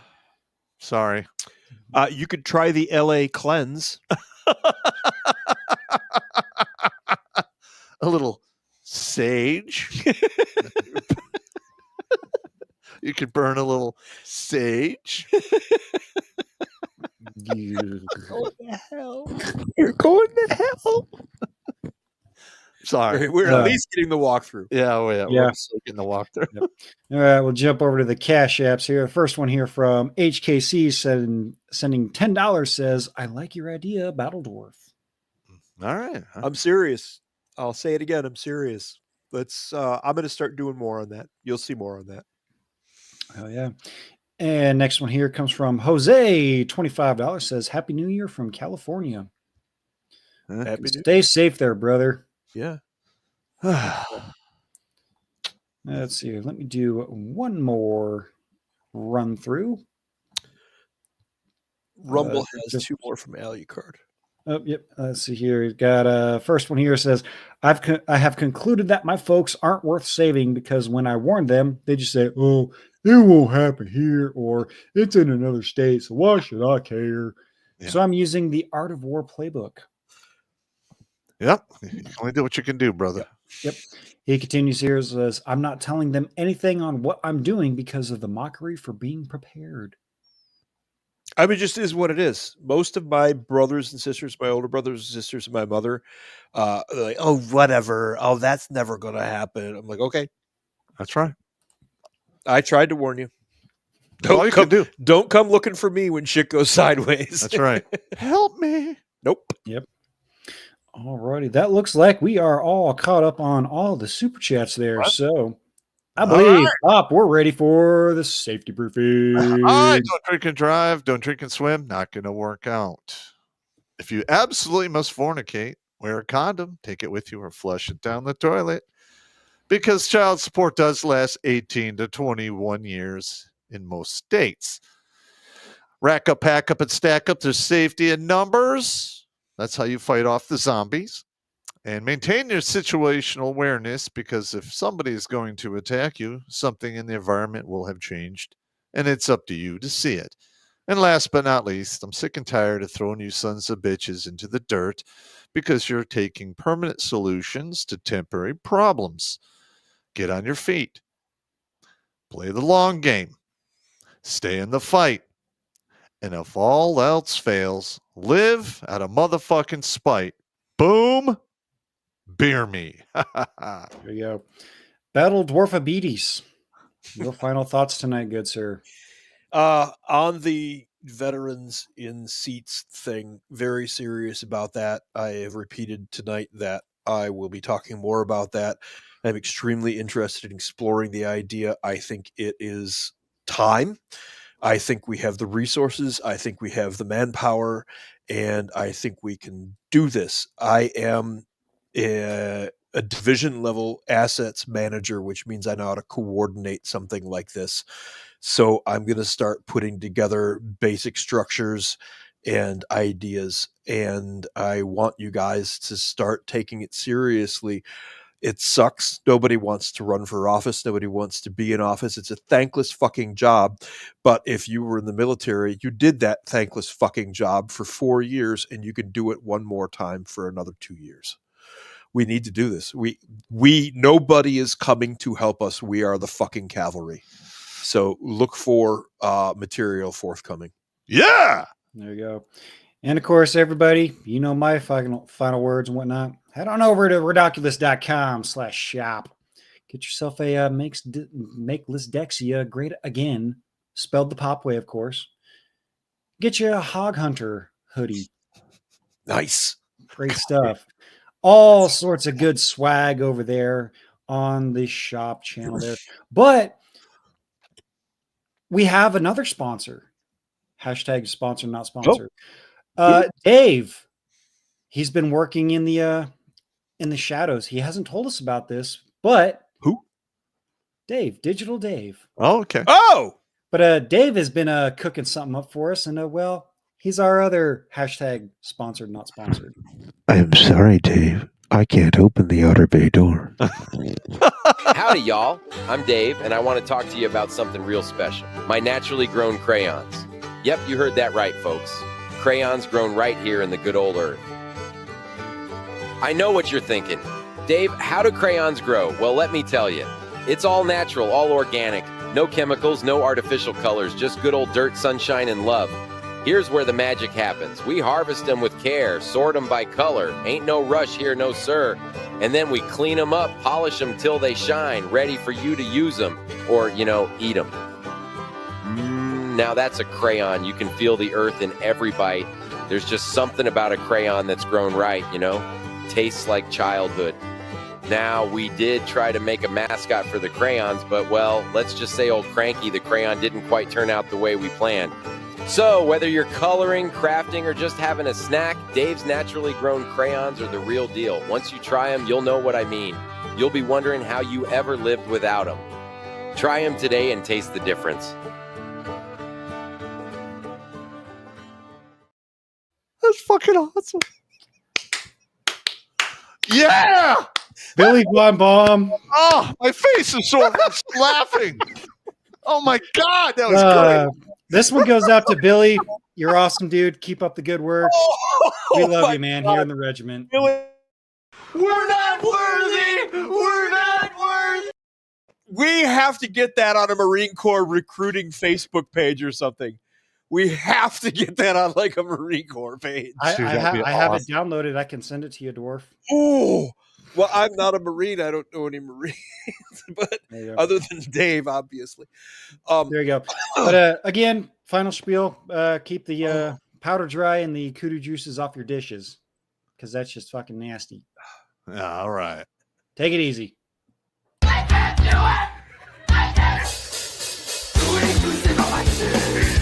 sorry. You could try the LA cleanse. A little sage. You could burn a little sage. You're going to hell. You're going to hell. Sorry. We're at least getting the walkthrough. Yeah, Yeah. we're still getting the walkthrough. Yep. All right, we'll jump over to the Cash Apps here. The first one here from HKC sending $10 says, I like your idea, Battle Dwarf. All right. I'm serious. I'll say it again. I'm serious. I'm going to start doing more on that. You'll see more on that. Oh, yeah. And next one here comes from Jose, $25 says, Happy New Year from California. Stay safe there, brother. Yeah. Let's see. Let me do one more run through. Rumble has two more from Alucard. Oh, yep. Let's see here. We've got first one here says, I have concluded that my folks aren't worth saving because when I warn them, they just say, oh, it won't happen here, or it's in another state, so why should I care? Yeah. So I'm using the Art of War playbook. Yep. You can only do what you can do, brother. Yep. He continues here, says, I'm not telling them anything on what I'm doing because of the mockery for being prepared. I mean, it just is what it is. Most of my brothers and sisters, my older brothers and sisters, and my mother, they're like, oh, whatever. Oh, that's never going to happen. I'm like, okay. That's right. I tried to warn you. Don't come looking for me when shit goes sideways. That's right. Help me. Nope. Yep. All righty. That looks like we are all caught up on all the super chats there. What? So I believe, Pop, we're ready for the safety briefing. All right. Don't drink and drive. Don't drink and swim. Not going to work out. If you absolutely must fornicate, wear a condom, take it with you, or flush it down the toilet. Because child support does last 18 to 21 years in most states. Rack up, pack up, and stack up. There's safety in numbers. That's how you fight off the zombies. And maintain your situational awareness, because if somebody is going to attack you, something in the environment will have changed. And it's up to you to see it. And last but not least, I'm sick and tired of throwing you sons of bitches into the dirt because you're taking permanent solutions to temporary problems. Get on your feet. Play the long game. Stay in the fight. And if all else fails, live out of motherfucking spite. Boom. Beer me. There you go. Battle Dwarfabetes. Your final thoughts tonight, good sir. On the veterans in seats thing, very serious about that. I have repeated tonight that I will be talking more about that. I'm extremely interested in exploring the idea. I think it is time. I think we have the resources. I think we have the manpower, and I think we can do this. I am a division level assets manager, which means I know how to coordinate something like this. So I'm going to start putting together basic structures and ideas, and I want you guys to start taking it seriously. It sucks. Nobody wants to run for office. Nobody wants to be in office. It's a thankless fucking job. But if you were in the military, you did that thankless fucking job for 4 years, and you can do it one more time for another 2 years. We need to do this. Nobody is coming to help us. We are the fucking cavalry. So look for material forthcoming. Yeah. There you go. And of course, everybody, you know my final words and whatnot. Head on over to redonkulas.com/shop. Get yourself a Makeless Dexia, great again, spelled the pop way, of course. Get you a Hog Hunter hoodie. Nice. Great stuff. All sorts of good swag over there on the shop channel there. But we have another sponsor. Hashtag sponsor, not sponsor. Dave. He's been working in the shadows. He hasn't told us about this, but who? Dave, Digital Dave. Oh, okay. Oh, but Dave has been cooking something up for us, and He's our other hashtag sponsored, not sponsored. I'm sorry, Dave. I can't open the outer bay door. Howdy, y'all. I'm Dave, and I want to talk to you about something real special. My naturally grown crayons. Yep, you heard that right, folks. Crayons grown right here in the good old earth. I know what you're thinking. Dave, how do crayons grow? Well, let me tell you. It's all natural, all organic. No chemicals, no artificial colors, just good old dirt, sunshine, and love. Here's where the magic happens. We harvest them with care, sort them by color. Ain't no rush here, no sir. And then we clean them up, polish them till they shine, ready for you to use them or, eat them. Now that's a crayon. You can feel the earth in every bite. There's just something about a crayon that's grown right, Tastes like childhood. Now, we did try to make a mascot for the crayons, but, well, let's just say old Cranky the crayon didn't quite turn out the way we planned. So, whether you're coloring, crafting, or just having a snack, Dave's naturally grown crayons are the real deal. Once you try them, you'll know what I mean. You'll be wondering how you ever lived without them. Try them today and taste the difference. That's fucking awesome. Yeah! Billy Bomb. Oh, my face is sore from laughing. Oh my God, that was great. This one goes out to Billy. You're awesome, dude. Keep up the good work. We love you, man, here in the regiment. We're not worthy. We're not worthy. We have to get that on a Marine Corps recruiting Facebook page or something. We have to get that on like a Marine Corps page. I have it downloaded. I can send it to you, Dwarf. Oh, well, I'm not a Marine. I don't know any Marines, but other than Dave, obviously. There you go. But again, final spiel: keep the powder dry and the kudu juices off your dishes, because that's just fucking nasty. All right, take it easy. I can't do it. I can't.